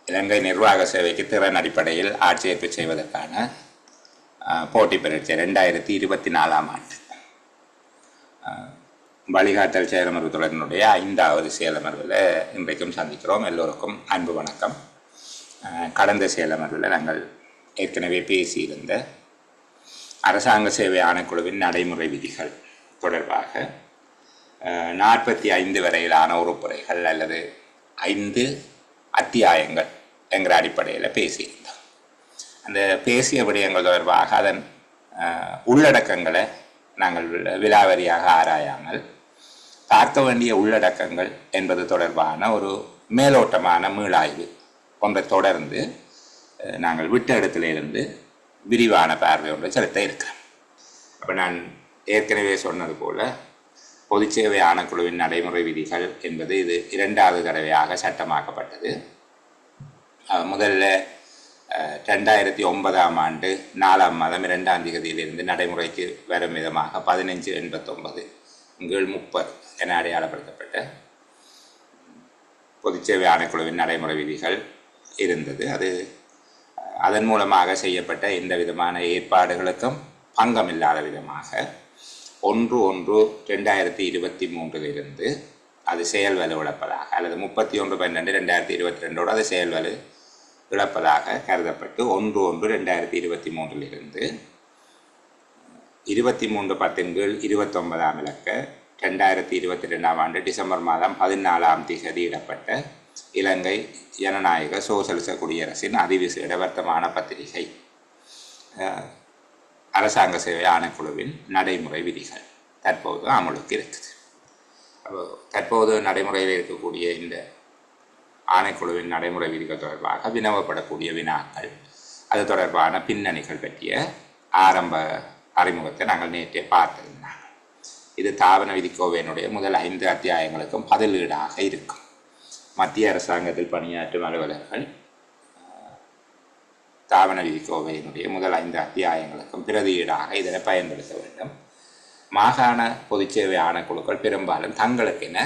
இலங்கை நிர்வாக சேவைக்கு திறன் அடிப்படையில் ஆட்சேர்ப்பு செய்வதற்கான போட்டி பரீட்சை 2024 ஆண்டு வழிகாட்டல் செயலமர்வு தொடரினுடைய 5வது செயலமர்வில் இன்றைக்கும் சந்திக்கிறோம். எல்லோருக்கும் அன்பு வணக்கம். கடந்த செயலமர்வில் நாங்கள் ஏற்கனவே பேசியிருந்த அரசாங்க சேவை ஆணைக்குழுவின் நடைமுறை விதிகள் தொடர்பாக 45 வரையிலான உறுப்புரைகள் அல்லது 5 அத்தியாயங்கள் என்கிற அடிப்படையில் பேசியிருந்தோம். அந்த பேசிய விடயங்கள் தொடர்பாக அதன் உள்ளடக்கங்களை நாங்கள் விலாவரியாக ஆராயாமல் பார்க்க வேண்டிய உள்ளடக்கங்கள் என்பது தொடர்பான ஒரு மேலோட்டமான மீளாய்வு ஒன்றை தொடர்ந்து நாங்கள் விட்ட இடத்திலிருந்து விரிவான பார்வை ஒன்றை செலுத்த இருக்கிறோம். அப்போ நான் ஏற்கனவே சொன்னது போல பொதுச்சேவை ஆணைக்குழுவின் நடைமுறை விதிகள் என்பது இது 2வது தடவையாக சட்டமாக்கப்பட்டது. முதல்ல 2009 ஆண்டு 4ஆம் மாதம் 2ஆம் தேதியிலிருந்து நடைமுறைக்கு வரும் விதமாக 1589/30 என அடையாளப்படுத்தப்பட்ட பொதுச்சேவை ஆணைக்குழுவின் நடைமுறை விதிகள் இருந்தது. அது அதன் மூலமாக செய்யப்பட்ட எந்த விதமான ஏற்பாடுகளுக்கும் பங்கமில்லாத விதமாக 1/1/2023 அது செயல் வலு இழப்பதாக அல்லது 31/12/2022 அது செயல் வலு இழப்பதாக கருதப்பட்டு 1/1/2023 23/10/29 இலக்க 2022 ஆண்டு டிசம்பர் மாதம் 14ஆம் தேதி இடப்பட்ட இலங்கை ஜனநாயக சோசலிச குடியரசின் அதிவிசேட வர்த்தமான பத்திரிகை அரசாங்க சேவை ஆணைக்குழுவின் நடைமுறை விதிகள் தற்போது அமலுக்கு இருக்குது. தற்போது நடைமுறையில் இருக்கக்கூடிய இந்த ஆணைக்குழுவின் நடைமுறை விதிகள் தொடர்பாக வினவப்படக்கூடிய வினாக்கள், அது தொடர்பான பின்னணிகள் பற்றிய ஆரம்ப அறிமுகத்தை நாங்கள் நேற்றே பார்த்திருந்தாங்க. இது தாவன விதிக்கோவையினுடைய முதல் 5 அத்தியாயங்களுக்கும் பதிலீடாக இருக்கும். மத்திய அரசாங்கத்தில் பணியாற்றும் அலுவலர்கள் தாவன விதிக்கோவையினுடைய முதல் 5 அத்தியாயங்களுக்கும் பிரதியீடாக இதனை பயன்படுத்த வேண்டும். மாகாண பொதுச்சேவை ஆணைக்குழுக்கள் பெரும்பாலும் தங்களுக்கென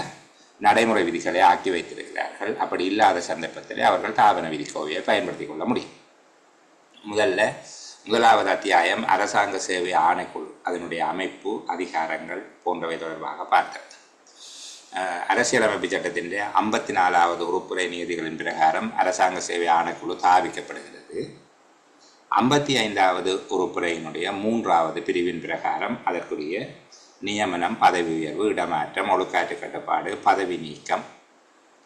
நடைமுறை விதிகளை ஆக்கி வைத்திருக்கிறார்கள். அப்படி இல்லாத சந்தர்ப்பத்தில் அவர்கள் தாவன விதிக்கோவையை பயன்படுத்தி கொள்ள முடியும். முதலாவது அத்தியாயம் அரசாங்க சேவை ஆணைக்குழு, அதனுடைய அமைப்பு, அதிகாரங்கள் போன்றவை தொடர்பாக பார்த்தது. அரசியலமைப்பு சட்டத்தின் 54வது உறுப்புரை நீதிகளின் பிரகாரம் அரசாங்க சேவை ஆணைக்குழு தாவிக்கப்படுகிறது. 55வது உறுப்புரையினுடைய 3வது பிரிவின் பிரகாரம் அதற்குரிய நியமனம், பதவி உயர்வு, இடமாற்றம், ஒழுக்காற்று கட்டுப்பாடு, பதவி நீக்கம்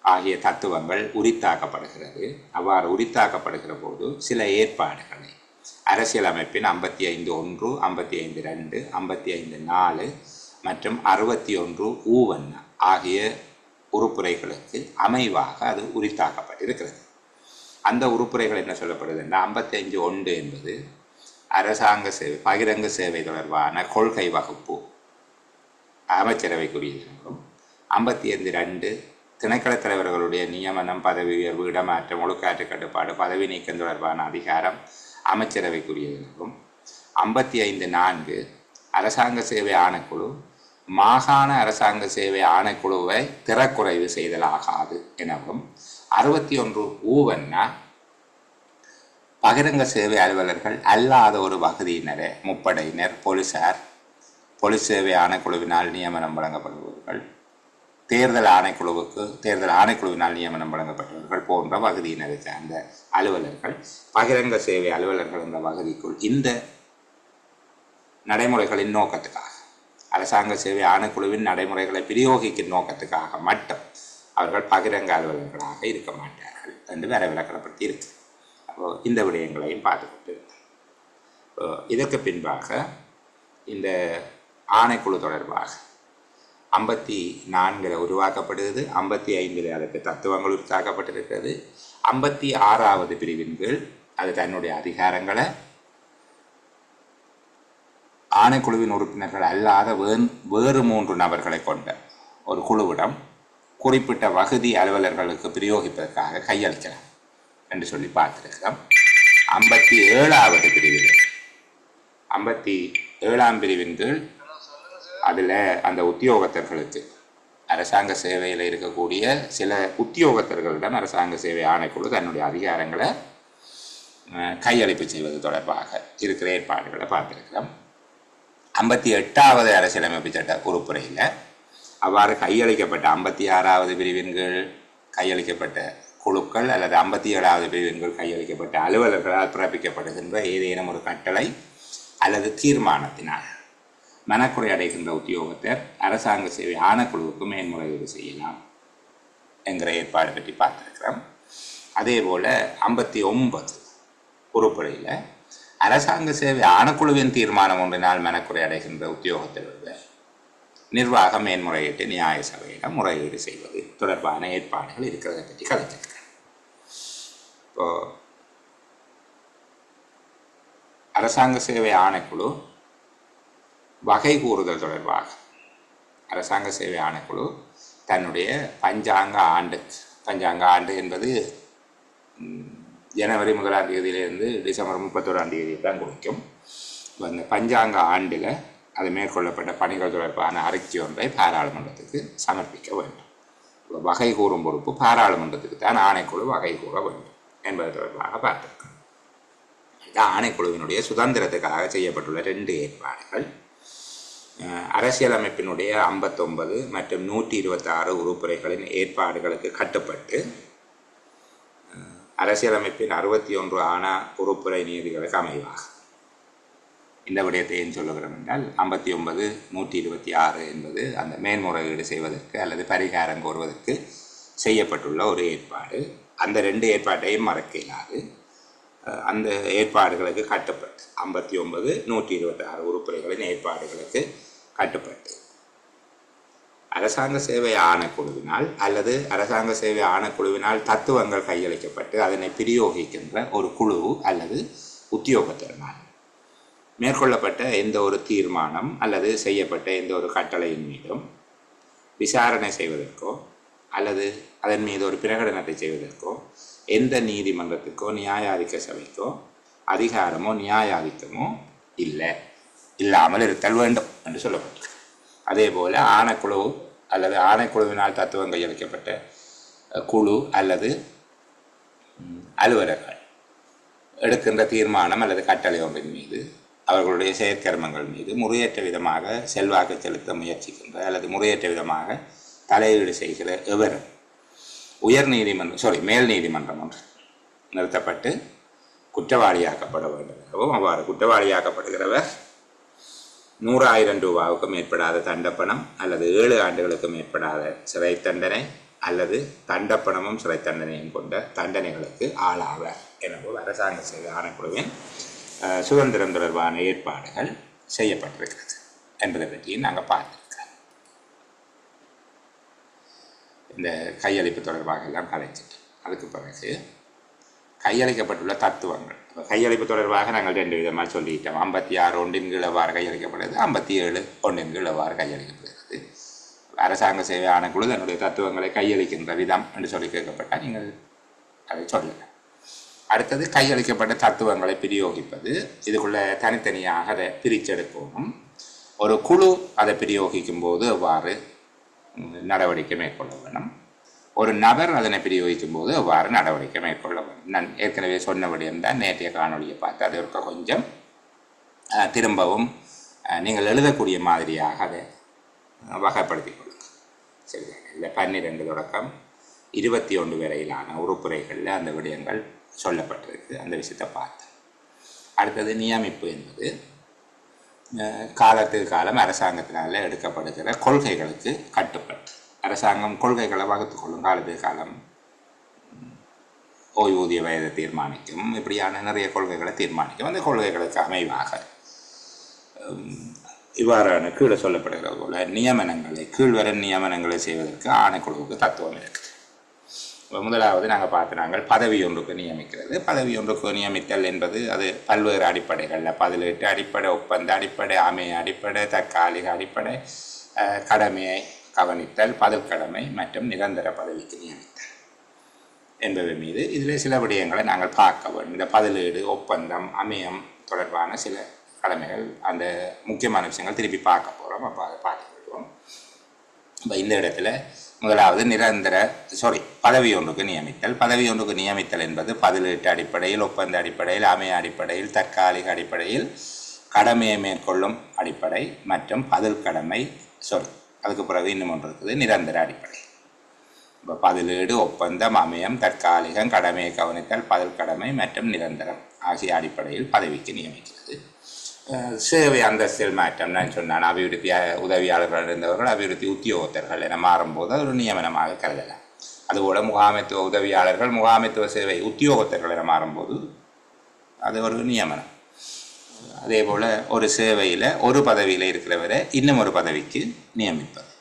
ஆகிய தத்துவங்கள் உரித்தாக்கப்படுகிறது. அவ்வாறு உரித்தாக்கப்படுகிற போது சில ஏற்பாடுகளை அரசியலமைப்பின் 55(1), 55(2), 55(4) மற்றும் 61(1) ஆகிய உறுப்புரைகளுக்கு அமைவாக அது உரித்தாக்கப்பட்டிருக்கிறது. அந்த உறுப்புரைகள் என்ன சொல்லப்படுதுன்னா, 55(1) என்பது அரசாங்க சேவை, பகிரங்க சேவை தொடர்பான கொள்கை வகுப்பு அமைச்சரவைக்குரியது என்றும், 55(2) திணைக்களத் தலைவர்களுடைய நியமனம், பதவி உயர்வு, இடமாற்றம், ஒழுக்காற்று கட்டுப்பாடு, பதவி நீக்கம் தொடர்பான அதிகாரம் அமைச்சரவைக்குரியது என்றும், 55(4) அரசாங்க சேவை ஆணைக்குழு மாகாண அரசாங்க சேவை ஆணைக்குழுவை திறக்குறைவு செய்தலாகாது எனவும், 61(1) பகிரங்க சேவை அலுவலர்கள் அல்லாத ஒரு வகுதியினரை, முப்படையினர், போலீசார், பொலிஸ் சேவை ஆணைக்குழுவினால் நியமனம் வழங்கப்படுபவர்கள், தேர்தல் ஆணைக்குழுவினால் நியமனம் வழங்கப்பட்டவர்கள் போன்ற வகுதியினரை சார்ந்த அலுவலர்கள் பகிரங்க சேவை அலுவலர்கள் என்ற வகுதிக்குள் இந்த நடைமுறைகளின் நோக்கத்துக்காக, அரசாங்க சேவை ஆணைக்குழுவின் நடைமுறைகளை பிரயோகிக்கும் நோக்கத்துக்காக மட்டும் அவர்கள் பகிரங்க அலுவலர்களாக இருக்க மாட்டார்கள் என்று வேற விளக்கப்படுத்தி இருக்கு. அப்போ இந்த விடயங்களையும் பார்த்துக்கொண்டு இதற்கு பின்பாக இந்த ஆணைக்குழு தொடர்பாக 54 உருவாக்கப்படுகிறது. 55 அதற்கு தத்துவங்கள் உருவாக்கப்பட்டிருக்கிறது. 56வது பிரிவின் கீழ் அது தன்னுடைய அதிகாரங்களை ஆணைக்குழுவின் உறுப்பினர்கள் அல்லாத வேறு 3 நபர்களை கொண்ட ஒரு குழுவிடம் குறிப்பிட்ட வகுதி அலுவலர்களுக்கு பிரயோகிப்பதற்காக கையளிக்கலாம் என்று சொல்லி பார்த்திருக்கிறோம். 57வது பிரிவில் 57ஆம் பிரிவின் கீழ் அதில் அந்த உத்தியோகத்தர்களுக்கு அரசாங்க சேவையில் இருக்கக்கூடிய சில உத்தியோகத்தர்களிடம் அரசாங்க சேவை ஆணைக்குழு தன்னுடைய அதிகாரங்களை கையளிப்பு செய்வது தொடர்பாக இருக்கிற ஏற்பாடுகளை பார்த்துருக்கிறோம். 58வது அரசியலமைப்பு சட்ட உறுப்புரையில் அவ்வாறு கையளிக்கப்பட்ட 56வது பிரிவின் கீழ் கையளிக்கப்பட்ட குழுக்கள் அல்லது 57வது பிரிவின் கீழ் கையளிக்கப்பட்ட அலுவலர்களால் பிறப்பிக்கப்படுகின்ற ஏதேனும் ஒரு கட்டளை அல்லது தீர்மானத்தினால் மனக்குறை அடைகின்ற உத்தியோகத்தர் அரசாங்க சேவை ஆணைக்குழுவுக்கு மேன்முறையீடு செய்யலாம் என்கிற ஏற்பாடு பற்றி பார்த்துருக்கிறோம். அதே போல் 59 உறுப்புரையில் அரசாங்க சேவை ஆணைக்குழுவின் தீர்மானம் ஒன்றினால் மனக்குறை அடைகின்ற உத்தியோகத்தர்கள் நிர்வாக மேன்முறையீட்டு நியாய சபையிடம் முறையீடு செய்வது தொடர்பான ஏற்பாடுகள் இருக்கிறத பற்றி கதைச்சிருக்கிறேன். இப்போ அரசாங்க சேவை ஆணைக்குழு வகை கூறுதல் தொடர்பாக அரசாங்க சேவை ஆணைக்குழு தன்னுடைய பஞ்சாங்க ஆண்டு என்பது ஜனவரி 1ஆம் தேதியிலிருந்து டிசம்பர் 31ஆம் தேதி தான் குறிக்கும். அந்த பஞ்சாங்க ஆண்டில் அது மேற்கொள்ளப்பட்ட பணிகள் தொடர்பான அறிக்கை ஒன்றை பாராளுமன்றத்துக்கு சமர்ப்பிக்க வேண்டும். வகை கூறும் பொறுப்பு பாராளுமன்றத்துக்கு தான் ஆணைக்குழு வகை கூற வேண்டும் என்பது தொடர்பாக பார்த்திருக்கோம். இது ஆணைக்குழுவினுடைய சுதந்திரத்துக்காக செய்யப்பட்டுள்ள 2 ஏற்பாடுகள். அரசியலமைப்பினுடைய 59 மற்றும் 126 உறுப்புரைகளின் ஏற்பாடுகளுக்கு கட்டுப்பட்டு அரசியலமைப்பின் 61 ஆனா உறுப்புரை நீதிகளுக்கு அமைவாக இந்த விடயத்தை ஏன் சொல்லுகிறோம் என்றால் 59, 126 என்பது அந்த மேன்முறையீடு செய்வதற்கு அல்லது பரிகாரம் கோருவதற்கு செய்யப்பட்டுள்ள ஒரு ஏற்பாடு. அந்த 2 ஏற்பாட்டையும் மறக்க இயலாது. அந்த ஏற்பாடுகளுக்கு கட்டுப்பட்டு 59, 126 உறுப்புரைகளின் ஏற்பாடுகளுக்கு கட்டுப்பட்டு அரசாங்க சேவை ஆணைக்குழுவினால் அல்லது அரசாங்க சேவை ஆணைக்குழுவினால் தத்துவங்கள் கையளிக்கப்பட்டு அதனை பிரயோகிக்கின்ற ஒரு குழு அல்லது உத்தியோகத்தினால் மேற்கொள்ளப்பட்ட எந்த ஒரு தீர்மானம் அல்லது செய்யப்பட்ட எந்த ஒரு கட்டளையின் மீதும் விசாரணை செய்வதற்கோ அல்லது அதன் மீது ஒரு பிரகடனத்தை செய்வதற்கோ எந்த நீதிமன்றத்துக்கோ நியாயாதிக்க சபைக்கோ அதிகாரமோ நியாயாதிக்கமோ இல்லாமல் இருத்தல் வேண்டும் என்று சொல்லப்பட்டது. அதே போல் ஆணைக்குழு அல்லது ஆணைக்குழுவினால் தத்துவம் கையளிக்கப்பட்ட குழு அல்லது அலுவலர்கள் எடுக்கின்ற தீர்மானம் அல்லது கட்டளை ஒன்றின் மீது அவர்களுடைய செயற்கர்மங்கள் மீது முறையற்ற விதமாக செல்வாக்கு செலுத்த முயற்சிக்கின்ற அல்லது முறையற்ற விதமாக தலையீடு செய்கிற எவரும் மேல் நீதிமன்றம் ஒன்று நிறுத்தப்பட்டு குற்றவாளியாக்கப்பட வேண்டும் எனவும் அவ்வாறு குற்றவாளியாக்கப்படுகிறவர் 100,000 ரூபாவுக்கு மேற்படாத தண்டப்பணம் அல்லது 7 ஆண்டுகளுக்கு மேற்படாத சிறை தண்டனை அல்லது தண்டப்பணமும் சிறை தண்டனையும் கொண்ட தண்டனைகளுக்கு ஆளாவர் எனவும் அரசாங்க சேவை ஆணைக்குழுவின் சுதந்திரம் தொடர்பான ஏற்பாடுகள் செய்யப்பட்டிருக்கிறது என்பதை பற்றியும் நாங்கள் பார்த்துருக்கிறோம். இந்த கையளிப்பு தொடர்பாக எல்லாம் கலைச்சிட்டோம். அதுக்கு பிறகு கையளிக்கப்பட்டுள்ள தத்துவங்கள் கையளிப்பு தொடர்பாக நாங்கள் 2 விதமாக சொல்லிட்டோம். 56 ஒன்றின் கீழ் எவ்வாறு கையளிக்கப்படுது, 57 ஒன்றின் கீழ் எவ்வாறு கையளிக்கப்படுகிறது. அரசாங்க சேவை ஆணைக்குழு தன்னுடைய தத்துவங்களை கையளிக்கின்ற விதம் என்று சொல்லி கேட்கப்பட்டால் நீங்கள் அதை சொல்லுங்கள். அடுத்தது கையளிக்கப்பட்ட தத்துவங்களை பிரயோகிப்பது. இதுக்குள்ள தனித்தனியாக அதை பிரிச்செடுக்கணும். ஒரு குழு அதை பிரயோகிக்கும் போது எவ்வாறு நடவடிக்கை மேற்கொள்ள வேணும், ஒரு நபர் அதனை பிரயோகிக்கும் போது எவ்வாறு நடவடிக்கை மேற்கொள்ள வேண்டும். நான் ஏற்கனவே சொன்னபடியும் தான் நேற்றைய காணொலியை பார்த்து அதை இருக்க கொஞ்சம் திரும்பவும் நீங்கள் எழுதக்கூடிய மாதிரியாக அதை வகைப்படுத்திக் கொள்ளுங்கள். சரி, இல்லை 12 தொடக்கம் 21 வரையிலான உறுப்புரைகளில் அந்த விடயங்கள் சொல்லப்பட்டிருக்கு. அந்த விஷயத்தை பார்த்தேன். அடுத்தது நியமிப்பு என்பது காலத்துக்கு காலம் அரசாங்கத்தினால் எடுக்கப்படுகிற கொள்கைகளுக்கு கட்டுப்பட்டு அரசாங்கம் கொள்கைகளை வகுத்து கொள்ளும். காலத்துக்கு காலம் ஓய்வூதிய வயதை தீர்மானிக்கும், இப்படியான நிறைய கொள்கைகளை தீர்மானிக்கும். அந்த கொள்கைகளுக்கு அமைவாக இவ்வாறான கீழே சொல்லப்படுகிற போல கீழ்வரும் நியமனங்களை செய்வதற்கு ஆணைக்குழுவுக்கு தத்துவம் இருக்குது. முதலாவது நாங்கள் பார்த்து பதவி ஒன்றுக்கு நியமிக்கிறது. பதவி ஒன்றுக்கு நியமித்தல் என்பது அது பல்வேறு அடிப்படைகளில் பதிலீட்டு அடிப்படை, ஒப்பந்த அடிப்படை, அமைய அடிப்படை, தற்காலிக அடிப்படை, கடமையை கவனித்தல், பதவிக்கடமை மற்றும் நிரந்தர பதவிக்கு நியமித்தல் என்பவை மீது இதில் சில விடயங்களை நாங்கள் பார்க்க வேண்டும். இந்த பதிலீடு, ஒப்பந்தம், அமையம் தொடர்பான சில கடமைகள், அந்த முக்கியமான விஷயங்கள் திருப்பி பார்க்க போகிறோம். அப்போ அதை பார்த்துக்கிடுவோம். இப்போ இந்த இடத்துல முதலாவது பதவி ஒன்றுக்கு நியமித்தல். பதவி ஒன்றுக்கு நியமித்தல் என்பது பதிலீட்டு அடிப்படையில், ஒப்பந்த அடிப்படையில், அமைய அடிப்படையில், தற்காலிக அடிப்படையில், கடமையை மேற்கொள்ளும் அடிப்படை மற்றும் பதில் கடமை அதுக்கு பிறகு இன்னும் ஒன்று இருக்குது நிரந்தர அடிப்படை. இப்போ பதிலீடு, ஒப்பந்தம், அமையம், தற்காலிகம், கடமையை கவனித்தல், பதில் கடமை மற்றும் நிரந்தரம் ஆகிய அடிப்படையில் பதவிக்கு நியமிக்கிறது. சேவை அந்தஸ்தில் மாற்றம் நான் சொன்னான். அபிவிருத்தி உதவியாளர்கள் இருந்தவர்கள் அபிவிருத்தி உத்தியோகத்தர்கள் என மாறும்போது அது ஒரு நியமனமாக கருதலாம். அதுபோல் முகாமைத்துவ உதவியாளர்கள் முகாமைத்துவ சேவை உத்தியோகத்தர்கள் என மாறும்போது அது ஒரு நியமனம். அதே போல் ஒரு சேவையில் ஒரு பதவியில் இருக்கிறவரை இன்னும் ஒரு பதவிக்கு நியமிப்பது.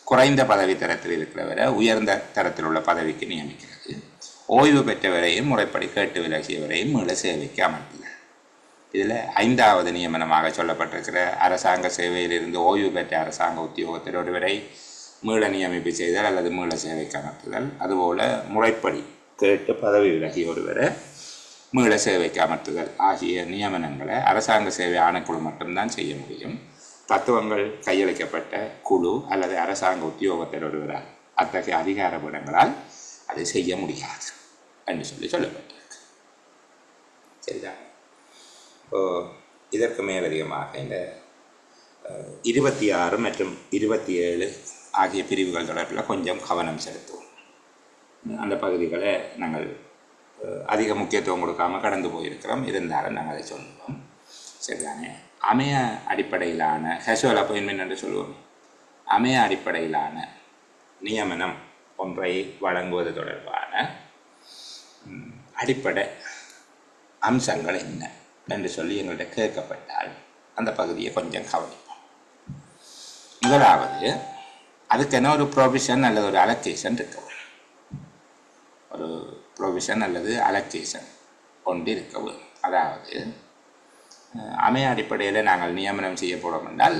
குறைந்த பதவி தரத்தில் இருக்கிறவரை உயர்ந்த தரத்தில் உள்ள பதவிக்கு நியமிக்கிறது. ஓய்வு பெற்றவரையும் முறைப்படி கேட்டு விலகியவரையும் மீள சேவைக்கு அமர்த்துதல். இதில் 5வது நியமனமாக சொல்லப்பட்டிருக்கிற அரசாங்க சேவையிலிருந்து ஓய்வு பெற்ற அரசாங்க உத்தியோகத்தில் ஒருவரை மீள நியமிப்பு செய்தல் அல்லது மீள சேவைக்கு அமர்த்துதல். அதுபோல் முறைப்படி கேட்டு பதவி விலகிய ஒருவரை மீள சேவைக்கு அமர்த்துதல் ஆகிய நியமனங்களை அரசாங்க சேவை ஆணைக்குழு மட்டும்தான் செய்ய முடியும். தத்துவங்கள் கையளிக்கப்பட்ட குழு அல்லது அரசாங்க உத்தியோகத்தில் ஒருவரால் அத்தகைய அதிகார பீடங்களால் அதை செய்ய முடியாது என்று சொல்லப்பட்டிருக்கு. சரிதான். இதற்கு மேலதிகமாக இந்த 26 மற்றும் 27 ஆகிய பிரிவுகள் தொடர்பில் கொஞ்சம் கவனம் செலுத்துவோம். அந்த பகுதிகளை நாங்கள் அதிக முக்கியத்துவம் கொடுக்காமல் கடந்து போயிருக்கிறோம். இருந்தாலும் நாங்கள் அதை சொல்லுவோம். சரிதானே. அமைய அடிப்படையிலான கேஷுவல் அப்பாயின்மெண்ட் என்று சொல்லுவோம். அமைய அடிப்படையிலான நியமனம் ஒன்றை வழங்குவது தொடர்பான அடிப்படை அம்சங்கள் என்ன என்று சொல்லி எங்கள்கிட்ட கேட்கப்பட்டால் அந்த பகுதியை கொஞ்சம் கவனிப்போம். முதலாவது, அதுக்கென ஒரு ப்ரொவிஷன் அல்லது ஒரு அலோகேஷன் இருக்க வேணும். ஒரு ப்ரொவிஷன் அல்லது அலோகேஷன் கொண்டு இருக்க வேணும். அதாவது அமைய அடிப்படையில் நாங்கள் நியமனம் செய்யப்படும் என்றால்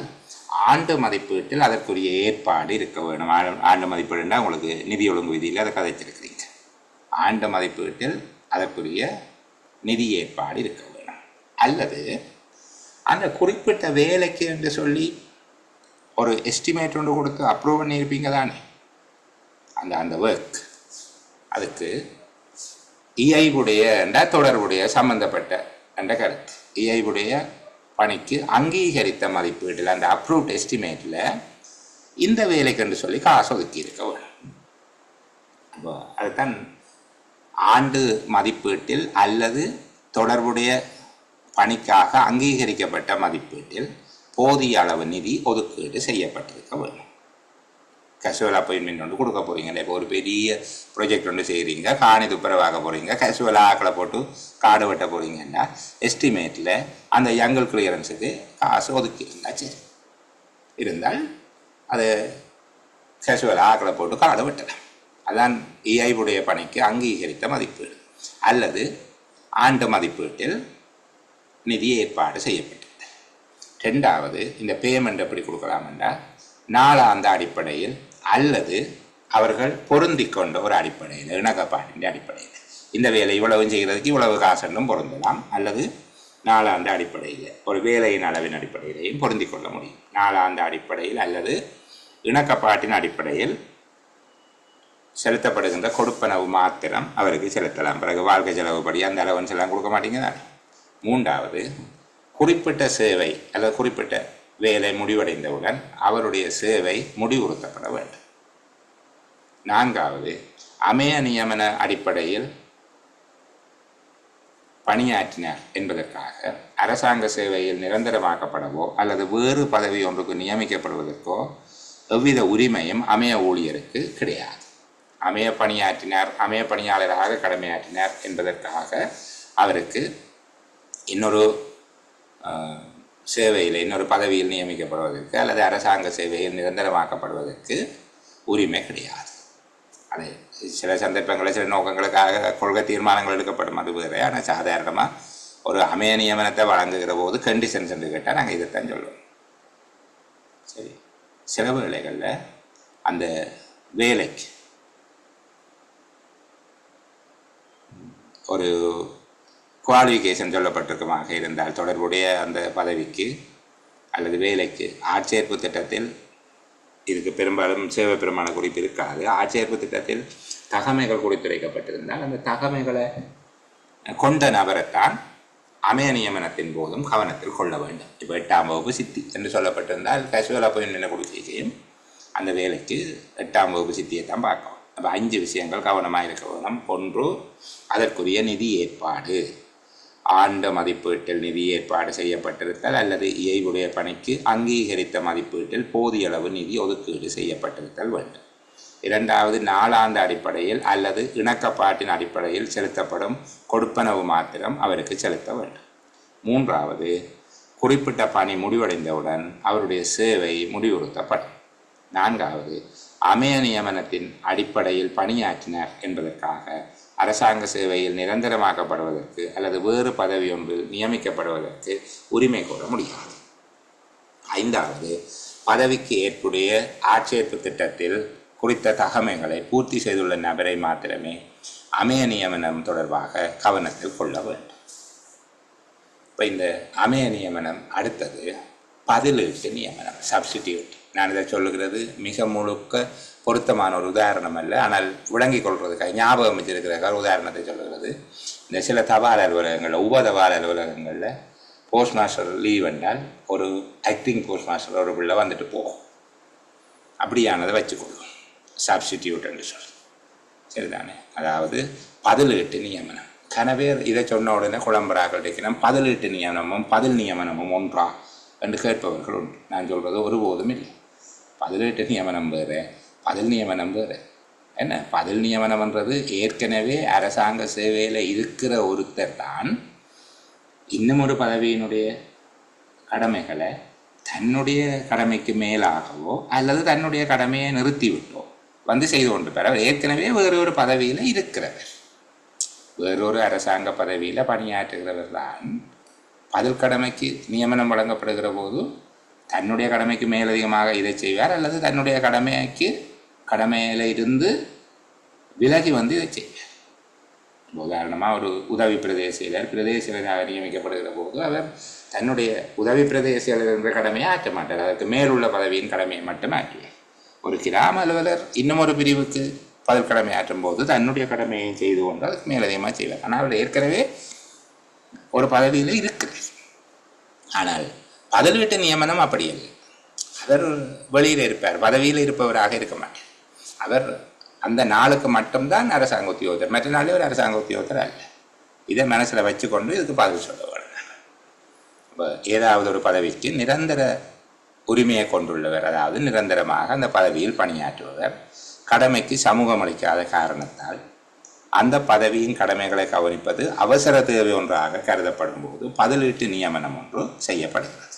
ஆண்டு மதிப்பீட்டில் அதற்குரிய ஏற்பாடு இருக்க வேணும். ஆண்டு மதிப்பீடுன்னா உங்களுக்கு நிதி ஒழுங்கு விதியில் அதை கதைச்சிருக்கிறீங்க. ஆண்டு மதிப்பீட்டில் அதற்குரிய நிதி ஏற்பாடு இருக்க வேணும். அல்லது அந்த குறிப்பிட்ட வேலைக்கு என்று சொல்லி ஒரு எஸ்டிமேட் ஒன்று கொடுத்து அப்ரூவ் பண்ணியிருப்பீங்க தானே. அந்த ஒர்க் அதுக்கு இஐவுடைய தொடர்புடைய சம்பந்தப்பட்ட என்ற கருத்து. இஐவுடைய பணிக்கு அங்கீகரித்த மதிப்பீட்டில் அந்த அப்ரூவ்ட் எஸ்டிமேட்டில் இந்த வேலைக்கு என்று சொல்லி காசு ஒதுக்கி இருக்க வேணும். அதுதான் ஆண்டு மதிப்பீட்டில் அல்லது தொடர்புடைய பணிக்காக அங்கீகரிக்கப்பட்ட மதிப்பீட்டில் போதிய அளவு நிதி ஒதுக்கீடு செய்யப்பட்டிருக்க வேண்டும். கேஷுவல் அப்பாயின்மெண்ட் ஒன்று கொடுக்க போகிறீங்க. இப்போ ஒரு பெரிய ப்ராஜெக்ட் ஒன்று செய்கிறீங்க, காணி துப்புரவாக போகிறீங்க, கேஷுவலாக ஆக்களை போட்டு காடு வெட்ட போகிறீங்கன்னா எஸ்டிமேட்டில் அந்த யங்கல் கிளியரன்ஸுக்கு காசு ஒதுக்கி இருந்தால் சரி, இருந்தால் அது கேஷுவலாக ஆக்களை போட்டு காடு வெட்டலாம். அதான் இஐவுடைய பணிக்கு அங்கீகரித்த மதிப்பீடு. அல்லது ஆண்டு மதிப்பீட்டில் நிதி ஏற்பாடு செய்யப்பட்டது. 2வது, இந்த பேமெண்ட் எப்படி கொடுக்கலாம் என்றால் நாளாந்த அடிப்படையில் அல்லது அவர்கள் பொருந்தி கொண்ட ஒரு அடிப்படையில், இணக்கப்பாட்டின் அடிப்படையில். இந்த வேலை இவ்வளவு செய்கிறதுக்கு இவ்வளவு காசென்றும் பொருந்தலாம். அல்லது நாளாந்த அடிப்படையில் ஒரு வேலையின் அளவின் அடிப்படையிலையும் பொருந்தி கொள்ள முடியும். நாளாந்த அடிப்படையில் அல்லது இணக்கப்பாட்டின் அடிப்படையில் செலுத்தப்படுகின்ற கொடுப்பனவு மாத்திரம் அவருக்கு செலுத்தலாம். பிறகு வாழ்க்கை செலவுபடி அந்த அலவன்ஸ் எல்லாம் கொடுக்க மாட்டீங்க தானே. 3வது, குறிப்பிட்ட சேவை அல்லது குறிப்பிட்ட வேலை முடிவடைந்தவுடன் அவருடைய சேவை முடிவுறுத்தப்பட வேண்டும். 4வது, அமைய நியமன அடிப்படையில் பணியாற்றினார் என்பதற்காக அரசாங்க சேவையில் நிரந்தரமாக்கப்படவோ அல்லது வேறு பதவி ஒன்றுக்கு நியமிக்கப்படுவதற்கோ எவ்வித உரிமையும் அமைய ஊழியருக்கு கிடையாது. அமைய பணியாற்றினார், அமைய பணியாளராக கடமையாற்றினார் என்பதற்காக அவருக்கு இன்னொரு சேவையில் இன்னொரு பதவியில் நியமிக்கப்படுவதற்கு அல்லது அரசாங்க சேவையில் நிரந்தரமாக்கப்படுவதற்கு உரிமை கிடையாது. அது சில சந்தர்ப்பங்களில் சில நோக்கங்களுக்காக கொள்கை தீர்மானங்கள் எடுக்கப்படும், அது வேறு. ஆனால் சாதாரணமாக ஒரு அமைய நியமனத்தை வழங்குகிற போது கண்டிஷன்ஸ் என்று கேட்டால் நாங்கள் இதைத்தான் சொல்லுவோம். சரி, சில வேளைகளில் அந்த வேலைக்கு ஒரு குவாலிஃபிகேஷன் சொல்லப்பட்டிருக்குமாக இருந்தால் தொடர்புடைய அந்த பதவிக்கு அல்லது வேலைக்கு ஆட்சேர்ப்பு திட்டத்தில் இதுக்கு பெரும்பாலும் சேவை பிரமாண குறிப்பு இருக்காது. ஆட்சேர்ப்பு திட்டத்தில் தகமைகள் குறித்துரைக்கப்பட்டிருந்தால் அந்த தகமைகளை கொண்ட நபரைத்தான் அமைய நியமனத்தின் போதும் கவனத்தில் கொள்ள வேண்டும். இப்போ 8ஆம் வகுப்பு சித்தி என்று சொல்லப்பட்டிருந்தால் கேஷுவல் அப்பாயின்மெண்ட் கொடுக்கையும் அந்த வேலைக்கு 8ஆம் வகுப்பு சித்தியை தான் பார்க்கணும். அப்போ 5 விஷயங்கள் கவனமாக இருக்க வேணும். 1, அதற்குரிய நிதி ஏற்பாடு. ஆண்டு மதிப்பீட்டில் நிதி ஏற்பாடு செய்யப்பட்டிருத்தல் அல்லது இயைவுடைய பணிக்கு அங்கீகரித்த மதிப்பீட்டில் போதிய அளவு நிதி ஒதுக்கீடு செய்யப்பட்டிருத்தல் வேண்டும். 2வது, நாளாந்த அடிப்படையில் அல்லது இணக்கப்பாட்டின் அடிப்படையில் செலுத்தப்படும் கொடுப்பனவு மாத்திரம் அவருக்கு செலுத்த வேண்டும். 3வது, குறிப்பிட்ட பணி முடிவடைந்தவுடன் அவருடைய சேவை முடிவுறுத்தப்படும். 4வது, அமைய நியமனத்தின் அடிப்படையில் பணியாற்றினார் என்பதற்காக அரசாங்க சேவையில் நிரந்தரமாக்கப்படுவதற்கு அல்லது வேறு பதவி ஒன்றில் நியமிக்கப்படுவதற்கு உரிமை கோர முடியாது. 5வது, பதவிக்கு ஏற்புடைய ஆட்சேர்ப்பு திட்டத்தில் குறித்த தகமைகளை பூர்த்தி செய்துள்ள நபரை மாத்திரமே அமைய நியமனம் தொடர்பாக கவனத்தில் கொள்ள வேண்டும். இப்போ இந்த அமைய நியமனம் அடுத்தது பதிலீட்டு நியமனம், சப்ஸ்டிடியூட். நான் இதை சொல்லுகிறது மிக முழுக்க பொருத்தமான ஒரு உதாரணம் அல்ல, ஆனால் விளங்கி கொள்வதற்காக ஞாபகம் வச்சிருக்கிறதுக்காக உதாரணத்தை சொல்லுகிறது. இந்த சில தபால் அலுவலகங்களில், உபதபால் அலுவலகங்களில் போஸ்ட் மாஸ்டர் லீவ் என்றால் ஒரு ஆக்டிங் போஸ்ட் மாஸ்டர் ஒரு பிள்ளை வந்துட்டு போகும். அப்படியானதை வச்சுக்கொள்ளும் சப்ஸ்டிடியூட் என்று சொல்லி, சரிதானே? அதாவது பதிலீட்டு நியமனம். கனவேர் இதை சொன்ன உடனே குழம்புறாக்கள் இருக்கிறோம். பதிலீட்டு நியமனமும் பதில் நியமனமும் ஒன்றா என்று கேட்பவர்கள் உண்டு. நான் சொல்கிறது ஒருபோதும் இல்லை. பதிலீட்டு நியமனம் வேறு, பதில் நியமனம் வேறு. என்ன பதில் நியமனம்ன்றது ஏற்கனவே அரசாங்க சேவையில் இருக்கிற ஒருத்தர் தான் இன்னும் ஒரு பதவியினுடைய கடமைகளை தன்னுடைய கடமைக்கு மேலாகவோ அல்லது தன்னுடைய கடமையை நிறுத்திவிட்டோ வந்து செய்து கொண்டு பெற ஏற்கனவே வேறொரு பதவியில் இருக்கிறவர், வேறொரு அரசாங்க பதவியில் பணியாற்றுகிறவர் தான் பதில் கடமைக்கு நியமனம் வழங்கப்படுகிற போது தன்னுடைய கடமைக்கு மேலதிகமாக இதை செய்வார் அல்லது தன்னுடைய கடமையில் இருந்து விலகி வந்து இதை செய்வார். உதாரணமாக ஒரு உதவி பிரதேசியராக நியமிக்கப்படுகிற போது அவர் தன்னுடைய உதவி பிரதேசியர் என்ற கடமையை ஆற்ற மாட்டார், அதற்கு மேலுள்ள பதவியின் கடமையை மட்டும் ஆற்றுவார். ஒரு கிராம அலுவலர் இன்னும் ஒரு பிரிவுக்கு பதில் கடமை ஆற்றும் போது தன்னுடைய கடமையை செய்து கொண்டு அதுக்கு மேலதிகமாக செய்வார். ஆனால் அவர் ஏற்கனவே ஒரு பதவியில் இருக்கிறார். ஆனால் பதிலீட்டு நியமனம் அப்படி இல்லை. அவர் வெளியில் இருப்பார், பதவியில் இருப்பவராக இருக்க மாட்டார். அவர் அந்த நாளுக்கு மட்டும்தான் அரசாங்க உத்தியோகத்தர், மற்ற நாளே ஒரு அரசாங்க உத்தியோகத்தர் அல்ல. இதை மனசில் வச்சுக்கொண்டு இதுக்கு பதில் சொல்ல வேண்டும். இப்போ ஏதாவது ஒரு பதவிக்கு நிரந்தர உரிமையை கொண்டுள்ளவர், அதாவது நிரந்தரமாக அந்த பதவியில் பணியாற்றுபவர் கடமைக்கு சமூகம் அளிக்காத காரணத்தால் அந்த பதவியின் கடமைகளை கவனிப்பது அவசர தேவை ஒன்றாக கருதப்படும் போது பதிலீட்டு நியமனம் ஒன்று செய்யப்படுகிறது.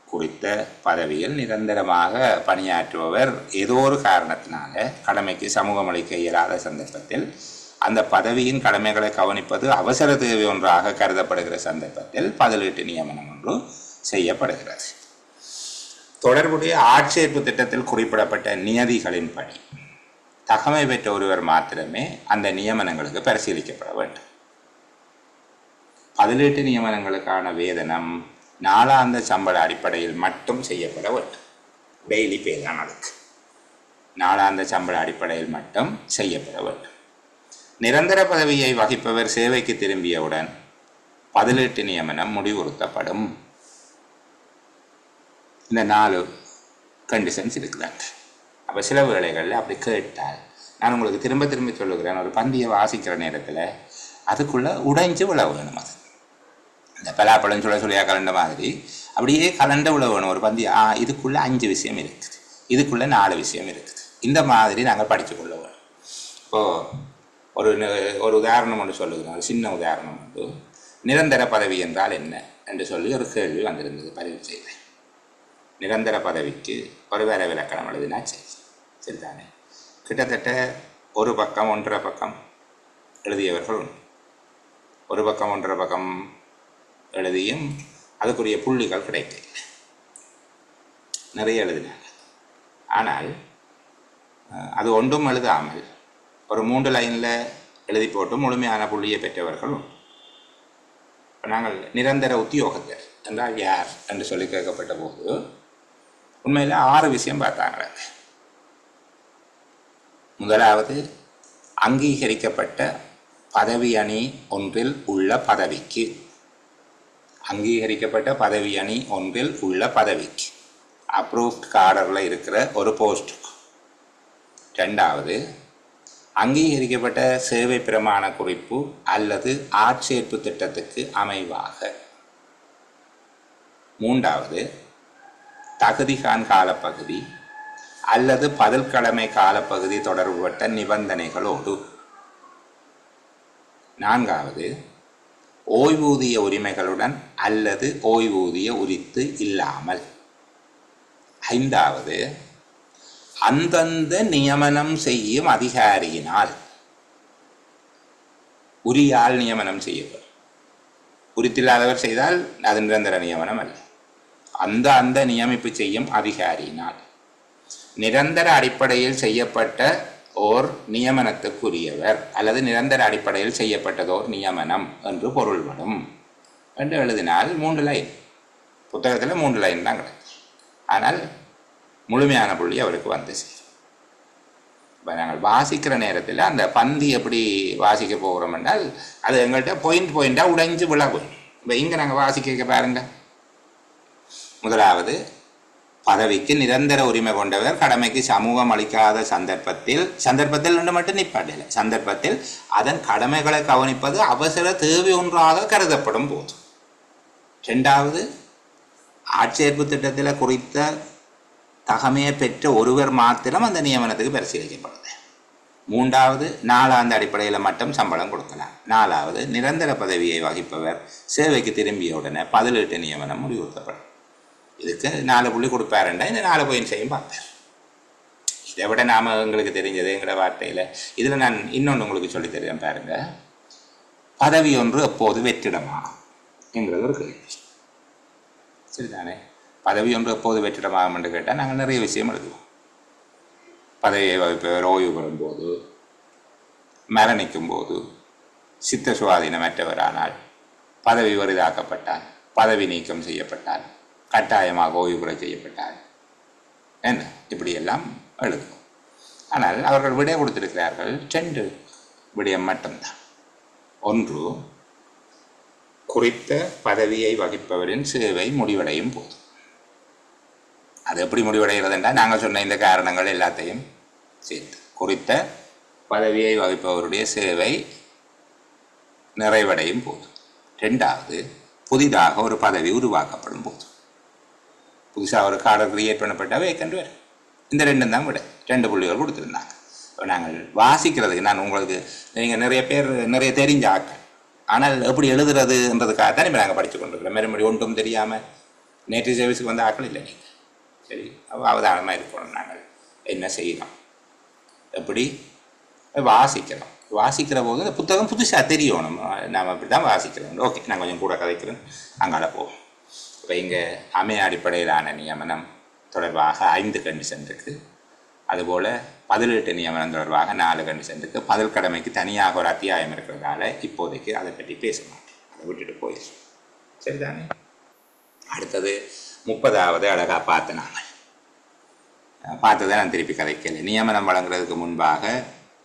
குறித்த பதவியில் நிரந்தரமாக பணியாற்றுபவர் ஏதோ ஒரு காரணத்தினால கடமைக்கு சமூகம் அளிக்க இயலாத சந்தர்ப்பத்தில் அந்த பதவியின் கடமைகளை கவனிப்பது அவசர தேவை ஒன்றாக கருதப்படுகிற சந்தர்ப்பத்தில் பதிலீட்டு நியமனம் ஒன்று செய்யப்படுகிறது. தொடர்புடைய ஆட்சேர்ப்பு திட்டத்தில் குறிப்பிடப்பட்ட நியதிகளின்படி தகமை பெற்ற ஒருவர் மாத்திரமே அந்த நியமனங்களுக்கு பரிசீலிக்கப்பட வேண்டும். பதிலீட்டு நியமனங்களுக்கான வேதனம் நாளாந்த சம்பள அடிப்படையில் மட்டும் செய்யப்பட வேண்டும். டெய்லி பே தான் அதுக்கு. நாளாந்த சம்பள அடிப்படையில் மட்டும் செய்யப்பட வேண்டும். நிரந்தர பதவியை வகிப்பவர் சேவைக்கு திரும்பியவுடன் பதிலீட்டு நியமனம் முடிவுறுத்தப்படும். இந்த 4 கண்டிஷன்ஸ் இருக்குதாங்க. அப்போ சில வேளைகளில் அப்படி கேட்டால் நான் உங்களுக்கு திரும்ப திரும்ப சொல்லுகிறேன், ஒரு பந்தியை வாசிக்கிற நேரத்தில் அதுக்குள்ளே உடைஞ்சு விழ வேணும். அது இந்த பலாப்பழம் சொல்லியா கலண்ட மாதிரி அப்படியே கலண்ட விழ வேணும் ஒரு பந்தி. இதுக்குள்ளே 5 விஷயம் இருக்குது, இதுக்குள்ளே 4 விஷயம் இருக்குது. இந்த மாதிரி நாங்கள் படித்து கொள்ள வேணும். இப்போது ஒரு உதாரணம் ஒன்று சொல்லுகிறோம், ஒரு சின்ன உதாரணம் உண்டு. நிரந்தர பதவி என்றால் என்ன என்று சொல்லி ஒரு கேள்வி வந்திருந்தது, பதிவு செய்தேன். நிரந்தர பதவிக்கு ஒரு வேற விளக்கணம் எழுதினா சரிதானே. கிட்டத்தட்ட ஒரு பக்கம் 1.5 பக்கம் எழுதியவர்கள் உண்டு. ஒரு பக்கம் 1.5 பக்கம் எழுதியும் அதுக்குரிய புள்ளிகள் கிடைக்கல, நிறைய எழுதினாங்க. ஆனால் அது ஒன்றும் எழுதாமல் ஒரு 3 லைனில் எழுதி போட்டு முழுமையான புள்ளியை பெற்றவர்கள் உண்டு. இப்போ நாங்கள் நிரந்தர உத்தியோகத்தர் என்றால் யார் என்று சொல்லி கேட்கப்பட்ட போது உண்மையில் 6 விஷயம் பார்த்தாங்க. முதலாவது, அங்கீகரிக்கப்பட்ட பதவி அணி ஒன்றில் உள்ள பதவிக்கு, அங்கீகரிக்கப்பட்ட பதவி அணி ஒன்றில் உள்ள பதவிக்கு, அப்ரூவ்ட் காடரில் இருக்கிற ஒரு போஸ்ட்டுக்கு. ரெண்டாவது, அங்கீகரிக்கப்பட்ட சேவை பிரமாண குறிப்பு அல்லது ஆட்சேர்ப்பு திட்டத்துக்கு அமைவாக. மூன்றாவது, தகுதிகான் காலப்பகுதி அல்லது பதில் கடமை காலப்பகுதி தொடர்புபட்ட நிபந்தனைகளோடு. நான்காவது, ஓய்வூதிய உரிமைகளுடன் அல்லது ஓய்வூதிய உரித்து இல்லாமல். ஐந்தாவது, அந்தந்த நியமனம் செய்யும் அதிகாரியினால், உரியால் நியமனம் செய்யப்படும். உரித்தில்லாதவர் செய்தால் அது நிரந்தர நியமனம் அல்ல. அந்த நியமிப்பு செய்யும் அதிகாரியினால் நிரந்தர அடிப்படையில் செய்யப்பட்ட ஓர் நியமனத்துக்குரியவர் அல்லது நிரந்தர அடிப்படையில் செய்யப்பட்டதோர் நியமனம் என்று பொருள்படும் என்று எழுதினால் 3 லைன். புத்தகத்தில் 3 லைன் தான் கிடைக்கும். ஆனால் முழுமையான புள்ளி அவருக்கு வந்து சேரும். இப்போ நாங்கள் வாசிக்கிற நேரத்தில் அந்த பந்தி எப்படி வாசிக்க போகிறோம் என்றால் அது எங்கள்கிட்ட பாயிண்டாக உடைஞ்சு விழாகும். இப்போ இங்கே நாங்கள் வாசிக்க பாருங்க. முதலாவது, பதவிக்கு நிரந்தர உரிமை கொண்டவர் கடமைக்கு சமூகம் அளிக்காத சந்தர்ப்பத்தில் ஒன்று மட்டும் நிப்பாட்டில்லை, சந்தர்ப்பத்தில் அதன் கடமைகளை கவனிப்பது அவசர தேவை ஒன்றாக கருதப்படும் போது. ரெண்டாவது, ஆட்சேர்ப்பு திட்டத்தில் குறித்த தகமையை பெற்ற ஒருவர் மாத்திரம் அந்த நியமனத்துக்கு பரிசீலிக்கப்படுது. மூன்றாவது, நாளாந்த அடிப்படையில் மட்டும் சம்பளம் கொடுக்கலாம். நாலாவது, நிரந்தர பதவியை வகிப்பவர் சேவைக்கு திரும்பிய உடனே பதிலீட்டு நியமனம் முடிவுறுத்தப்படும். இதுக்கு 4 புள்ளி கொடுப்பாருண்டா இந்த 4 பாயிண்ட் செய்யும் பார்ப்பார். இதை விட நாம் எங்களுக்கு தெரிஞ்சது எங்களோட வார்த்தையில் இதில் நான் இன்னொன்று உங்களுக்கு சொல்லி தருவேன் பாருங்க. பதவி ஒன்று எப்போது வெற்றிடமாகும் என்கிறது ஒரு கேள்வி. சரிதானே? பதவி ஒன்று எப்போது வெற்றிடமாகும் என்று கேட்டால் நாங்கள் நிறைய விஷயம் எழுதுவோம். பதவியை வகிப்பவர் ஓய்வு பெறும்போது, மரணிக்கும் போது, சித்த சுவாதீனமற்றவரானால், பதவி வரிதாக்கப்பட்டால், பதவி நீக்கம் செய்யப்பட்டால், கட்டாயமாக ஓய்வு பெற செய்யப்பட்டார், என்ன இப்படியெல்லாம் எழுதும். ஆனால் அவர்கள் விடை கொடுத்திருக்கிறார்கள் 2 விடயம் மட்டும்தான். ஒன்று, குறித்த பதவியை வகிப்பவரின் சேவை முடிவடையும் போது. அது எப்படி முடிவடைகிறது என்றால் நாங்கள் சொன்ன இந்த காரணங்கள் எல்லாத்தையும் சேர்த்து குறித்த பதவியை வகிப்பவருடைய சேவை நிறைவடையும் போது. ரெண்டாவது, புதிதாக ஒரு பதவி உருவாக்கப்படும் போது. புதுசாக ஒரு கார்டர் கிரியேட் பண்ணப்பட்டால் வேக்கண்ட் வரும். இந்த 2 தான் விட 2 புள்ளிகள் கொடுத்துருந்தாங்க. இப்போ நாங்கள் வாசிக்கிறதுக்கு நான் உங்களுக்கு நீங்கள் நிறைய பேர் நிறைய தெரிஞ்ச ஆக்கள், ஆனால் எப்படி எழுதுறதுன்றதுக்காக தான் இப்போ நாங்கள் படித்து கொண்டிருக்கிறோம். மறுபடி ஒன்றும் தெரியாமல் நேட்டிவ் சர்வீஸுக்கு வந்த ஆக்கள் இல்லை நீங்கள். சரி, அவதானமாக இருக்கணும். நாங்கள் என்ன செய்யணும், எப்படி வாசிக்கிறோம், வாசிக்கிற போது இந்த புத்தகம் புதுசாக தெரியணும். நாம் அப்படி தான் வாசிக்கிறோம். ஓகே, நான் கொஞ்சம் கூட கதைக்கிறேன், அங்கால போவோம். இப்போ இங்கே அமைய அடிப்படையிலான நியமனம் தொடர்பாக 5 கண்டிஷன் இருக்குது. அதுபோல் பதிலீட்டு நியமனம் தொடர்பாக 4 கண்டிஷன் இருக்குது. பதில் கடமைக்கு தனியாக ஒரு அத்தியாயம் இருக்கிறதால இப்போதைக்கு அதை பற்றி பேச மாட்டேன், அதை விட்டுட்டு போயிடுச்சு. சரிதானே? அடுத்தது 30வது அழகாக பார்த்து நாங்கள் பார்த்ததை நான் திருப்பி கதைக்கல. நியமனம் வழங்குறதுக்கு முன்பாக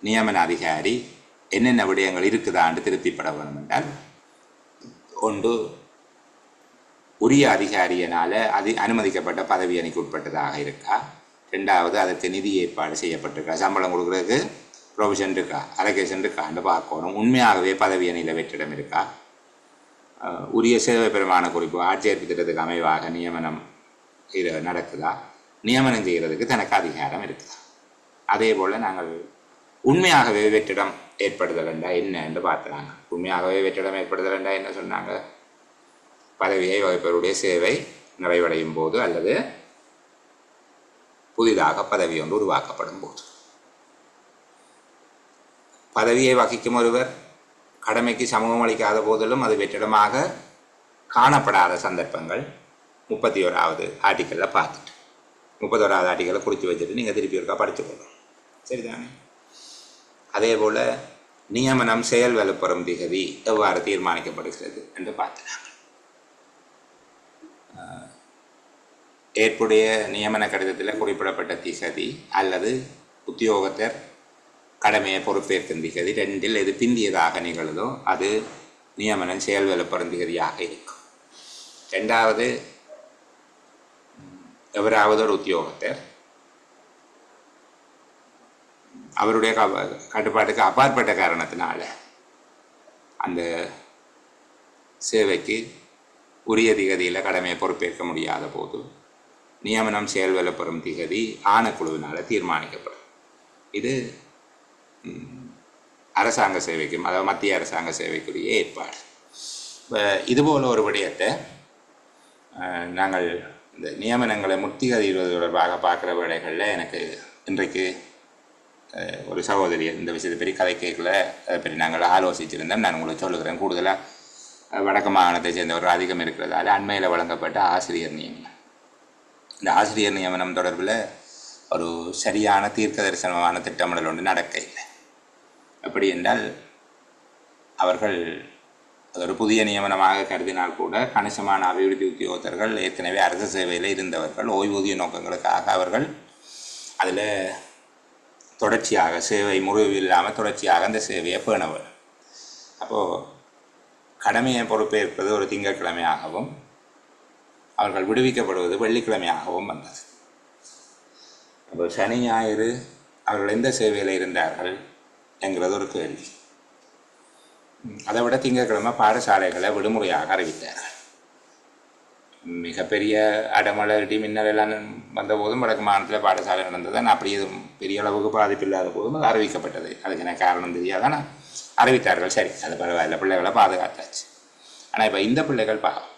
நியமன அதிகாரி என்னென்ன விடயங்கள் இருக்குதான்னு திருப்திப்பட வேணும் என்றால், ஒன்று, உரிய அதிகாரியினால் அது அனுமதிக்கப்பட்ட பதவி அணிக்கு உட்பட்டதாக இருக்கா. ரெண்டாவது, அதற்கு நிதி ஏற்பாடு செய்யப்பட்டிருக்கா, சம்பளம் கொடுக்குறதுக்கு ப்ரொவிஷன் இருக்கா, அலோகேஷன் இருக்கான்னு பார்க்கணும். உண்மையாகவே பதவி அணியில் வெற்றிடம் இருக்கா, உரிய சேவை பிரமாண குறிப்பு ஆட்சேர்ப்பு திட்டத்துக்கு அமைவாக நியமனம் இது நடக்குதா, நியமனம் செய்கிறதுக்கு தனக்கு அதிகாரம் இருக்குதா. அதே போல் நாங்கள் உண்மையாகவே வெற்றிடம் ஏற்படுதல் என்றால் என்ன என்று பார்த்துறாங்க. உண்மையாகவே வெற்றிடம் ஏற்படுதல் என்றால் என்ன சொன்னாங்க? பதவியை வகிப்பவருடைய சேவை நிறைவடையும் போது அல்லது புதிதாக பதவி ஒன்று உருவாக்கப்படும் போது. பதவியை வகிக்கும் ஒருவர் கடமைக்கு சமூகம் அளிக்காத போதிலும் அது வெற்றிடமாக காணப்படாத சந்தர்ப்பங்கள் 31வது ஆர்டிக்கலில் பார்த்துட்டு 31வது ஆர்டிக்கலை குறித்து வச்சுட்டு நீங்கள் திருப்பி ஒருக்கா படித்துக்கொள்ளணும். சரிதானே? அதே போல் நியமனம் செயல் வலுப்பெறும் திகதி எவ்வாறு தீர்மானிக்கப்படுகிறது என்று பார்த்துனாங்க. ஏற்புடைய நியமன கடிதத்தில் குறிப்பிடப்பட்ட திகதி அல்லது உத்தியோகத்தர் கடமையை பொறுப்பேற்கும் திகதி ரெண்டில் எது பிந்தியதாக நிகழுதோ அது நியமனம் செயல்வெளப்பெறும் திகதியாக இருக்கும். ரெண்டாவது, எவராவது ஒரு உத்தியோகத்தர் அவருடைய கட்டுப்பாட்டுக்கு அப்பாற்பட்ட காரணத்தினால அந்த சேவைக்கு உரிய திகதியில் கடமையை பொறுப்பேற்க முடியாத போது நியமனம் செயல்வெளப்பெறும் திகதி ஆணைக்குழுவினால் தீர்மானிக்கப்படும். இது அரசாங்க சேவைக்கும், அதாவது மத்திய அரசாங்க சேவைக்குரிய ஏற்பாடு. இப்போ இதுபோல் ஒரு விடயத்தை நாங்கள் இந்த நியமனங்களை முத்திகதிடுவது தொடர்பாக பார்க்குற வேலைகளில் எனக்கு இன்றைக்கு ஒரு சகோதரி இந்த விஷயத்தை பெரிய கதை கேட்கல, அதை பற்றி நாங்கள் ஆலோசிச்சிருந்தோம். நான் உங்களுக்கு சொல்லுகிறேன். கூடுதலாக வடக்கு மாகாணத்தை சேர்ந்தவர்கள் அதிகம் இருக்கிறதால அண்மையில் வழங்கப்பட்ட ஆசிரியர் நியமனம், இந்த ஆசிரியர் நியமனம் தொடர்பில் ஒரு சரியான தீர்க்க தரிசனமான திட்டமிடல் ஒன்று நடக்க இல்லை. எப்படி என்றால், அவர்கள் ஒரு புதிய நியமனமாக கருதினால் கூட கணிசமான அபிவிருத்தி உத்தியோகத்தர்கள் ஏற்கனவே அரசு சேவையில் இருந்தவர்கள், ஓய்வூதிய நோக்கங்களுக்காக அவர்கள் அதில் தொடர்ச்சியாக சேவை முறிவு இல்லாமல் தொடர்ச்சியாக அந்த சேவையை பேணவர். அப்போது கடமையை பொறுப்பேற்பது ஒரு திங்கட்கிழமையாகவும் அவர்கள் விடுவிக்கப்படுவது வெள்ளிக்கிழமையாகவும் வந்தது. அப்போ சனி ஞாயிறு அவர்கள் எந்த சேவையில் இருந்தார்கள் என்கிறது ஒரு கேள்வி. அதை விட திங்கட்கிழமை பாடசாலைகளை விடுமுறையாக அறிவித்தார்கள். மிகப்பெரிய அடமழை இடி மின்னல் எல்லாம் வந்தபோதும் வடக்கு மாநிலத்தில் பாடசாலை நடந்தது. அப்படி எதுவும் பெரிய அளவுக்கு பாதிப்பு இல்லாத போதும் அது அறிவிக்கப்பட்டது. அதுக்கு எனக்கு காரணம் தெரியாதான் அறிவித்தார்கள். சரி, அது பரவாயில்ல, பிள்ளைகளை பாதுகாத்தாச்சு. ஆனால் இப்போ இந்த பிள்ளைகள் பாவம்,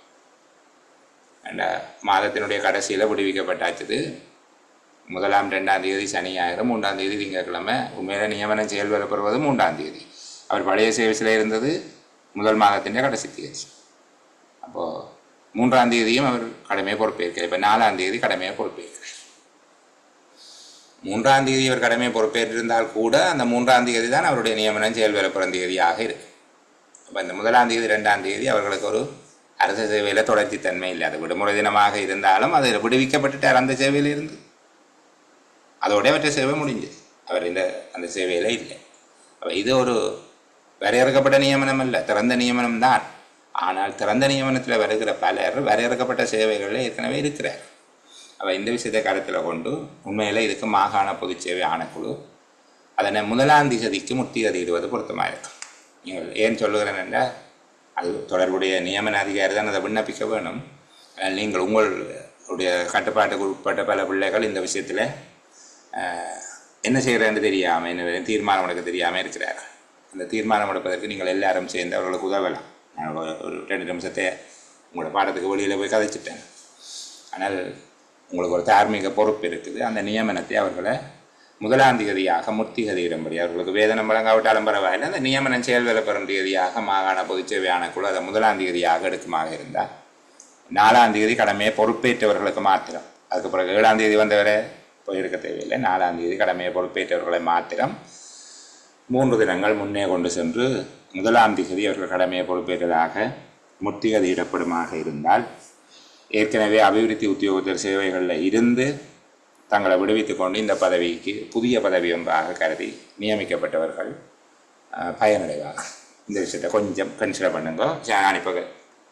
அந்த மாதத்தினுடைய கடைசியில் விடுவிக்கப்பட்டாச்சுது. 1ஆம் 2ஆம் தேதி சனி ஞாயிறு, 3ஆம் தேதி திங்கட்கிழமை. உண்மையில நியமனம் செயல்பெறப்படுவது 3ஆம் தேதி. அவர் பழைய சேவையில் இருந்தது முதல் மாதத்தின் கடைசி தேதி. அப்போது 3ஆம் தேதியும் அவர் கடமையை பொறுப்பேற்கிறார். இப்போ 4ஆம் தேதி கடமையை பொறுப்பேற்கிறார். 3ஆம் தேதி அவர் கடமையை பொறுப்பேற்றிருந்தால் கூட அந்த 3ஆம் தேதி தான் அவருடைய நியமனம் செயல்பெறப்படும் தேதியாக இருக்கு. அப்போ இந்த 1ஆம் தேதி 2ஆம் தேதி அவர்களுக்கு ஒரு அரசு சேவையில் தொடர்ச்சி தன்மை இல்லை. அது விடுமுறை தினமாக இருந்தாலும் அதில் விடுவிக்கப்பட்டுட்டார் அந்த சேவையில் இருந்து. அதோடைய மற்ற சேவை முடிஞ்சது. அவர் அந்த சேவையில் இல்லை. அப்போ இது ஒரு வரையறுக்கப்பட்ட நியமனம் அல்ல, திறந்த நியமனம் தான். ஆனால் திறந்த நியமனத்தில் வருகிற பலர் வரையறுக்கப்பட்ட சேவைகளில் ஏற்கனவே இருக்கிறார். அப்போ இந்த விஷயத்தை கருத்தில் கொண்டு உண்மையில் இதுக்கு மாகாண பொதுச் சேவை ஆணைக்குழு அதனை 1ஆம் தேதிக்கு முத்திகதிடுவது பொருத்தமாக இருக்கும். நீங்கள் ஏன் சொல்லுகிறேன் என்றால், அது தொடர்புடைய நியமன அதிகாரி தான் அதை விண்ணப்பிக்க வேணும். நீங்கள் உங்களுடைய கட்டுப்பாட்டுக்கு உட்பட்ட பல பிள்ளைகள் இந்த விஷயத்தில் என்ன செய்கிறேன்னு தெரியாமல், என்ன தீர்மானம் எடுக்க தெரியாமல் இருக்கிறார்கள். அந்த தீர்மானம் எடுப்பதற்கு நீங்கள் எல்லாரும் சேர்ந்து அவர்களுக்கு உதவலாம். நான் ஒரு 2 நிமிஷத்தை உங்களோட பாடத்துக்கு வெளியில் போய் கதைச்சிட்டேன். ஆனால் உங்களுக்கு ஒரு தார்மீக பொறுப்பு இருக்குது. அந்த நியமனத்தை அவர்களை 1ஆம் தேதியாக முத்திகதியிடும்படி, அவர்களுக்கு வேதனம் வழங்காவிட்டாலும் பரவாயில்லை, அந்த நியமனம் செயல்பெறப்பெறும் தேதியாக மாகாண பொதுச்சேவை ஆணைக்குழு அதை 1ஆம் தேதியாக எடுக்குமாக இருந்தால் 4ஆம் தேதி கடமையை பொறுப்பேற்றவர்களுக்கு மாத்திரம், அதுக்கு பிறகு 7ஆம் தேதி வந்தவரை போயிருக்க தேவையில்லை. 4ஆம் தேதி கடமையை பொறுப்பேற்றவர்களை மாத்திரம் 3 தினங்கள் முன்னே கொண்டு சென்று 1ஆம் தேதி அவர்கள் கடமையை பொறுப்பேற்றதாக முத்திகதியிடப்படுமாக இருந்தால், ஏற்கனவே அபிவிருத்தி உத்தியோகத்தர் சேவைகளில் இருந்து தங்களை விடுவித்துக் கொண்டு இந்த பதவிக்கு புதிய பதவி ஒன்றாக கருதி நியமிக்கப்பட்டவர்கள் பயனடைவார்கள். இந்த விஷயத்தை கொஞ்சம் கன்சிடர் பண்ணுங்க. நான் இப்போ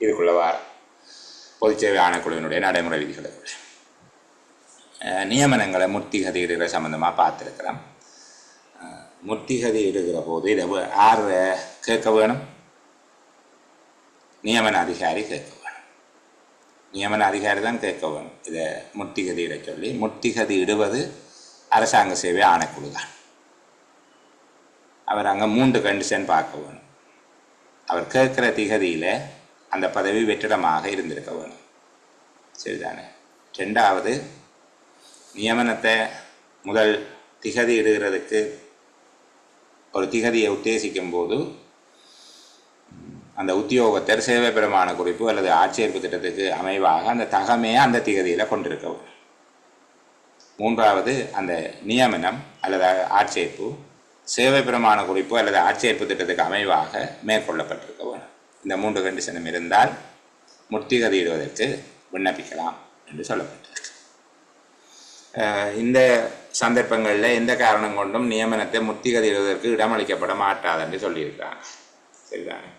இதுக்குள்ள வார பொதுச்சேவை ஆணைக்குழுவினுடைய நடைமுறை விதிகளுக்குள்ள நியமனங்களை முத்திகதியிடுகிற சம்பந்தமாக பார்த்துருக்கிறோம். முத்திகதியிடுகிற போது இதை யார் கேட்க வேணும்? நியமன அதிகாரி கேட்க வேணும். நியமன அதிகாரி தான் கேட்க வேணும். இதை முத்திகதியிட சொல்லி, முத்திகதியிடுவது அரசாங்க சேவை ஆணைக்குழு தான். அவர் அங்கே 3 கண்டிஷன் பார்க்க வேணும். அவர் கேட்குற திகதியில் அந்த பதவி வெற்றிடமாக இருந்திருக்க வேணும். சரிதானே? 2வது, நியமனத்தை முதல் திகதி இடுகிறதுக்கு ஒரு திகதியை உத்தேசிக்கும் போது அந்த உத்தியோகத்தர் சேவை பிரமாண குறிப்பு அல்லது ஆட்சேர்ப்பு திட்டத்துக்கு அமைவாக அந்த தகமையை அந்த திகதியில் கொண்டிருக்க வேணும். 3வது, அந்த நியமனம் அல்லது ஆட்சேர்ப்பு சேவை பிரமாண குறிப்பு அல்லது ஆட்சேர்ப்பு திட்டத்துக்கு அமைவாக மேற்கொள்ளப்பட்டிருக்க வேணும். இந்த 3 கண்டிஷனும் இருந்தால் முத்திகதியிடுவதற்கு விண்ணப்பிக்கலாம் என்று சொல்லப்பட்டிருக்கு. இந்த சந்தர்ப்பங்களில் எந்த காரணம் கொண்டும் நியமனத்தை முத்திகதிடுவதற்கு இடமளிக்கப்பட மாட்டாது என்று சொல்லியிருக்காங்க. சரிதானே?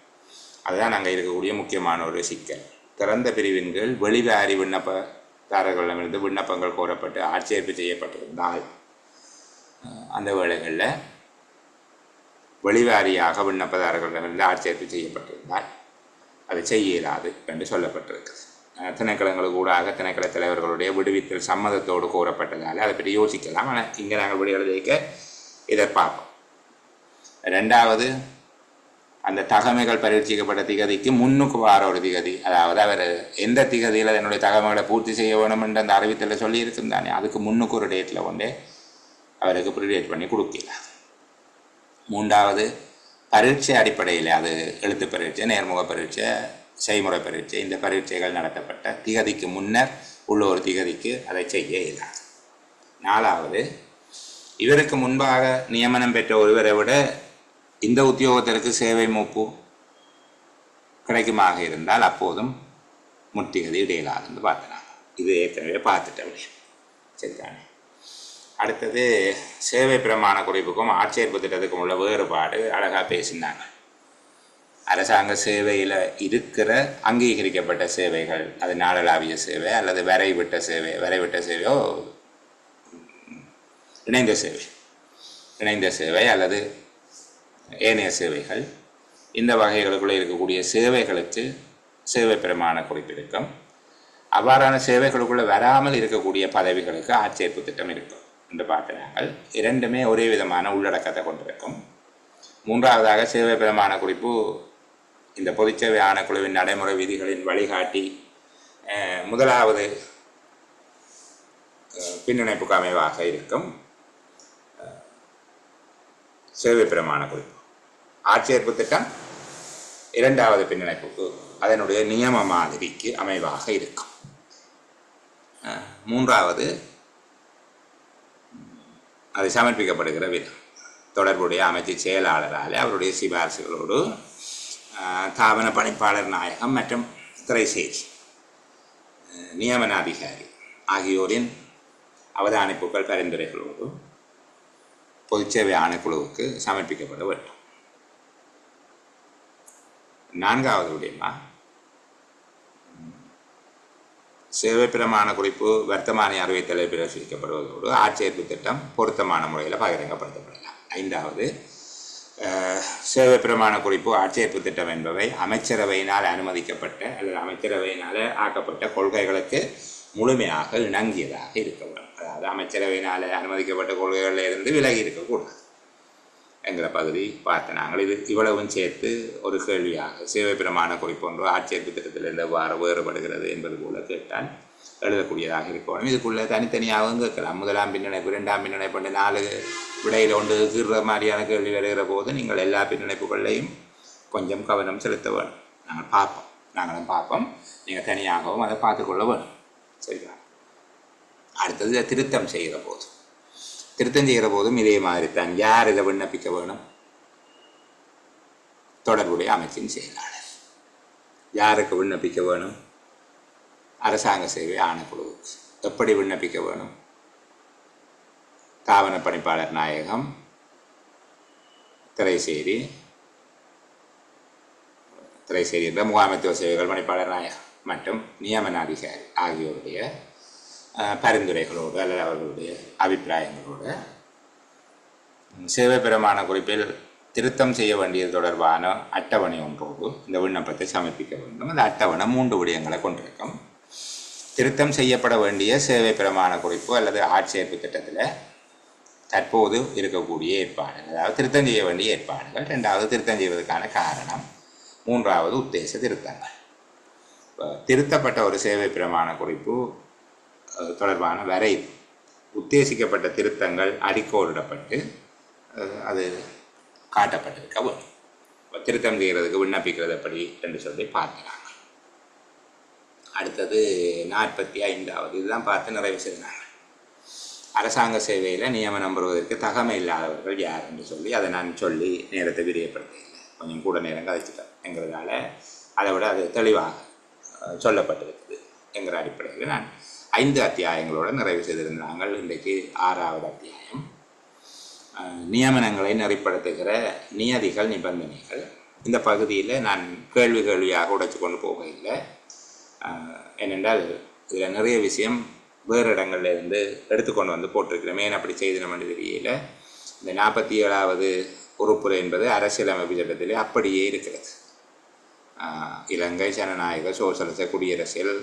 அதுதான் நாங்கள் இருக்கக்கூடிய முக்கியமான ஒரு சிக்கல். திறந்த பிரிவின்கள் வெளிவாரி விண்ணப்பதாரர்களிடமிருந்து விண்ணப்பங்கள் கோரப்பட்டு ஆட்சேர்ப்பு செய்யப்பட்டிருந்தால் அந்த வேளைகளில் வெளிவாரியாக விண்ணப்பதாரர்களிடமிருந்து ஆட்சேர்ப்பு செய்யப்பட்டிருந்தால் அது செய்ய இயலாது என்று சொல்லப்பட்டிருக்குது. திணைக்களங்களுக்கு ஊடாக திணைக்கள தலைவர்களுடைய விடுவித்தல் சம்மதத்தோடு கோரப்பட்டதால் அதை பற்றி யோசிக்கலாம். ஆனால் இங்கே நாங்கள் விடுதலைக்க இதை பார்ப்போம். ரெண்டாவது, அந்த தகமைகள் பரீட்சிக்கப்பட்ட திகதிக்கு முன்னுக்கு வார ஒரு திகதி, அதாவது அவர் எந்த திகதியில் அதனுடைய தகமைகளை பூர்த்தி செய்ய வேணும் என்று அந்த அறிவித்தலை சொல்லியிருக்கும் தானே, அதுக்கு முன்னுக்கு ஒரு டேட்டில் கொண்டே அவருக்கு ப்ரிடேட் பண்ணி கொடுக்கல. மூன்றாவது, பரீட்சை அடிப்படையில், அது எழுத்து பரீட்சை, நேர்முக பரீட்சை, செய்முறை பரீட்சை, இந்த பரீட்சைகள் நடத்தப்பட்ட திகதிக்கு முன்னர் உள்ள ஒரு திகதிக்கு அதை செய்ய இயலாது. நாலாவது, இவருக்கு முன்பாக நியமனம் பெற்ற ஒருவரை விட இந்த உத்தியோகத்திற்கு சேவை மூப்பு கிடைக்குமாக இருந்தால் அப்போதும் முத்திகதி இடையிலாதுன்னு பார்த்துனாங்க. இது ஏற்கனவே பார்த்துட்ட விஷயம். சரிதானே? அடுத்தது, சேவை பிரமாண குறிப்புக்கும் ஆட்சேர்ப்பு திட்டத்துக்கும் உள்ள வேறுபாடு அழகாக பேசினாங்க. அரசாங்க சேவையில் இருக்கிற அங்கீகரிக்கப்பட்ட சேவைகள், அது நாடளாவிய சேவை அல்லது வரைவிட்ட சேவையோ இணைந்த சேவை அல்லது ஏனைய சேவைகள், இந்த வகைகளுக்குள்ளே இருக்கக்கூடிய சேவைகளுக்கு சேவை பிரமாண குறிப்பு இருக்கும். அவ்வாறான சேவைகளுக்குள்ளே வராமல் இருக்கக்கூடிய பதவிகளுக்கு ஆட்சேர்ப்பு திட்டம் இருக்கும் என்று பார்க்கிறார்கள். இரண்டுமே ஒரே விதமான உள்ளடக்கத்தை கொண்டிருக்கும். மூன்றாவதாக, சேவை பிரமாண குறிப்பு இந்த பொதுச்சேவை ஆணைக்குழுவின் நடைமுறை விதிகளின் வழிகாட்டி முதலாவது பின்னிணைப்புக்கு அமைவாக இருக்கும். சேவை பிரமாண குறிப்பு ஆட்சேர்ப்பு திட்டம் இரண்டாவது பின்னிணைப்புக்கு, அதனுடைய நியம மாதிரிக்கு அமைவாக இருக்கும். மூன்றாவது, அது சமர்ப்பிக்கப்படுகிற விதம் தொடர்புடைய அமைச்சு செயலாளரால் அவருடைய சிபாரிசுகளோடு தாபன பணிப்பாளர் நாயகம் மற்றும் திரைசேரி நியமன அதிகாரி ஆகியோரின் அவதானிப்புகள் பரிந்துரைகளோடு பொதுச்சேவை ஆணைக்குழுவுக்கு சமர்ப்பிக்கப்பட வேண்டும். நான்காவது விடயமா, சேவை பிரமாண குறிப்பு வர்த்தமானி அறிவித்தலை பிரசுரிக்கப்படுவதோடு ஆட்சேர்ப்பு திட்டம் பொருத்தமான முறையில் பகிரங்கப்படுத்தப்படலாம். ஐந்தாவது, சேவை பிரமாண குறிப்பு ஆட்சேர்ப்பு திட்டம் என்பவை அமைச்சரவையினால் அனுமதிக்கப்பட்ட அல்லது அமைச்சரவையினால் ஆக்கப்பட்ட கொள்கைகளுக்கு முழுமையாக இணங்கியதாக இருக்க வேண்டும். அதாவது அமைச்சரவையினால் அனுமதிக்கப்பட்ட கொள்கைகளில் இருந்து விலகி இருக்கக்கூடாது என்கிற பகுதி பார்த்து நாங்கள் இவ்வளவும் சேர்த்து ஒரு கேள்வியாக சேவை பிரமாண குறிப்பு ஒன்று ஆட்சேர்ப்பு திட்டத்திலிருந்து எவ்வாறு வேறுபடுகிறது என்பது போல கேட்டால் எழுதக்கூடியதாக இருக்கணும். இதுக்குள்ளே தனித்தனியாகவும் கேட்கலாம். முதலாம் பின்னிணைப்பு, இரண்டாம் பின்னிணைப்பு, 4 விடையில் ஒன்று கீறுற மாதிரியான கேள்வி வருகிற போது நீங்கள் எல்லா பின்னிணைப்புகளையும் கொஞ்சம் கவனம் செலுத்த வேணும். நாங்களும் பார்ப்போம், நீங்கள் தனியாகவும் அதை பார்த்துக்கொள்ள வேணும். சரிங்களா? அடுத்தது, திருத்தம் செய்கிற போதும் இதே மாதிரி தான். யார் இதை விண்ணப்பிக்க வேணும்? தொடர்புடைய அமைச்சின் செயலாளர். யாருக்கு விண்ணப்பிக்க வேணும்? அரசாங்க சேவை ஆணைக்குழுவுக்கு. எப்படி விண்ணப்பிக்க வேணும்? தாவன பணிப்பாளர் நாயகம், திரைசேரி என்ற முகாமைத்துவ சேவைகள் பணிப்பாளர் நாயகம் மற்றும் நியமன அதிகாரி ஆகியோருடைய பரிந்துரைகளோடு அல்லது அவர்களுடைய அபிப்பிராயங்களோடு சேவை பிரமாண குறிப்பில் திருத்தம் செய்ய வேண்டியது தொடர்பான அட்டவணை ஒன்றோடு இந்த விண்ணப்பத்தை சமர்ப்பிக்க வேண்டும். அந்த அட்டவணை 3 விடயங்களை கொண்டிருக்கும். திருத்தம் செய்யப்பட வேண்டிய சேவை பிரமாண குறிப்பு அல்லது ஆட்சேர்ப்பு திட்டத்தில் தற்போது இருக்கக்கூடிய ஏற்பாடுகள், அதாவது திருத்தம் செய்ய வேண்டிய ஏற்பாடுகள். 2வது, திருத்தம் செய்வதற்கான காரணம். 3வது, உத்தேச திருத்தங்கள். திருத்தப்பட்ட ஒரு சேவை பிரமாண குறிப்பு தொடர்பான வரை உத்தேசிக்கப்பட்ட திருத்தங்கள் அடிக்கோடிடப்பட்டு அது காட்டப்பட்டிருக்க வேண்டும். திருத்தம் செய்கிறதுக்கு விண்ணப்பிக்கிறது எப்படி என்று சொல்லி பார்க்கிறாங்க. அடுத்தது 45வது, இதுதான் பார்த்து நிறைவு செய்தாங்க. அரசாங்க சேவையில் நியமனம் பெறுவதற்கு தகமை இல்லாதவர்கள் யார் என்று சொல்லி அதை நான் சொல்லி நேரத்தை விரியப்படுத்தவில்லை. கொஞ்சம் கூட நேரம் கழிச்சிட்டேன் என்கிறதால அதை விட அது தெளிவாக சொல்லப்பட்டிருக்குது என்கிற அடிப்படையில் நான் 5 அத்தியாயங்களோடு நிறைவு செய்திருந்தாங்கள். இன்றைக்கு 6வது அத்தியாயம். நியமனங்களை நெறிப்படுத்துகிற நியதிகள் நிபந்தனைகள். இந்த பகுதியில் நான் கேள்வியாக உடைச்சு கொண்டு போகையில், ஏனென்றால் இதில் நிறைய விஷயம் வேறு இடங்கள்ல இருந்து எடுத்துக்கொண்டு வந்து போட்டிருக்கிறேன். ஏன் அப்படி செய்தினோம்னு தெரியல. இந்த 47வது உறுப்புரை என்பது அரசியலமைப்பு சட்டத்திலே அப்படியே இருக்கிறது. இலங்கை ஜனநாயக சோசலிச குடியரசில்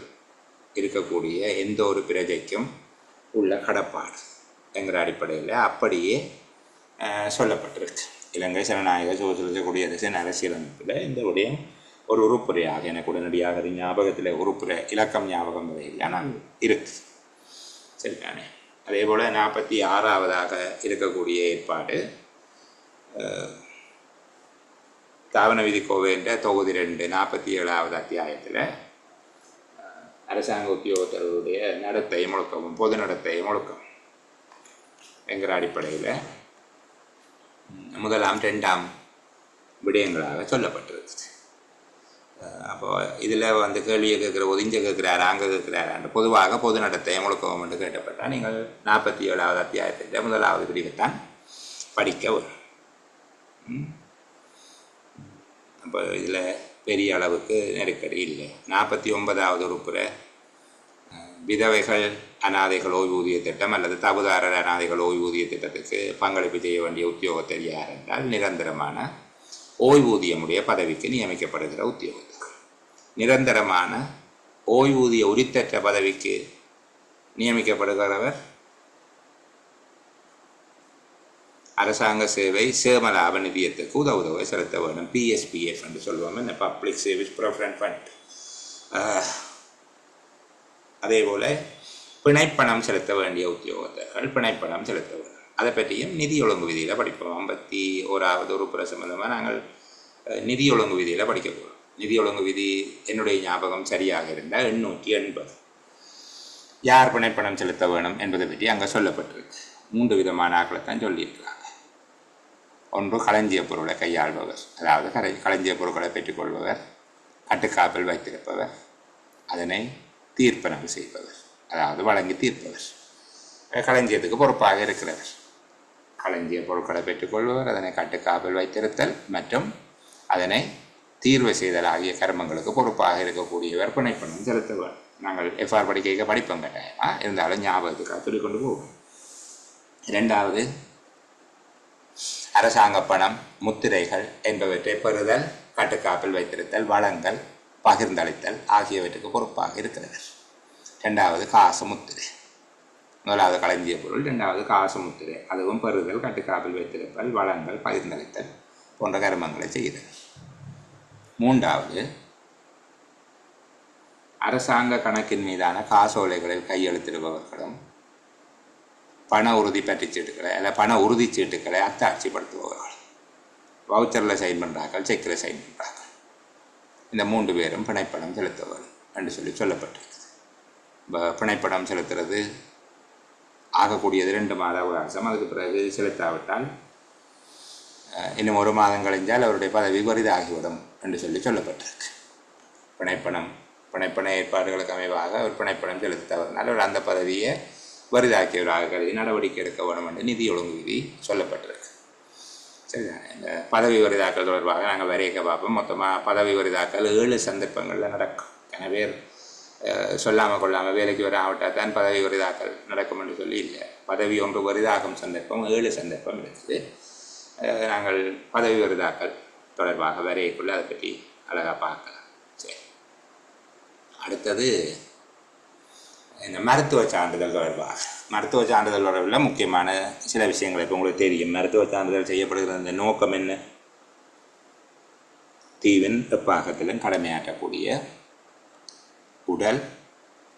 இருக்கக்கூடிய எந்த ஒரு பிரஜைக்கும் உள்ள கடப்பாடு என்கிற அடிப்படையில் அப்படியே சொல்லப்பட்டிருக்கு. இலங்கை ஜனநாயக சோசலிச குடியரசின் அரசியலமைப்பில் இந்த விடயம் ஒரு உறுப்புரையாக எனக்கு உடனடியாக அது ஞாபகத்தில் உறுப்புரை இலக்கம் ஞாபகம் வரையில் ஆனால் இருக்குது. சரிதானே? அதே போல் 46வதாக இருக்கக்கூடிய ஏற்பாடு தாவன விதி கோவை என்ற தொகுதி 2 47வது அத்தியாயத்தில் அரசாங்க உத்தியோகத்தர்களுடைய நடத்தை முழுக்கவும் பொது நடத்தை முழுக்கம் என்கிற அடிப்படையில் 1ஆம் 2ஆம் விடயங்களாக சொல்லப்பட்டிருக்குது. அப்போ இதில் வந்து கேள்வியை கேட்குற ஒதிஞ்ச கேட்குறாரு அங்கே கேட்குறாரு பொதுவாக பொது நடத்தை முழுக்கவும் என்று கேட்டப்பட்டால் நீங்கள் 47வது அத்தியாயத்தில் 1வது பிரிவைத்தான் படிக்க வரும். அப்போ இதில் பெரிய அளவுக்கு நெருக்கடி இல்லை. 49வது உறுப்புரை விதவைகள் அனாதைகள் ஓய்வூதிய திட்டம் அல்லது தகுதாரர் அனாதைகள் ஓய்வூதிய திட்டத்துக்கு பங்களிப்பு செய்ய வேண்டிய உத்தியோகத்தர் யார் என்றால் நிரந்தரமான ஓய்வூதியமுடைய பதவிக்கு நியமிக்கப்படுகிற உத்தியோகத்தர். நிரந்தரமான ஓய்வூதிய உரித்தற்ற பதவிக்கு நியமிக்கப்படுகிறவர் அரசாங்க சேவை சேமலாப நிதியத்துக்கு உதவுதொகை செலுத்த வேண்டும். PSPF என்று சொல்லுவோம், இந்த பப்ளிக் சர்வீஸ் ப்ரிஃபரன்ஸ் ஃபண்ட். அதே போல் பிணைப்பணம் செலுத்த வேண்டிய உத்தியோகத்தர்கள் பிணைப்பணம் செலுத்த வேண்டும். அதை பற்றியும் நிதி ஒழுங்கு விதியில் படிப்போம். 51வது உறுப்புரை சம்பந்தமாக நாங்கள் நிதி ஒழுங்கு விதியில் படிக்க போகிறோம். நிதி ஒழுங்கு விதி என்னுடைய ஞாபகம் சரியாக இருந்தால் 880. யார் பிணைப்பணம் செலுத்த வேணும் என்பதை பற்றி அங்கே சொல்லப்பட்டிருக்கு. 3 விதமான ஆக்களைத்தான் சொல்லியிருக்கிறாங்க. ஒன்று களஞ்சிய பொருளை கையாள்பவர், அதாவது களஞ்சிய பொருட்களை பெற்றுக்கொள்பவர், கட்டுக்காப்பில் வைத்திருப்பவர், அதனை தீர்ப்பனம் செய்பவர், அதாவது வழங்கி தீர்ப்பவர், களஞ்சியத்துக்கு பொறுப்பாக இருக்கிறவர். களஞ்சிய பொருட்களை பெற்றுக்கொள்பவர், அதனை கட்டுக்காப்பில் வைத்திருத்தல் மற்றும் அதனை தீர்வு செய்தல் ஆகிய கர்மங்களுக்கு பொறுப்பாக இருக்கக்கூடியவர் பிணைப்பணம் செலுத்துவார். நாங்கள் FR படிக்க படிப்போம் கட்டாயமா, இருந்தாலும் ஞாபகத்துக்காக சொல்லிக்கொண்டு போவோம். 2வது அரசாங்க பணம், முத்திரைகள் என்பவற்றை பெறுதல், கட்டுக்காப்பில் வைத்திருத்தல், வளங்கள், பகிர்ந்தளித்தல் ஆகியவற்றுக்கு பொறுப்பாக இருக்கிறவர். 2வது காசு முத்திரை. 1வது களஞ்சிய பொருள், 2வது காசு முத்திரை. அதுவும் பெறுதல், கட்டுக்காப்பில் வைத்திருத்தல், வளங்கள், பகிர்ந்தளித்தல் போன்ற கர்மங்களை செய்கிறது. 3வது அரசாங்க கணக்கின் மீதான காசோலைகளில் கையெழுத்திடுபவர்களும் பண உறுதி பற்றிச்சீட்டுக்களை அல்ல பண உறுதிச்சீட்டுக்களை அத்தாட்சிப்படுத்துபவர்கள். வவுச்சரில் சைன் பண்ணுறார்கள், செக்கில் சைன் பண்ணுறார்கள். இந்த 3 பேரும் பிணைப்பணம் செலுத்துவார்கள் என்று சொல்லப்பட்டிருக்குது. பிணைப்பணம் செலுத்துறது ஆகக்கூடியது 2 மாத அவகாசம். அதுக்கு பிறகு செலுத்தாவிட்டால் இன்னும் 1 மாதம் கழிஞ்சால் அவருடைய பதவி வரிதாகிவிடும் என்று சொல்லப்பட்டிருக்கு. பிணைப்பண ஏற்பாடுகளுக்கு அமைவாக அவர் பிணைப்பணம் செலுத்த தவறினால் அவர் அந்த பதவியை வரிதாக்கியவராக கருதி நடவடிக்கை எடுக்க வேண்டும் என்று நிதி ஒழுங்கு விதி சொல்லப்பட்டிருக்கு. சரிதானே? இந்த பதவி வரிதாக்கல் தொடர்பாக நாங்கள் வரையக்க பார்ப்போம். மொத்தமாக பதவி வரிதாக்கல் 7 சந்தர்ப்பங்களில் நடக்கும். என பேர் சொல்லாமல் கொள்ளாமல் வேலைக்கு வர ஆவிட்டால் தான் பதவி வரிதாக்கல் நடக்கும் என்று சொல்லி இல்லை. பதவி ஒன்று வரிதாக்கும் சந்தர்ப்பம் 7 சந்தர்ப்பம் இருக்குது. நாங்கள் பதவி வரிதாக்கல் தொடர்பாக வரையக்குள்ள அதை பற்றி அழகாக பார்க்கலாம். சரி, அடுத்தது இந்த மருத்துவ சான்றிதழ் தொடர்பாக. மருத்துவ சான்றிதழ் தொடர்பில் முக்கியமான சில விஷயங்கள் இப்போ உங்களுக்கு தெரியும். மருத்துவ சான்றிதழ் செய்யப்படுகிற இந்த நோக்கம் என்ன? தீவின் எப்பாகத்திலும் கடமையாற்றக்கூடிய உடல்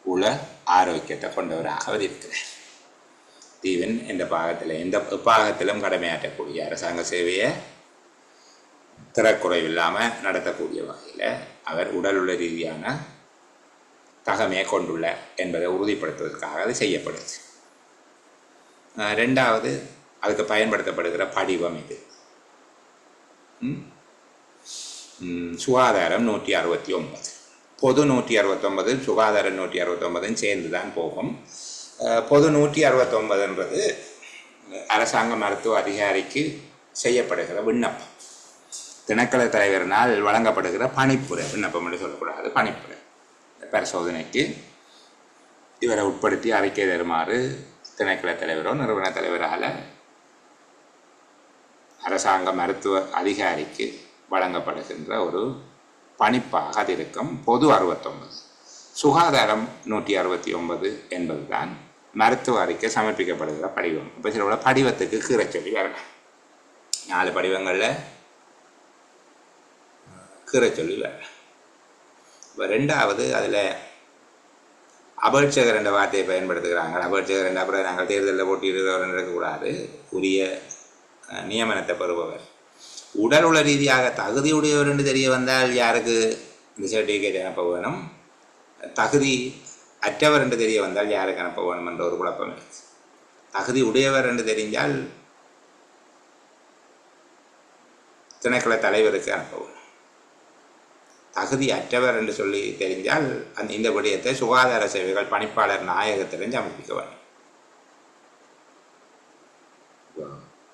உள ஆரோக்கியத்தை கொண்டவராக அவர் இருக்கிறார். தீவின் எந்த எப்பாகத்திலும் கடமையாற்றக்கூடிய அரசாங்க சேவையை திறக்குறைவில்லாமல் நடத்தக்கூடிய வகையில் அவர் உடல் உள்ள ரீதியான தகமையை கொண்டுள்ள என்பதை உறுதிப்படுத்துவதற்காக அது செய்யப்படுது. 2வது அதுக்கு பயன்படுத்தப்படுகிற படிவம் இது. சுகாதாரம் 169. பொது 169 சுகாதார 169 சேர்ந்து தான் போகும். பொது 169ன்றது அரசாங்க மருத்துவ அதிகாரிக்கு செய்யப்படுகிற விண்ணப்பம், திணைக்கள தலைவரினால் வழங்கப்படுகிற பணிப்புரை. விண்ணப்பம் என்று சொல்லக்கூடாது, பணிப்புரை. பரிசோதனைக்கு இவரை உட்படுத்தி அறிக்கை தருமாறு திணைக்கள தலைவரோ நிறுவன தலைவரால் அரசாங்க மருத்துவ அதிகாரிக்கு வழங்கப்படுகின்ற ஒரு பணிப்பாக அது இருக்கும். பொது 69, சுகாதாரம் 169 என்பது தான் மருத்துவ அறிக்கை சமர்ப்பிக்கப்படுகிற படிவம். இப்போ சில படிவத்துக்கு கீரை சொல்லி வரலாம். 4 படிவங்களில் கீரை சொல்லி வரலாம். இப்போ 2வது அதில் அபேட்சகர் என்ற வார்த்தையை பயன்படுத்துகிறாங்க. அபேட்சகர் என்ற அப்புறம் நாங்கள் தேர்தலில் போட்டியிடுகிறவர் இருக்கக்கூடாது, உரிய நியமனத்தை பெறுபவர். உடல் உள ரீதியாக தகுதியுடையவர் என்று தெரிய வந்தால் யாருக்கு இந்த சர்டிஃபிகேட் அனுப்ப வேணும், தகுதி அற்றவர் என்று தெரிய வந்தால் யாருக்கு அனுப்ப வேணும் என்ற ஒரு குழப்பம் இருக்கு. தகுதி உடையவர் என்று தெரிஞ்சால் திணைக்கள தலைவருக்கு அனுப்ப வேணும். தகுதி அற்றவர் என்று சொல்லி தெரிஞ்சால் இந்த விடயத்தை சுகாதார சேவைகள் பணிப்பாளர் நாயகத்திலிருந்து சமர்ப்பிக்க வேண்டும்.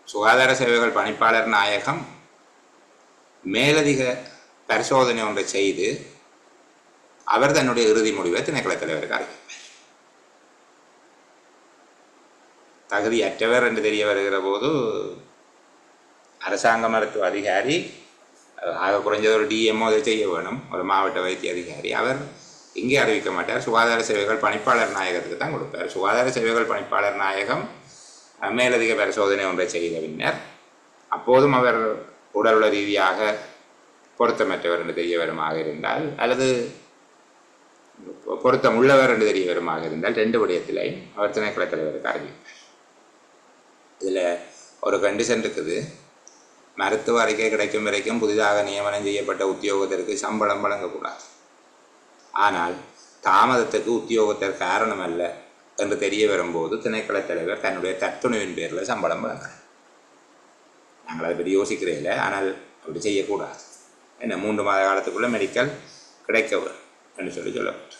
சுகாதார சேவைகள் பணிப்பாளர் நாயகம் மேலதிக பரிசோதனை ஒன்றை செய்து அவர் தன்னுடைய இறுதி முடிவை திணைக்கள தலைவருக்கு அறிவிப்பார். தகுதியற்றவர் என்று தெரிய வருகிற போது அரசாங்க மருத்துவ அதிகாரி, ஆக குறைஞ்சது ஒரு டிஎம்ஓ அதை செய்ய வேணும், ஒரு மாவட்ட வைத்திய அதிகாரி. அவர் இங்கே அறிவிக்க மாட்டார், சுகாதார சேவைகள் பணிப்பாளர் நாயகத்துக்கு தான் கொடுப்பார். சுகாதார சேவைகள் பணிப்பாளர் நாயகம் மேலதிக பரிசோதனை ஒன்றை செய்த பின்னர் அப்போதும் அவர் உடலுள்ள ரீதியாக பொருத்தமற்றவர் என்று தெரிய வருமாக இருந்தால், அல்லது பொருத்தம் உள்ளவர் என்று தெரிய வருமாக இருந்தால், 2 விடயத்திலையும் அவர் திணைக்கள தலைவருக்கு அறிவிப்பார். இதில் ஒரு கண்டிஷன் இருக்குது. மருத்துவ அறிக்கை கிடைக்கும் வரைக்கும் புதிதாக நியமனம் செய்யப்பட்ட உத்தியோகத்திற்கு சம்பளம் வழங்கக்கூடாது. ஆனால் தாமதத்துக்கு உத்தியோகத்திற்கு காரணம் அல்ல என்று தெரிய வரும்போது திணைக்கள தலைவர் தன்னுடைய தற்துணிவின் பேரில் சம்பளம் வழங்கலாம். நாங்கள் அதை பற்றி யோசிக்கிறதில்லை, ஆனால் அப்படி செய்யக்கூடாது. என்ன 3 மாத காலத்துக்குள்ளே மெடிக்கல் கிடைக்க வரும் என்று சொல்லப்பட்டு,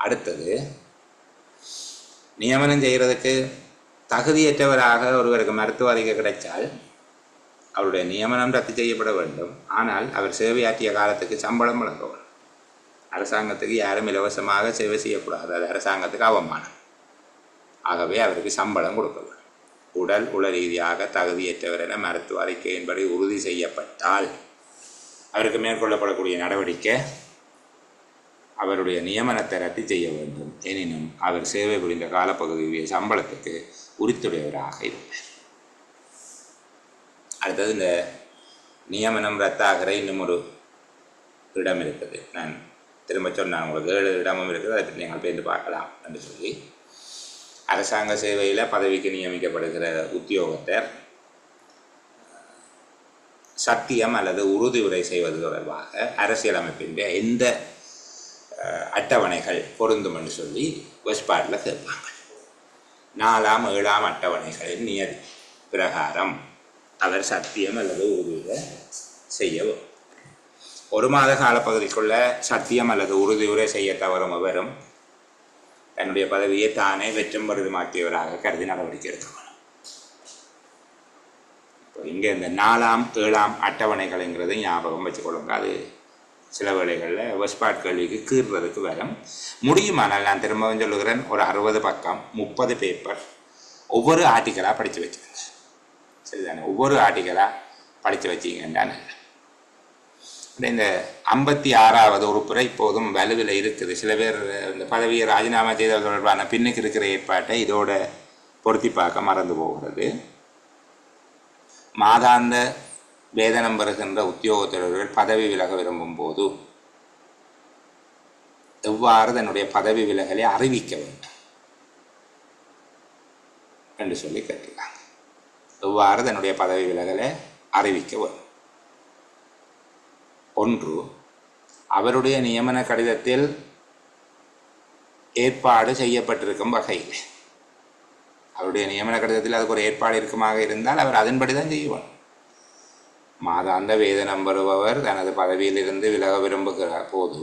அடுத்தது நியமனம் செய்கிறதுக்கு தகுதியற்றவராக ஒருவருக்கு மருத்துவ அறிக்கை கிடைத்தால் அவருடைய நியமனம் ரத்து செய்யப்பட வேண்டும். ஆனால் அவர் சேவையாற்றிய காலத்துக்கு சம்பளம் வழங்க வேண்டும். அரசாங்கத்துக்கு யாரும் இலவசமாக சேவை செய்யக்கூடாது, அது அரசாங்கத்துக்கு அவமானம். ஆகவே அவருக்கு சம்பளம் கொடுக்க வேண்டும். உடல் உள ரீதியாக தகுதியற்றவர் என மருத்துவ அறிக்கையின்படி உறுதி செய்யப்பட்டால் அவருக்கு மேற்கொள்ளப்படக்கூடிய நடவடிக்கை அவருடைய நியமனத்தை ரத்து செய்ய வேண்டும். எனினும் அவர் சேவை புரிந்த காலப்பகுதியுடைய சம்பளத்துக்கு உரித்துடையவராக இருப்பார். அடுத்தது இந்த நியமனம் ரத்தாகிற இன்னும் ஒரு இடம் இருக்குது. நான் திரும்ப சொன்னேன் உங்களுக்கு 7 இடமும் இருக்குது, அதை பற்றி நீங்கள் பேருந்து பார்க்கலாம் என்று சொல்லி. அரசாங்க சேவையில் பதவிக்கு நியமிக்கப்படுகிற உத்தியோகத்தர் சத்தியம் அல்லது உறுதியுரை செய்வது தொடர்பாக அரசியலமைப்பின் எந்த அட்டவணைகள் பொருந்தும் என்று சொல்லி வெஸ்பாட்டில் கேட்பாங்க. 4ஆம் 7ஆம் அட்டவணைகளின் நியதி பிரகாரம் அவர் சத்தியம் அல்லது உறுதியுரை செய்யவும். 1 மாத காலப்பகுதிக்குள்ள சத்தியம் அல்லது உறுதியுரை செய்ய தவறும் அவரும் தன்னுடைய பதவியை தானே வெற்றும் பருதுமாக்கியவராக கருதி நடவடிக்கை எடுத்துக்கணும். இப்போ இங்கே இந்த 4ஆம் 7ஆம் அட்டவணைகள்ங்கிறது ஞாபகம் வச்சுக்கொள்ளுங்க. அது சில வேளைகளில் வெஸ்பாட் கேள்விக்கு கீறுறதுக்கு வரும். முடியுமானால் நான் திரும்பவும் சொல்லுகிறேன், ஒரு 60 பக்கம் 30 பேப்பர் ஒவ்வொரு ஆர்டிக்கலாக படித்து வச்சுக்கோங்க. சரிதானே? ஒவ்வொரு ஆர்டிக்கலாக படித்து வச்சிங்கன்னா நல்ல. இந்த 56வது உறுப்புரை இப்போதும் வலுவில் இருக்குது. சில பேர் இந்த பதவியை ராஜினாமா செய்தல் தொடர்பான பின்னுக்கு இருக்கிற ஏற்பாட்டை இதோட பொருத்தி பார்க்க மறந்து போகிறது. மாதாந்த வேதனம் பெறுகின்ற உத்தியோகத்தர்கள் பதவி விலக விரும்பும் போது எவ்வாறு தன்னுடைய பதவி விலகலை அறிவிக்க வேண்டும் என்று சொல்லி கேட்கிறாங்க. எவ்வாறு தன்னுடைய பதவி விலகலை அறிவிக்க வேண்டும்? 1, அவருடைய நியமன கடிதத்தில் ஏற்பாடு செய்யப்பட்டிருக்கும் வகையில், அவருடைய நியமன கடிதத்தில் அதுக்கு ஒரு ஏற்பாடு இருக்குமாக இருந்தால் அவர் அதன்படி தான் செய்வார். மாதாந்த வேதனம் பெறுபவர் தனது பதவியிலிருந்து விலக விரும்புகிற போது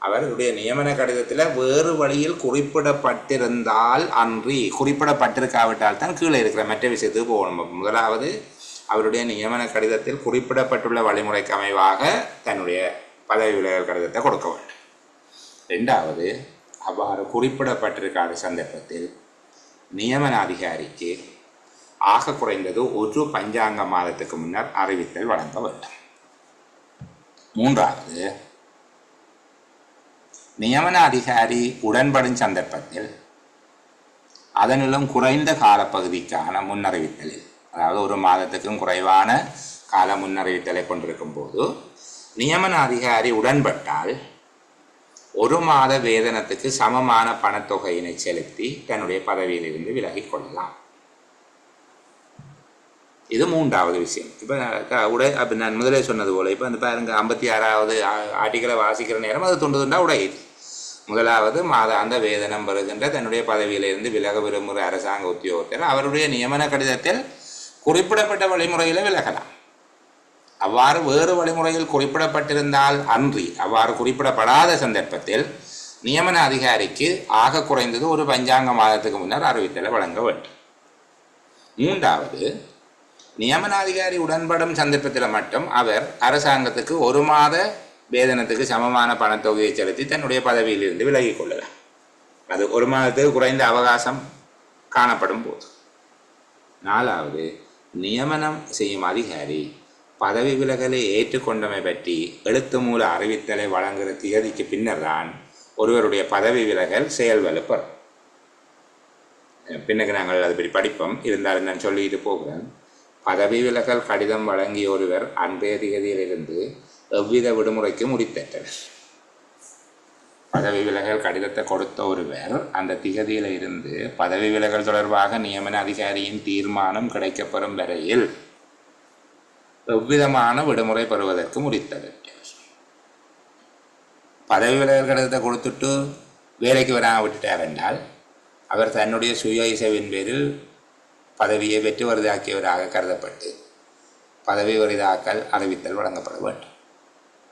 அவருடைய நியமன கடிதத்தில் வேறு வழியில் குறிப்பிடப்பட்டிருந்தால் அன்றி, குறிப்பிடப்பட்டிருக்காவிட்டால் தான் கீழே இருக்கிற மற்ற விஷயத்துக்கு போகணும். முதலாவது அவருடைய நியமன கடிதத்தில் குறிப்பிடப்பட்டுள்ள வழிமுறைக்கு அமைவாக தன்னுடைய பதவி விலகல் கடிதத்தை கொடுக்க வேண்டும். ரெண்டாவது, அவ்வாறு குறிப்பிடப்பட்டிருக்காத சந்தர்ப்பத்தில் நியமன அதிகாரிக்கு ஆக குறைந்தது ஒரு பஞ்சாங்க மாதத்துக்கு முன்னர் அறிவித்தல் வழங்க வேண்டும். மூன்றாவது, நியமன அதிகாரி உடன்படும் சந்தர்ப்பத்தில் அதனிலும் குறைந்த காலப்பகுதிக்கான முன்னறிவித்தலில், அதாவது ஒரு மாதத்துக்கும் குறைவான கால முன்னறிவித்தலை கொண்டிருக்கும் போது நியமன அதிகாரி உடன்பட்டால் ஒரு மாத வேதனத்துக்கு சமமான பணத்தொகையினை செலுத்தி தன்னுடைய பதவியிலிருந்து விலகி கொள்ளலாம். இது மூன்றாவது விஷயம். இப்போ நான் முதலே சொன்னது போல, இப்போ அந்த பாருங்க 56வது ஆர்டிகளை வாசிக்கிற நேரம் அது துண்டு துண்டா உடையுது. முதலாவது, மாதாந்த வேதனம் பெறுகின்ற தன்னுடைய பதவியிலிருந்து விலக விரும்புகிற அரசாங்க உத்தியோகத்தில் அவருடைய நியமன கடிதத்தில் குறிப்பிடப்பட்ட வழிமுறையில் விலகலாம். அவ்வாறு வேறு வழிமுறையில் குறிப்பிடப்பட்டிருந்தால் அன்றி, அவ்வாறு குறிப்பிடப்படாத சந்தர்ப்பத்தில் நியமன அதிகாரிக்கு ஆக குறைந்தது ஒரு பஞ்சாங்க மாதத்துக்கு முன்னர் அறிவித்தலை வழங்க வேண்டும். மூன்றாவது, நியமன அதிகாரி உடன்படும் சந்தர்ப்பத்தில் மட்டும் அவர் அரசாங்கத்துக்கு ஒரு மாத வேதனத்துக்கு சமமான பணத்தொகையை செலுத்தி தன்னுடைய பதவியிலிருந்து விலகிக் கொள்ளலாம். அது ஒரு மாதத்துக்கு குறைந்த அவகாசம் காணப்படும் போது. நாலாவது, நியமனம் செய்யும் அதிகாரி பதவி விலகலை ஏற்றுக்கொண்டமை பற்றி எழுத்து மூல அறிவித்தலை வழங்குகிற திகதிக்கு பின்னர் தான் ஒருவருடைய பதவி விலகல் செயல்வலுப்பெறும். பின்னுக்கு நாங்கள் அது பற்றி படிப்போம். இருந்தாலும் நான் சொல்லிட்டு போகிறேன். பதவி விலகல் கடிதம் வழங்கிய ஒருவர் அன்றைய திகதியிலிருந்து எவ்வித விடுமுறைக்கு முடித்தனர். பதவி விலகல் கடிதத்தை கொடுத்த ஒருவர் அந்த திகதியில் இருந்து பதவி விலகல் தொடர்பாக நியமன அதிகாரியின் தீர்மானம் கிடைக்கப்பெறும் வரையில் எவ்விதமான விடுமுறை பெறுவதற்கு முடித்தவர். பதவி விலகல் கடிதத்தை கொடுத்துட்டு வேலைக்கு வராமல் விட்டுட்டார் என்றால் அவர் தன்னுடைய சுய இசைவின் பேரில் பதவியை வெற்றி வரிதாக்கியவராக கருதப்பட்டு பதவி வரிதாக்கல் அறிவித்தல் வழங்கப்பட வேண்டும்.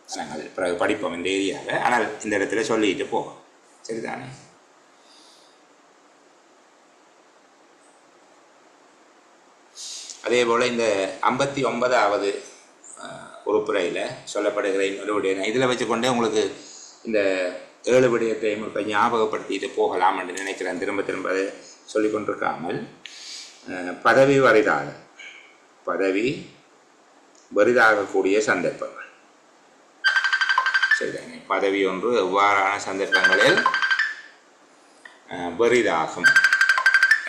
நாங்கள் பிறகு படிப்போம் இந்த ஏரியாவில். ஆனால் இந்த இடத்துல சொல்லிட்டு போகும். சரிதானே? அதே போல் இந்த 59வது உறுப்புரையில் சொல்லப்படுகிற இன்னொரு இதில் வச்சுக்கொண்டே உங்களுக்கு இந்த 7 விடயத்தையும் இப்போ ஞாபகப்படுத்திட்டு போகலாம் என்று நினைக்கிறேன். திரும்ப திரும்ப அதை சொல்லி கொண்டிருக்காமல், பதவி வரிதாகல், பதவி வரிதாகக்கூடிய சந்தர்ப்பங்கள். சரிதானே? பதவி ஒன்று எவ்வாறான சந்தர்ப்பங்களில் வரிதாகும்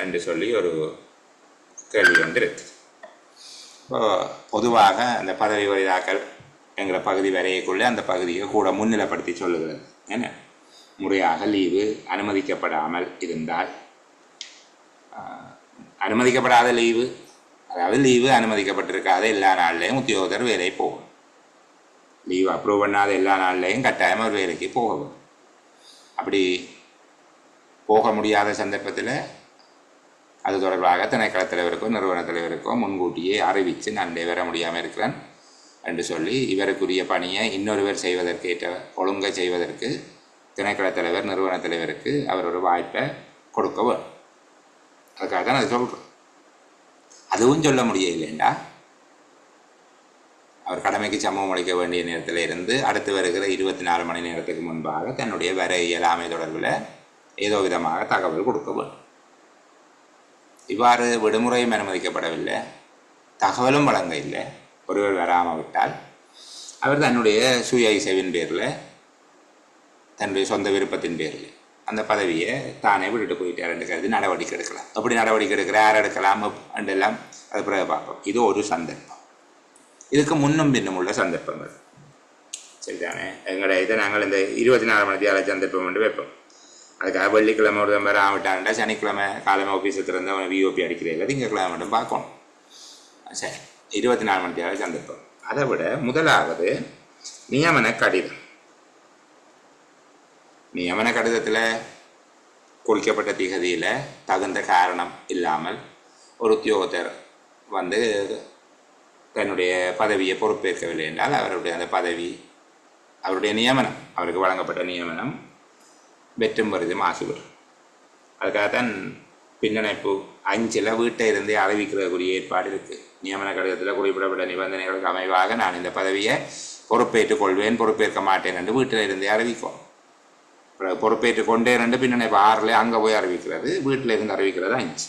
என்று சொல்லி ஒரு கேள்வி வந்து இருக்குது. இப்போ பொதுவாக அந்த பதவி வரிதாக்கல் என்கிற பகுதி வரையக்குள்ளே அந்த பகுதியை கூட முன்னிலைப்படுத்தி சொல்லுகிறது. என்ன, முறையாக லீவு அனுமதிக்கப்படாமல் இருந்தால், அனுமதிக்கப்படாத லீவு, அதாவது லீவு அனுமதிக்கப்பட்டிருக்காத எல்லா நாள்லேயும் உத்தியோகத்தர் வேலை போகும். லீவு அப்ரூவ் பண்ணாத எல்லா நாள்லேயும் கட்டாயமாக ஒரு வேலைக்கு போகும். அப்படி போக முடியாத சந்தர்ப்பத்தில் அது தொடர்பாக திணைக்கள தலைவருக்கோ நிறுவன தலைவருக்கோ முன்கூட்டியே அறிவித்து நான் வர முடியாமல் இருக்கிறேன் என்று சொல்லி இவருக்குரிய பணியை இன்னொருவர் செய்வதற்கு ஏற்ற ஒழுங்கை செய்வதற்கு திணைக்கள தலைவர் நிறுவன தலைவருக்கு அவர் ஒரு வாய்ப்பை கொடுக்க வேண்டும். அதுக்காக தான் அது சொல்கிறோம். அதுவும் சொல்ல முடியலைண்டா அவர் கடமைக்கு சமூகம் அளிக்க வேண்டிய நேரத்தில் இருந்து அடுத்து வருகிற 24 மணி நேரத்துக்கு முன்பாக தன்னுடைய வர இயலாமை தொடர்பில் ஏதோ விதமாக தகவல் கொடுக்க வேண்டும். இவ்வாறு விடுமுறையும் அனுமதிக்கப்படவில்லை, தகவலும் வழங்க இல்லை, ஒருவர் வராமல் விட்டால் அவர் தன்னுடைய சுய இசைவின் பேரில், தன்னுடைய சொந்த விருப்பத்தின் பேரில் அந்த பதவியை தானே விட்டுட்டு போயிட்டார் என்று கருதி நடவடிக்கை எடுக்கலாம். அப்படி நடவடிக்கை எடுக்கிற யார் எடுக்கலாம் என்றெல்லாம் அது பிறகு பார்ப்போம். இது ஒரு சந்தர்ப்பம். இதுக்கு முன்னும் பின்னும் உள்ள சந்தர்ப்பங்கள். சரிதானே? எங்களை இதை நாங்கள் இந்த 24 மணி நேர சந்தர்ப்பம் என்று வைப்போம். அதுக்காக வெள்ளிக்கிழமை ஒரு தம்பர் ஆகிட்டான்டா சனிக்கிழமை காலமே ஆஃபீஸை திறந்து அவனை விஓபி அடிக்கிறே இல்லை, திங்கக்கிழமை மட்டும் பார்க்கணும். சரி, 24 மணி நேர சந்தர்ப்பம். அதை விட முதலாவது நியமன கடிதம். நியமன கடிதத்தில் குறிக்கப்பட்ட திகதியில் தகுந்த காரணம் இல்லாமல் ஒரு உத்தியோகத்தர் தன்னுடைய பதவியை பொறுப்பேற்கவில்லை என்றால் அவருடைய அந்த பதவி அவருடைய நியமனம், அவருக்கு வழங்கப்பட்ட நியமனம் வெற்றும் பெரிதும் ஆகிவிடும். அதுக்காகத்தான் பின்னணைப்பு 5 வீட்டை இருந்தே அறிவிக்கிறதுக்குரிய ஏற்பாடு இருக்குது. நியமன கடிதத்தில் குறிப்பிடப்பட்ட நிபந்தனைகளுக்கு அமைவாக நான் இந்த பதவியை பொறுப்பேற்றுக் கொள்வேன், பொறுப்பேற்க மாட்டேன் என்று வீட்டில் இருந்தே அறிவிக்கும். பொறுப்பேற்றுக் கொண்டேன் என்று பின்னணைப்பு 6 அங்கே போய் அறிவிக்கிறது, வீட்டில் இருந்து அறிவிக்கிறது 5.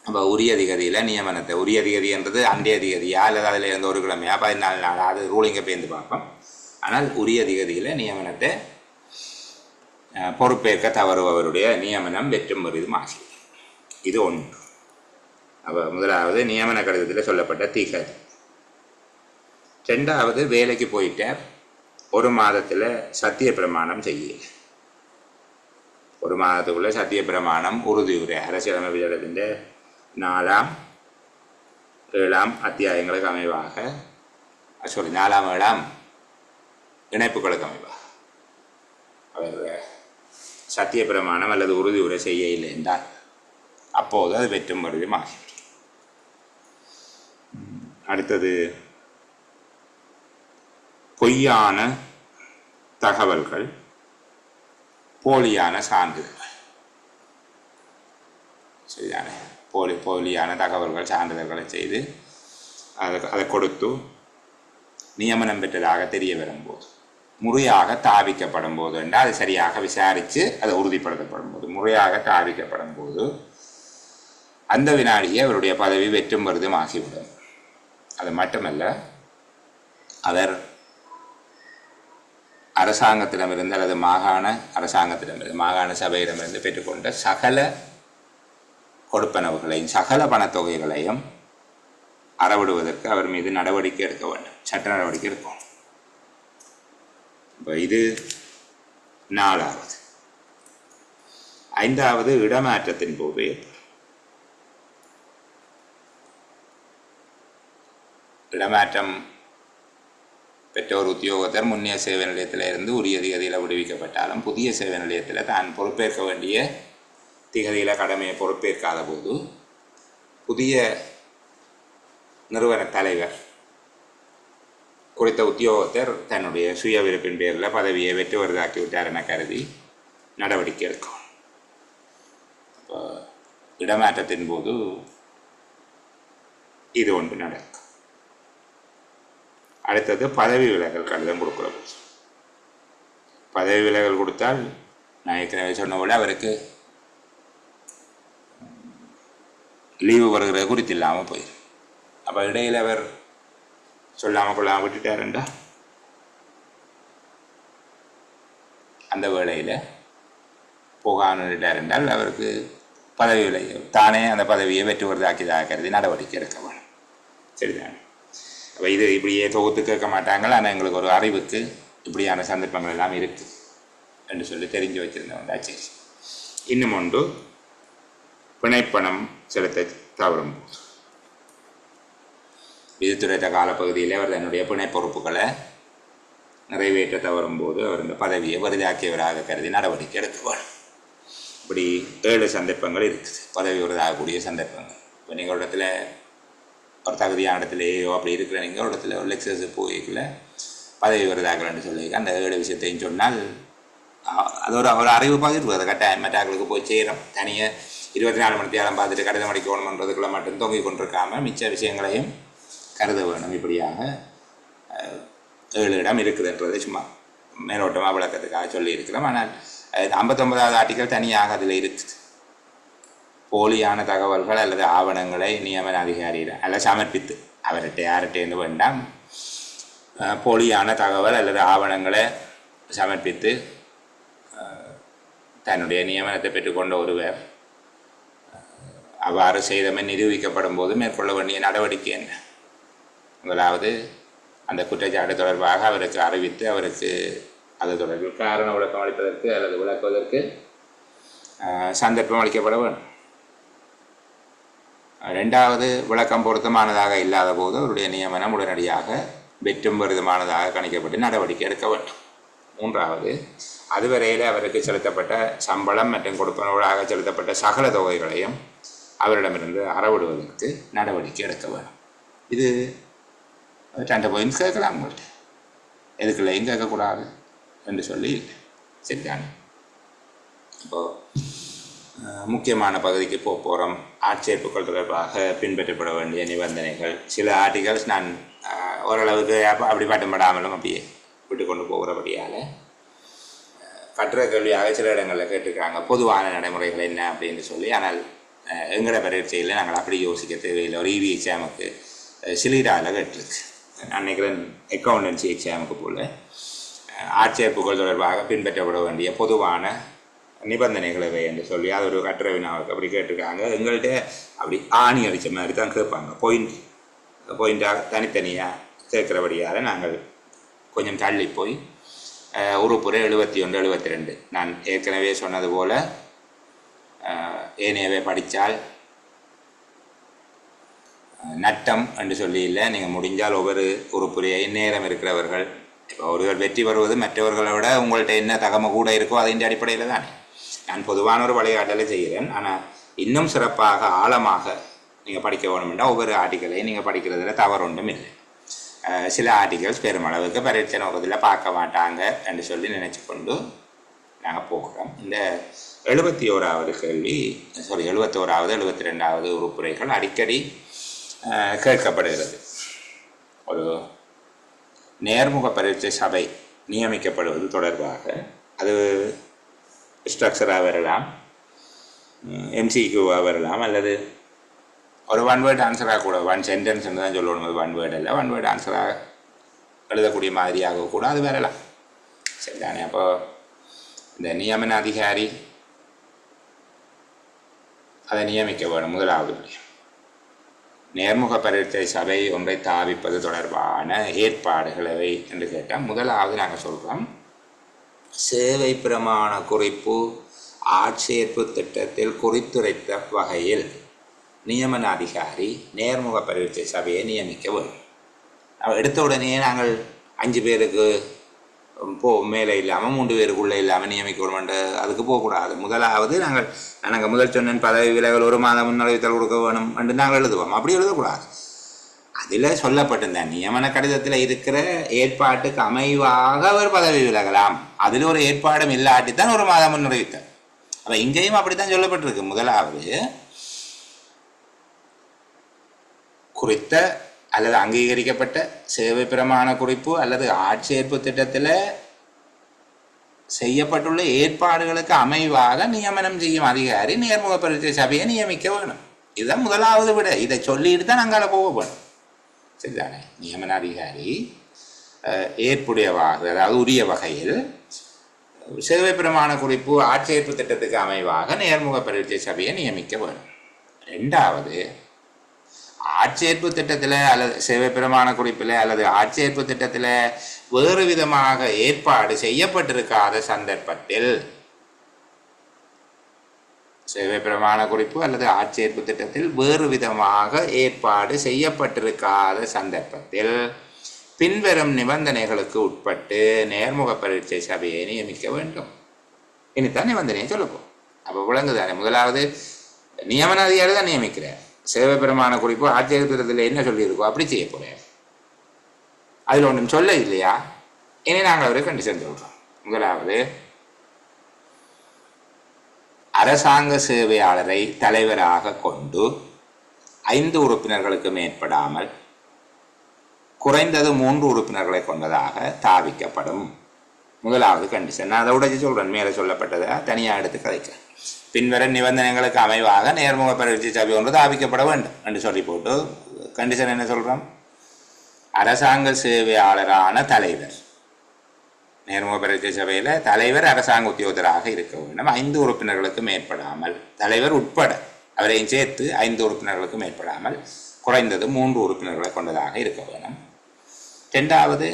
அப்போ உரிய அதிகதியில் நியமனத்தை, உரிய அதிகதி என்றது அன்றைய அதிகதியா அல்லது அதில் இருந்து ஒரு கிழமையா 14 நாள், அது ரூலிங்கை பேர்ந்து பார்ப்போம். ஆனால் உரிய அதிகதியில் நியமனத்தை பொறுப்பேற்க தவறுபவருடைய நியமனம் வெற்றும் பெரிதும் ஆகிவிடும். இது ஒன்று. அப்போ முதலாவது நியமன கடிதத்தில் சொல்லப்பட்ட திகதி. 2வது வேலைக்கு போயிட்டார், 1 மாதத்தில் சத்திய பிரமாணம் செய்யல. 1 மாதத்துக்குள்ளே சத்திய பிரமாணம் உறுதியுரை அரசியலமைப்பு சட்டத்தின் 4ஆம் 7ஆம் அத்தியாயங்களுக்கு அமைவாக 4ஆம் 7ஆம் இணைப்புகளுக்கு அமைவாக அவர் சத்திய பிரமாணம் அல்லது உறுதியுரை செய்ய இல்லை என்றால் அப்போது அது வெற்றும் பெரிதும் ஆகிவிடும். அடுத்தது பொய்யான தகவல்கள், போலியான சான்றிதழ்கள். சரிதானே? போலியான தகவல்கள் சான்றிதழ்களை செய்து அதை கொடுத்து நியமனம் பெற்றதாக தெரிய வரும்போது, முறையாக தாவிக்கப்படும் போது என்றால் அது சரியாக விசாரித்து அதை உறுதிப்படுத்தப்படும் போது, முறையாக தாவிக்கப்படும் போது அந்த வினாடியே அவருடைய பதவி வெற்றும் பெரிதும் ஆகிவிடும். அது மட்டுமல்ல, அவர் அரசாங்கத்திடமிருந்து அல்லது மாகாண அரசாங்கத்திடமிருந்து, மாகாண சபையிடமிருந்து பெற்றுக்கொண்ட சகல கொடுப்பனவுகளையும் சகல பணத்தொகைகளையும் அறவிடுவதற்கு அவர் மீது நடவடிக்கை எடுக்க வேண்டும், சட்ட நடவடிக்கை எடுக்கணும். இப்போ இது 4வது. 5வது இடமாற்றத்தின் போது ஏற்படும். இடமாற்றம் பெற்ற ஒரு உத்தியோகத்தர் முன்னைய சேவை நிலையத்தில் இருந்து உரிய திகதியில் விடுவிக்கப்பட்டாலும் புதிய சேவை நிலையத்தில் தான் பொறுப்பேற்க வேண்டிய திகதியில் கடமையை பொறுப்பேற்காத போது புதிய நிறுவன தலைவர் குறித்த உத்தியோகத்தர் தன்னுடைய சுய விருப்பின் பேரில் பதவியை வெற்றி வருதாக்கி விட்டார் என கருதி நடவடிக்கை எடுக்கும். இப்போ இடமாற்றத்தின் போது இது ஒன்று நடக்கும். அடுத்தது பதவி விலகல் கடிதம் கொடுக்குற போது, பதவி விலகல் கொடுத்தால் நான் ஏற்கனவே சொன்ன விட அவருக்கு லீவு வருகிற குறித்து இல்லாமல் போயிடும். அப்போ இடையில் அவர் சொல்லாமல் கொள்ளாமல் விட்டுட்டாருண்டா அந்த வேளையில் போகாமல் என்றால் அவருக்கு பதவி விலகி தானே அந்த பதவியை வெற்றி வருதாக்கியதாக கருதி நடவடிக்கை எடுக்க வேணும். சரிதானே? அப்போ இது இப்படியே தொகுத்து கேட்க மாட்டாங்கள், ஆனால் எங்களுக்கு ஒரு அறிவுக்கு இப்படியான சந்தர்ப்பங்கள் எல்லாம் இருக்குது என்று சொல்லி தெரிஞ்சு வச்சுருந்தவங்க. சரி, இன்னும் ஒன்று பிணைப்பணம் செலுத்த தவறும் போது, விதித்துரைத்த காலப்பகுதியில் அவர் தன்னுடைய பிணை பொறுப்புகளை நிறைவேற்ற தவறும் போது அவர் இந்த பதவியை வருதாக்கியவராக கருதி நடவடிக்கை எடுக்க வேணும். இப்படி 7 சந்தர்ப்பங்கள் இருக்குது, பதவி வருதாகக்கூடிய சந்தர்ப்பங்கள். இப்போ நீங்கள் இடத்துல ஒரு தகுதியான இடத்துலையோ அப்படி இருக்கிற நீங்கள் ஒரு இடத்துல ஒரு லெக்சர்ஸ் போய்க்கல பதவி வருதாக்கலன்னு சொல்லி அந்த 7 விஷயத்தையும் சொன்னால் அதோட ஒரு அறிவு பகிர்வு அதை கட்டாயம் மற்றாக்களுக்கு போய் சேரும். தனியாக 24 மணி நேரம் பார்த்துட்டு கடிதம் அடிக்கணுன்றதுக்குள்ள மட்டும் தொங்கிக் கொண்டிருக்காமல் மிச்ச விஷயங்களையும் கருத வேணும். இப்படியாக 7 இடம் இருக்குதுன்றது சும்மா மேலோட்டமாக விளக்கத்துக்காக சொல்லியிருக்கிறோம். ஆனால் 59வது ஆர்டிக்கல் தனியாக அதில் இருக்குது. போலியான தகவல்கள் அல்லது ஆவணங்களை நியமன அதிகாரியிடம் அல்ல சமர்ப்பித்து, அவர்கிட்ட யார்கிட்டேருந்து வேண்டாம், போலியான தகவல் அல்லது ஆவணங்களை சமர்ப்பித்து தன்னுடைய நியமனத்தை பெற்றுக்கொண்ட ஒருவர் அவ்வாறு செய்தமை நிரூபிக்கப்படும் போது மேற்கொள்ள வேண்டிய நடவடிக்கை என்ன? முதலாவது, அந்த குற்றச்சாட்டு தொடர்பாக அவருக்கு அறிவித்து அவருக்கு அது தொடர்பில் காரண விளக்கம் அளிப்பதற்கு அல்லது விளக்குவதற்கு சந்தர்ப்பம் அளிக்கப்பட வேண்டும். 2வது, விளக்கம் பொருத்தமானதாக இல்லாத போது அவருடைய நியமனம் உடனடியாக வெற்றும் பெரிதுமானதாக கணிக்கப்பட்டு நடவடிக்கை எடுக்க வேண்டும். 3வது, அதுவரையில் அவருக்கு செலுத்தப்பட்ட சம்பளம் மற்றும் கொடுப்பனவுகளாக செலுத்தப்பட்ட சகல தொகைகளையும் அவரிடமிருந்து அறவிடுவதற்கு நடவடிக்கை எடுக்க வேண்டும். இது 2 பாயிண்ட்ஸ் கேட்கலாம் உங்கள்கிட்ட. எதுக்குள்ளையும் கேட்கக்கூடாது என்று சொல்லி இல்லை. சரிதானே? இப்போது முக்கியமான பகுதிக்கு போகிறோம். ஆட்சேர்ப்புகள் தொடர்பாக பின்பற்றப்பட வேண்டிய நிபந்தனைகள். சில ஆர்டிகல்ஸ் நான் ஓரளவுக்கு அப்படி பட்டப்படாமலும் அப்படியே விட்டு கொண்டு போகிறபடியால் கட்டுரை கேள்வியாக சில இடங்களில் கேட்டிருக்காங்க பொதுவான நடைமுறைகள் என்ன அப்படின்னு சொல்லி. ஆனால் எங்களோட பரீட்சையில் நாங்கள் அப்படி யோசிக்க தேவையில்லை. ஒரு இவி எக்ஸாமுக்கு சிலிடாவில் கேட்டிருக்கு. நான் நினைக்கிறேன் அக்கௌண்டன்சி எக்ஸாமுக்கு போல் ஆட்சேர்ப்புகள் தொடர்பாக பின்பற்றப்பட வேண்டிய பொதுவான நிபந்தனைகள் இவை என்று சொல்லி அது ஒரு கட்டுரை வினாவுக்கு அப்படி கேட்டிருக்காங்க. எங்கள்கிட்ட அப்படி ஆணி அடித்த மாதிரி தான் கேட்பாங்க. பாயிண்டாக தனித்தனியாக கேட்குறபடியால் நாங்கள் கொஞ்சம் தள்ளி போய் உறுப்புரை 71 72 நான் ஏற்கனவே சொன்னது போல் ஏனையவே படித்தால் நட்டம் என்று சொல்லி இல்லை. நீங்கள் முடிஞ்சால் ஒவ்வொரு உறுப்புரையை நேரம் இருக்கிறவர்கள் இப்போ ஒருவர் வெற்றி பெறுவது மற்றவர்களை விட உங்கள்கிட்ட என்ன தகமை கூட இருக்கோ அதன் அடிப்படையில் தானே நான் பொதுவான ஒரு வழிகாட்டலை செய்கிறேன். ஆனால் இன்னும் சிறப்பாக ஆழமாக நீங்கள் படிக்க வேணுமென்றால் ஒவ்வொரு ஆர்டிக்கலையும் நீங்கள் படிக்கிறதுல தவறு ஒன்றும் இல்லை. சில ஆர்டிகல்ஸ் பெருமளவுக்கு பரீட்சை நோக்கத்தில் பார்க்க மாட்டாங்க என்று சொல்லி நினச்சி கொண்டு நாங்கள் போகிறோம். இந்த 71வது கேள்வி 71வது 72வது உறுப்புரைகள் அடிக்கடி கேட்கப்படுகிறது. ஒரு நேர்முக பரீட்சை சபை நியமிக்கப்படுவது தொடர்பாக அது ஸ்ட்ரக்சராக வரலாம், எம்சிக்யூவாக வரலாம், அல்லது ஒரு ஒன் வேர்ட் ஆன்சராக கூட ஒன் சென்டென்ஸ் தான் சொல்லணும். ஒன் வேர்டு இல்லை, ஒன் வேர்டு ஆன்சராக எழுதக்கூடிய மாதிரியாக கூட அது வரலாம். சரிதானே? அப்போ இந்த நியமன அதிகாரி அதை நியமிக்க வேணும். முதலாவது நேர்முக பரீட்சை சபை ஒன்றை தாவிப்பது தொடர்பான ஏற்பாடுகள் எவை என்று கேட்டால் முதலாவது நாங்கள் சொல்கிறோம் சேவை பிரமாண குறிப்பு ஆட்சேர்ப்பு திட்டத்தில் குறித்துரைத்த வகையில் நியமன அதிகாரி நேர்முக பரீட்சை சபையை நியமிக்க வேண்டும். எடுத்த உடனே நாங்கள் 5 பேருக்கு மேலே இல்லாமல் 3 பேருக்குள்ளே இல்லாமல் நியமிக்க வேணுமென்று அதுக்கு போகக்கூடாது. முதலாவது நாங்கள் முதல் சொன்ன பதவி விலகல் 1 மாதம் முன்னறிவித்தல் கொடுக்க வேணும் என்று நாங்கள் எழுதுவோம். அப்படி எழுதக்கூடாது. அதில் சொல்லப்பட்டிருந்த நியமன கடிதத்தில் இருக்கிற ஏற்பாட்டுக்கு அமைவாக அவர் பதவி விலகலாம். அதில் ஒரு ஏற்பாடும் இல்லாட்டித்தான் 1 மாதம் முன்னறிவித்தல். அப்போ இங்கேயும் அப்படித்தான் சொல்லப்பட்டிருக்கு. முதலாவது குறித்த அல்லது அங்கீகரிக்கப்பட்ட சேவை பிரமாண குறிப்பு அல்லது ஆட்சேர்ப்பு திட்டத்தில் செய்யப்பட்டுள்ள ஏற்பாடுகளுக்கு அமைவாக நியமனம் செய்யும் அதிகாரி நேர்முக பரீட்சை சபையை நியமிக்க வேணும். இதுதான் முதலாவது விட. இதை சொல்லிட்டு தான் நாங்கள் போக வேணும். சரிதானே? நியமன அதிகாரி ஏற்புடையவாக அதாவது உரிய வகையில் சேவை பிரமாண குறிப்பு ஆட்சேர்ப்பு திட்டத்துக்கு அமைவாக நேர்முக பரீட்சை சபையை நியமிக்க வேணும். 2வது ஆட்சேர்ப்பு திட்டத்தில் அல்லது சேவை பிரமாண குறிப்பில் அல்லது ஆட்சேர்ப்பு திட்டத்தில் வேறு விதமாக ஏற்பாடு செய்யப்பட்டிருக்காத சந்தர்ப்பத்தில் சேவை பிரமாண குறிப்பு அல்லது ஆட்சேர்ப்பு திட்டத்தில் வேறு விதமாக ஏற்பாடு செய்யப்பட்டிருக்காத சந்தர்ப்பத்தில் பின்வரும் நிபந்தனைகளுக்கு உட்பட்டு நேர்முக பரீட்சை சபையை நியமிக்க வேண்டும். இனித்தான் நிபந்தனையை சொல்லப்போம். அப்போ விளங்குதானே? முதலாவது நியமன அதிகாரி தான் நியமிக்கிறார். சேவை பிரமாண குறிப்பு ஆட்சேர்ப்பு திட்டத்தில் என்ன சொல்லியிருக்கோ அப்படி செய்ய போகிறார். அதில் ஒன்றும் சொல்ல இல்லையா? இனி நாங்கள் அவரை கண்டிஷன் சொல்கிறோம். முதலாவது அரசாங்க சேவையாளரை தலைவராக கொண்டு 5 உறுப்பினர்களுக்கு மேற்படாமல் குறைந்தது 3 உறுப்பினர்களை கொண்டதாக தாவிக்கப்படும். முதலாவது கண்டிஷன். நான் அதை உடச்சி சொல்கிறேன். மேலே சொல்லப்பட்டதை தனியாக எடுத்து கதைக்கிறேன். பின்வரும் நிபந்தனைகளுக்கு அமைவாக நேர்முக பரீட்சை சபை ஒன்று தாவிக்கப்பட வேண்டும் என்று சொல்லி போட்டு கண்டிஷன் என்ன சொல்கிறோம்? அரசாங்க சேவையாளரான தலைவர், நேர்முக பரீட்சை சபையில் தலைவர் அரசாங்க உத்தியோகத்தராக இருக்க வேண்டும். 5 உறுப்பினர்களுக்கு மேற்படாமல், தலைவர் உட்பட அவரையும் சேர்த்து 5 உறுப்பினர்களுக்கு மேற்படாமல் குறைந்தது 3 உறுப்பினர்களை கொண்டதாக இருக்க வேண்டும். 2வது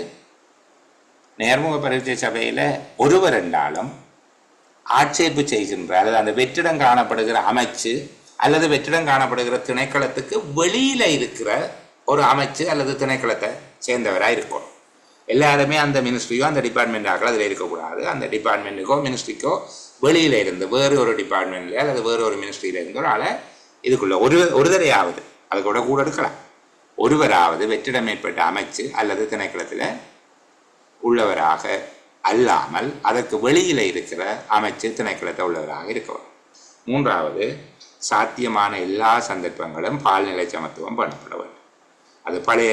நேர்முக பரீட்சை சபையில் ஒருவர் என்றாலும் ஆட்சேர்ப்பு செய்கின்ற அல்லது அந்த வெற்றிடம் காணப்படுகிற அமைச்சு அல்லது வெற்றிடம் காணப்படுகிற திணைக்களத்துக்கு வெளியில் இருக்கிற ஒரு அமைச்சு அல்லது திணைக்களத்தை சேர்ந்தவராக இருக்கணும். எல்லாருமே அந்த மினிஸ்ட்ரியோ அந்த டிபார்ட்மெண்ட்டாக அதில் இருக்கக்கூடாது. அந்த டிபார்ட்மெண்ட்டுக்கோ மினிஸ்ட்ரிக்கோ வெளியில் இருந்து வேறு ஒரு டிபார்ட்மெண்ட்ல அல்லது வேறு ஒரு மினிஸ்ட்ரியில் இருந்தவரால் இதுக்குள்ள ஒருவரையாவது அது கூட எடுக்கலாம். ஒருவராவது வெற்றிடம் ஏற்பட்ட அமைச்சு அல்லது திணைக்களத்தில் உள்ளவராக அல்லாமல் அதற்கு வெளியில் இருக்கிற அமைச்சு திணைக்களத்தை உள்ளவராக இருக்கவர். மூன்றாவது, சாத்தியமான எல்லா சந்தர்ப்பங்களும் பால்நிலை சமத்துவம் பண்ணப்பட வேண்டும். அது பழைய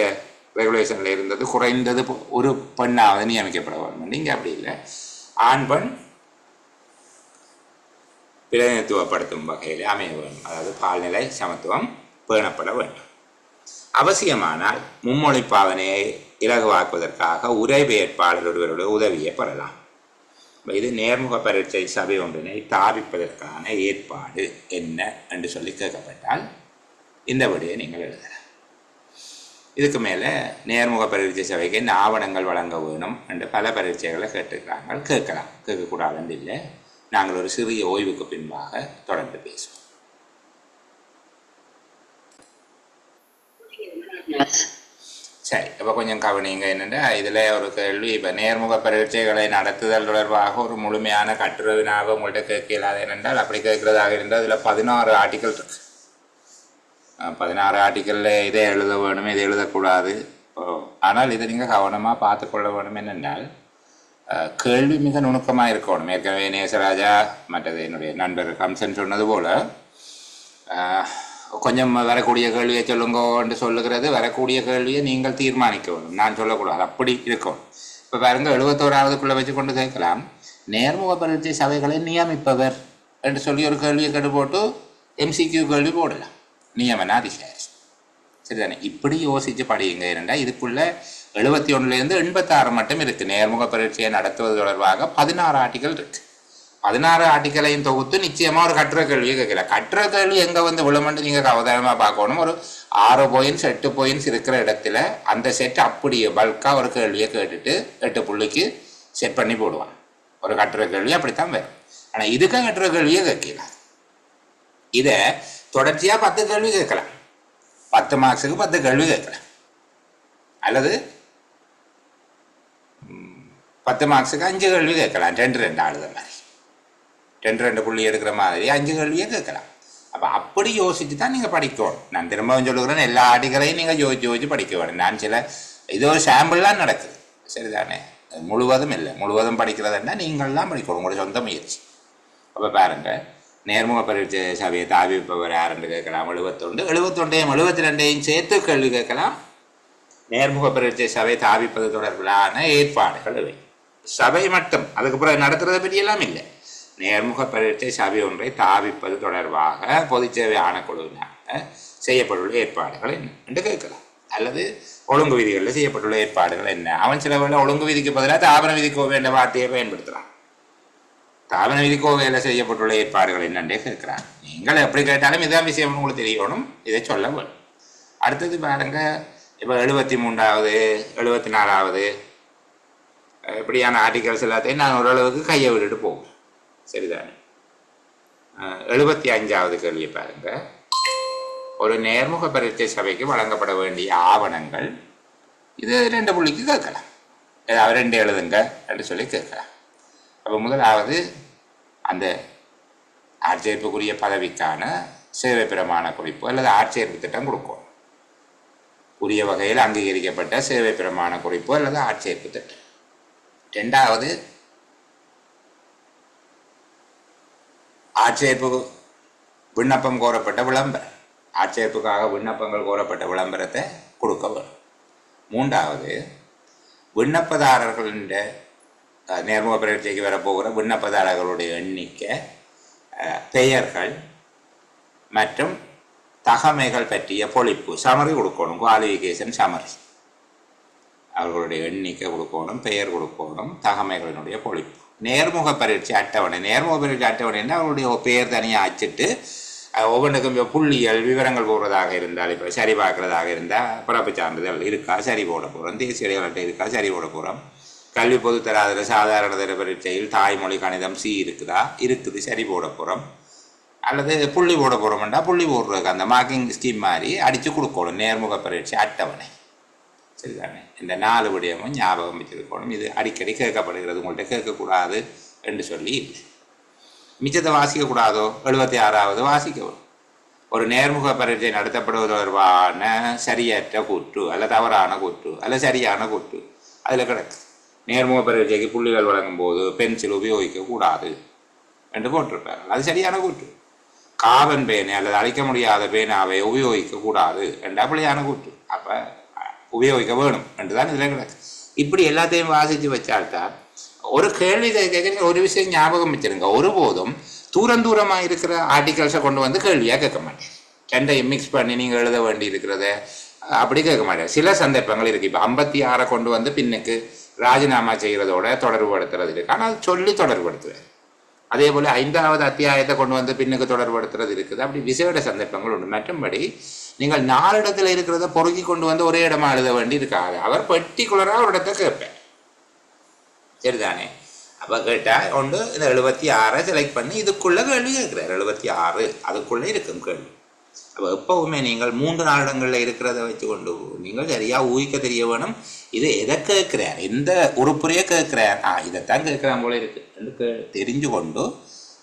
ரெகுலேஷனில் இருந்தது. குறைந்தது ஒரு பெண்ணாவது நியமிக்கப்பட வேண்டும். நீங்கள் அப்படி இல்லை, ஆண் பெண் பிரதிநிதித்துவப்படுத்தும் வகையில் அமைய வேண்டும். அதாவது பால்நிலை சமத்துவம் பேணப்பட வேண்டும். அவசியமானால் மும்மொழி பாவனையை இலகுவாக்குவதற்காக உரைவேட்பாளர் ஒருவருடைய உதவியை பெறலாம். இது நேர்முக பரீட்சை சபை ஒன்றினை தாவிப்பதற்கான ஏற்பாடு என்ன என்று சொல்லி கேட்கப்பட்டால் இந்த விடையை நீங்கள் எழுதலாம். இதுக்கு மேலே நேர்முக பரீட்சை சபைக்கு என்ன ஆவணங்கள் வழங்க வேணும் என்று பல பரீட்சைகளை கேட்டுக்கிறாங்க. கேட்கலாம், கேட்கக்கூடாதுன்னு இல்லை. நாங்கள் ஒரு சிறிய ஓய்வுக்கு பின்பாக தொடர்ந்து பேசுவோம். சரி, இப்போ கொஞ்சம் கவனிங்க. என்னென்னா இதில் ஒரு கேள்வி, இப்போ நேர்முக பரீட்சைகளை நடத்துதல் தொடர்பாக ஒரு முழுமையான கட்டுரைவினாக உங்கள்கிட்ட கேட்கலாது என்னென்றால், அப்படி கேட்குறதாக இருந்தால் இதில் 16 ஆர்டிக்கல் இருக்கு. 16 ஆர்டிக்கலில் இதை எழுத வேணும், இதை எழுதக்கூடாது. ஆனால் இதை நீங்கள் கவனமாக பார்த்துக்கொள்ள வேணும். என்னென்றால் கேள்வி மிக நுணுக்கமாக இருக்கணும். ஏற்கனவே நேசராஜா மற்றது என்னுடைய நண்பர் கம்சன் சொன்னது போல் கொஞ்சம் வரக்கூடிய கேள்வியை சொல்லுங்கன்னு சொல்லுகிறது. வரக்கூடிய கேள்வியை நீங்கள் தீர்மானிக்க வேணும், நான் சொல்லக்கூடாது. அப்படி இருக்கும். இப்போ பாருங்க, 71வதுக்குள்ளே வச்சு கொண்டு கேட்கலாம், நேர்முக பரீட்சை சபைகளை நியமிப்பவர் என்று சொல்லி ஒரு கேள்வியை கெடு போட்டு MCQ கேள்வி போடலாம். நியமன அதிகாரி. சரிதானே? இப்படி யோசித்து படியுங்க. ஏனென்றா இதுக்குள்ள 71லேருந்து 86 மட்டும் இருக்குது. நேர்முக பரீட்சையை நடத்துவது தொடர்பாக 16 ஆர்டிக்கல் இருக்குது. 16 ஆர்டிக்கலையும் தொகுத்து நிச்சயமாக ஒரு கட்டுரை கேள்வியை கேட்கல. கட்டுரை கேள்வி எங்கே வந்து விழுமண்டு நீங்கள் அவதாரமாக பார்க்கணும். ஒரு 6 பாயிண்ட்ஸ் 8 பாயிண்ட்ஸ் இருக்கிற இடத்துல அந்த செட் அப்படியே பல்காக ஒரு கேள்வியை கேட்டுட்டு 8 புள்ளிக்கு செட் பண்ணி போடுவான். ஒரு கட்டுரை கேள்வி அப்படித்தான் வரும். ஆனால் இதுக்காக கட்டுரை கேள்வியே கேட்கலாம். இதை தொடர்ச்சியாக 10 கேள்வி கேட்கலாம். 10 மார்க்ஸுக்கு 10 கேள்வி கேட்கலாம். அல்லது 10 மார்க்ஸுக்கு 5 கேள்வி கேட்கலாம். 2 ஆளுத மாதிரி 2 புள்ளி எடுக்கிற மாதிரி 5 கேள்வியே கேட்கலாம். அப்போ அப்படி யோசிச்சு தான் நீங்கள் படிக்கணும். நான் திரும்பவும் சொல்லுகிறேன், எல்லா ஆர்டிக்கலையும் நீங்கள் யோசிச்சு படிக்க வேணும். நான் சில இது ஒரு சாம்பிள்லாம் நடக்குது. சரிதானே? முழுவதும் இல்லை. முழுவதும் படிக்கிறதுன்னா நீங்கள் தான் படிக்கணும், உங்களோட சொந்த முயற்சி. அப்போ பாருங்கள், நேர்முக பரீட்சை சபையை தாவிப்பவர் யாருன்னு கேட்கலாம். 71 71ஐயும் 72ஐயும் சேர்த்து கேள்வி கேட்கலாம். நேர்முக பரீட்சை சபை தாவிப்பது தொடர்பிலான ஏற்பாடுகள் இவை. சபை மட்டும், அதுக்கப்புறம் நடத்துறதை பற்றியெல்லாம் இல்லை. நேர்முக பரீட்சை சபை ஒன்றை தாவிப்பது தொடர்பாக பொதுச்சேவை ஆணைக்குழுவினாக செய்யப்பட்டுள்ள ஏற்பாடுகள் என்ன என்று கேட்கலாம். அல்லது ஒழுங்கு விதிகளில் செய்யப்பட்டுள்ள ஏற்பாடுகள் என்ன. அவன் சில வேலை ஒழுங்கு விதிக்கு பதிலாக தாபன விதிக்கோ வேண்ட வார்த்தையை பயன்படுத்துகிறான். தாபன விதிக்கோ வேலை செய்யப்பட்டுள்ள ஏற்பாடுகள் என்னன்றே கேட்குறாங்க. நீங்கள் எப்படி கேட்டாலும் இதான் விஷயம் உங்களுக்கு தெரியணும், இதை சொல்ல வேணும். அடுத்தது பாருங்க, இப்போ 73வது 74வது இப்படியான ஆர்டிகல்ஸ் எல்லாத்தையும் நான் ஓரளவுக்கு கையை விட்டுட்டு போகிறேன். சரிதானே? 75வது கேள்வியை பாருங்க. ஒரு நேர்முக பரீட்சை சபைக்கு வழங்கப்பட வேண்டிய ஆவணங்கள், இது 2 புள்ளிக்கு கேட்கலாம். ஏதாவது 2 எழுதுங்க என்று சொல்லி கேட்கலாம். அப்போ முதலாவது அந்த ஆட்சேர்ப்புக்குரிய பதவிக்கான சேவை பிரமாண குறிப்பு அல்லது ஆட்சேர்ப்பு திட்டம் கொடுக்கும். உரிய வகையில் அங்கீகரிக்கப்பட்ட சேவை பிரமாண குறிப்பு அல்லது ஆட்சேர்ப்பு திட்டம். 2வது ஆட்சேர்ப்பு விண்ணப்பம் கோரப்பட்ட விளம்பரம். ஆட்சேர்ப்புக்காக விண்ணப்பங்கள் கோரப்பட்ட விளம்பரத்தை கொடுக்க வேண்டும். 3வது விண்ணப்பதாரர்களின் நேர்முக பரீட்சைக்கு வரப்போகிற விண்ணப்பதாரர்களுடைய எண்ணிக்கை, பெயர்கள் மற்றும் தகமைகள் பற்றிய பொழிப்பு சமரி கொடுக்கணும். குவாலிஃபிகேஷன் சமரி, அவர்களுடைய எண்ணிக்கை கொடுக்கணும், பெயர் கொடுக்கணும், தகமைகளினுடைய பொழிப்பு. நேர்முக பரீட்சை அட்டவணை. நேர்முக பரீட்சை அட்டவணைன்னா அவருடைய பெயர் தனியாக அச்சிட்டு ஒவ்வொன்றுக்கும் புள்ளியல் விவரங்கள் போடுறதாக இருந்தால், இப்போ சரி பார்க்குறதாக இருந்தால் பிறப்பு சான்றிதழ் இருக்கா சரி போட போகிறோம், தேசிய அடையாள இருக்கா சரி போட போகிறோம், கல்வி பொதுத்தராதர சாதாரண தர பரீட்சையில் தாய்மொழி கணிதம் C இருக்குதா, இருக்குது சரி போட போகிறோம், அல்லது புள்ளி போட போகிறோம்னா புள்ளி போடுறதுக்கு அந்த மார்க்கிங் ஸ்கீம் மாதிரி அடித்து கொடுக்கணும். நேர்முக பரீட்சை அட்டவணை. சரிதானே? இந்த 4 விடயமும் ஞாபகம் வச்சிருக்கணும். இது அடிக்கடி கேட்கப்படுகிறது, உங்கள்கிட்ட கேட்கக்கூடாது என்று சொல்லி இல்லை. மிச்சத்தை வாசிக்கக்கூடாதோ? 76வது வாசிக்கவும். ஒரு நேர்முக பரீட்சை நடத்தப்படுவது தொடர்பான சரியற்ற கூற்று அல்ல தவறான கூற்று அல்ல சரியான கூற்று அதில் கிடக்கு. நேர்முக பரீட்சைக்கு புள்ளிகள் வழங்கும் போது பென்சில் உபயோகிக்கக்கூடாது என்று போட்டிருப்பார்கள். அது சரியான கூற்று. காபன் பேனை அல்லது அழிக்க முடியாத பேனாவை உபயோகிக்கக்கூடாது என்ற அப்படியான கூற்று. அப்போ உபயோகிக்க வேணும் என்றுதான் இதில் கிடக்கு. இப்படி எல்லாத்தையும் வாசித்து வச்சால்தான் ஒரு கேள்வி கேட்க ஒரு விஷயம் ஞாபகம் வச்சிருங்க. ஒருபோதும் தூரமாக இருக்கிற ஆர்டிகல்ஸை கொண்டு வந்து கேள்வியாக கேட்க மாட்டேன். ரெண்டையும் மிக்ஸ் பண்ணி நீங்கள் எழுத வேண்டி இருக்கிறத அப்படி கேட்க மாட்டேன். சில சந்தர்ப்பங்கள் இருக்குது. இப்போ 56 கொண்டு வந்து பின்னுக்கு ராஜினாமா செய்கிறதோட தொடர்புபடுத்துறது இருக்கு. ஆனால் சொல்லி தொடர்புபடுத்துவேன். அதே போல் 5வது அத்தியாயத்தை கொண்டு வந்து பின்னுக்கு தொடர்புபடுத்துறது இருக்குது. அப்படி விசேட சந்தர்ப்பங்கள் உண்டு. மற்றும்படி நீங்கள் 4 இடத்துல இருக்கிறத பொறுக்கி கொண்டு வந்து ஒரே இடமா எழுத வேண்டி இருக்காது. அவர் பர்டிகுலராக ஒரு இடத்த கேட்பேன். சரிதானே? அப்போ கேட்டால் ஒன்று இந்த 76 செலக்ட் பண்ணி இதுக்குள்ளே கேள்வி கேட்குறாரு. 76 அதுக்குள்ளே இருக்கும் கேள்வி. அப்போ எப்போவுமே நீங்கள் 3-4 இடங்களில் இருக்கிறத வச்சு கொண்டு நீங்கள் சரியாக ஊகிக்க தெரிய வேணும். இது எதை கேட்குறார், எந்த உறுப்புறையை கேட்குறார், இதைத்தான் கேட்குறான் போல இருக்கு என்று தெரிஞ்சு கொண்டு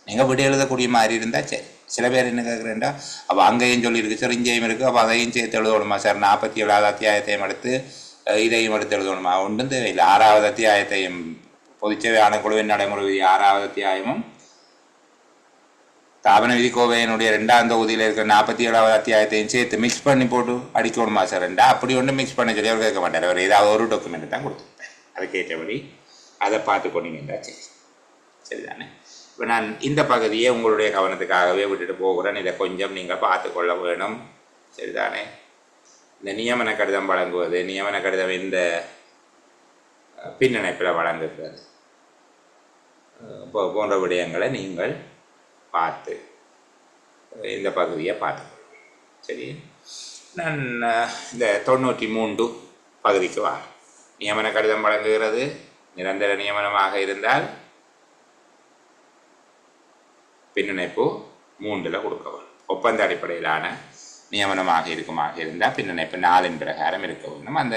நீங்கள் விட எழுதக்கூடிய மாதிரி இருந்தால் சரி. சில பேர் என்ன கேட்குறேன்டா, அப்போ அங்கேயும் சொல்லியிருக்கு சார், இங்கேயும் இருக்குது, அப்போ அதையும் சேர்த்து எழுதணுமா சார், 47வது அத்தியாயத்தையும் எடுத்து இதையும் எடுத்து எழுதணுமா? ஒன்றும் தேவையில்லை. 6வது அத்தியாயத்தையும் பொதுச்சேவை ஆணைக்குழுவின் நடைமுறை விதி 6வது அத்தியாயமும் தாபன விதிக்கோவையினுடைய 2ஆம் தொகுதியில் இருக்கிற 47வது அத்தியாயத்தையும் சேர்த்து மிக்ஸ் பண்ணி போட்டு அடிக்கணுமா சார் ரெண்டா? அப்படி ஒன்று மிக்ஸ் பண்ண சொல்லி அவர் கேட்க மாட்டார். அவர் ஏதாவது ஒரு டாக்குமெண்ட் தான் கொடுத்துருப்பேன். அதுக்கேற்றபடி அதை பார்த்து கொண்டீங்கன்னா சரி. சரிதானே? இப்போ நான் இந்த பகுதியை உங்களுடைய கவனத்துக்காகவே விட்டுட்டு போகிறேன். இதை கொஞ்சம் நீங்கள் பார்த்து கொள்ள வேணும். சரிதானே? இந்த நியமன கடிதம் வழங்குவது, நியமன கடிதம் இந்த பின்னணைப்பில் வழங்குகிறது போன்ற விடயங்களை நீங்கள் பார்த்து இந்த பகுதியை பார்த்துக்கொள்வேன். சரி, நான் இந்த 93 பகுதிக்கு வரேன். நியமன கடிதம் வழங்குகிறது நிரந்தர நியமனமாக இருந்தால் பின்னணைப்பு 3ல் கொடுக்க வேண்டும். ஒப்பந்த அடிப்படையிலான நியமனமாக இருந்தால் பின்னணைப்பு 4 பிரகாரம் இருக்க வேண்டும். அந்த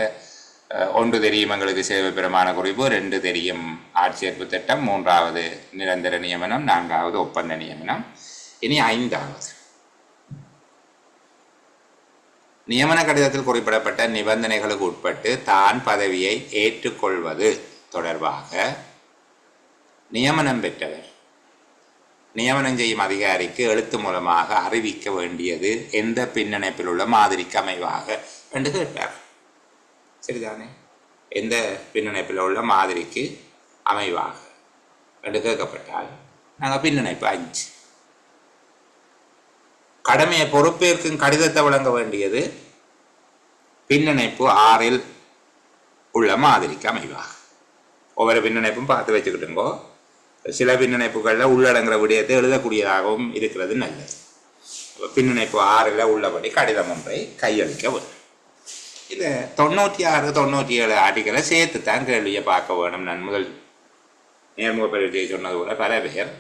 1 தெரியும் எங்களுக்கு சேவை பிரமாண குறிப்பு, 2 தெரியும் ஆட்சேர்ப்பு திட்டம், 3வது நிரந்தர நியமனம், 4வது ஒப்பந்த நியமனம். இனி 5வது நியமன கடிதத்தில் குறிப்பிடப்பட்ட நிபந்தனைகளுக்கு உட்பட்டு தான் பதவியை ஏற்றுக்கொள்வது தொடர்பாக நியமனம் பெற்றவர் நியமனம் செய்யும் அதிகாரிக்கு எழுத்து மூலமாக அறிவிக்க வேண்டியது எந்த பின்னணைப்பில் உள்ள மாதிரிக்கு அமைவாக என்று கேட்டார். சரிதானே? எந்த பின்னணைப்பில் உள்ள மாதிரிக்கு அமைவாக என்று கேட்கப்பட்டால் நாங்கள் பின்னணைப்பு 5. கடமையை பொறுப்பேற்கும் கடிதத்தை வழங்க வேண்டியது பின்னணைப்பு 6ல் உள்ள மாதிரிக்கு அமைவாக. ஒவ்வொரு பின்னணைப்பும் பார்த்து வச்சுக்கிட்டுங்கோ. சில பின்னணைப்புகளில் உள்ளடங்குற விடயத்தை எழுதக்கூடியதாகவும் இருக்கிறது நல்லது. பின்னணைப்பு 6ல் உள்ளபடி கடிதம் ஒன்றை கையளிக்க வேண்டும். இதை 96, 97 ஆர்டிகளை சேர்த்து தான் கேள்வியை பார்க்க வேணும். நான் முதல் நேர்முக பரீட்சை சொன்னது போல பல பேர்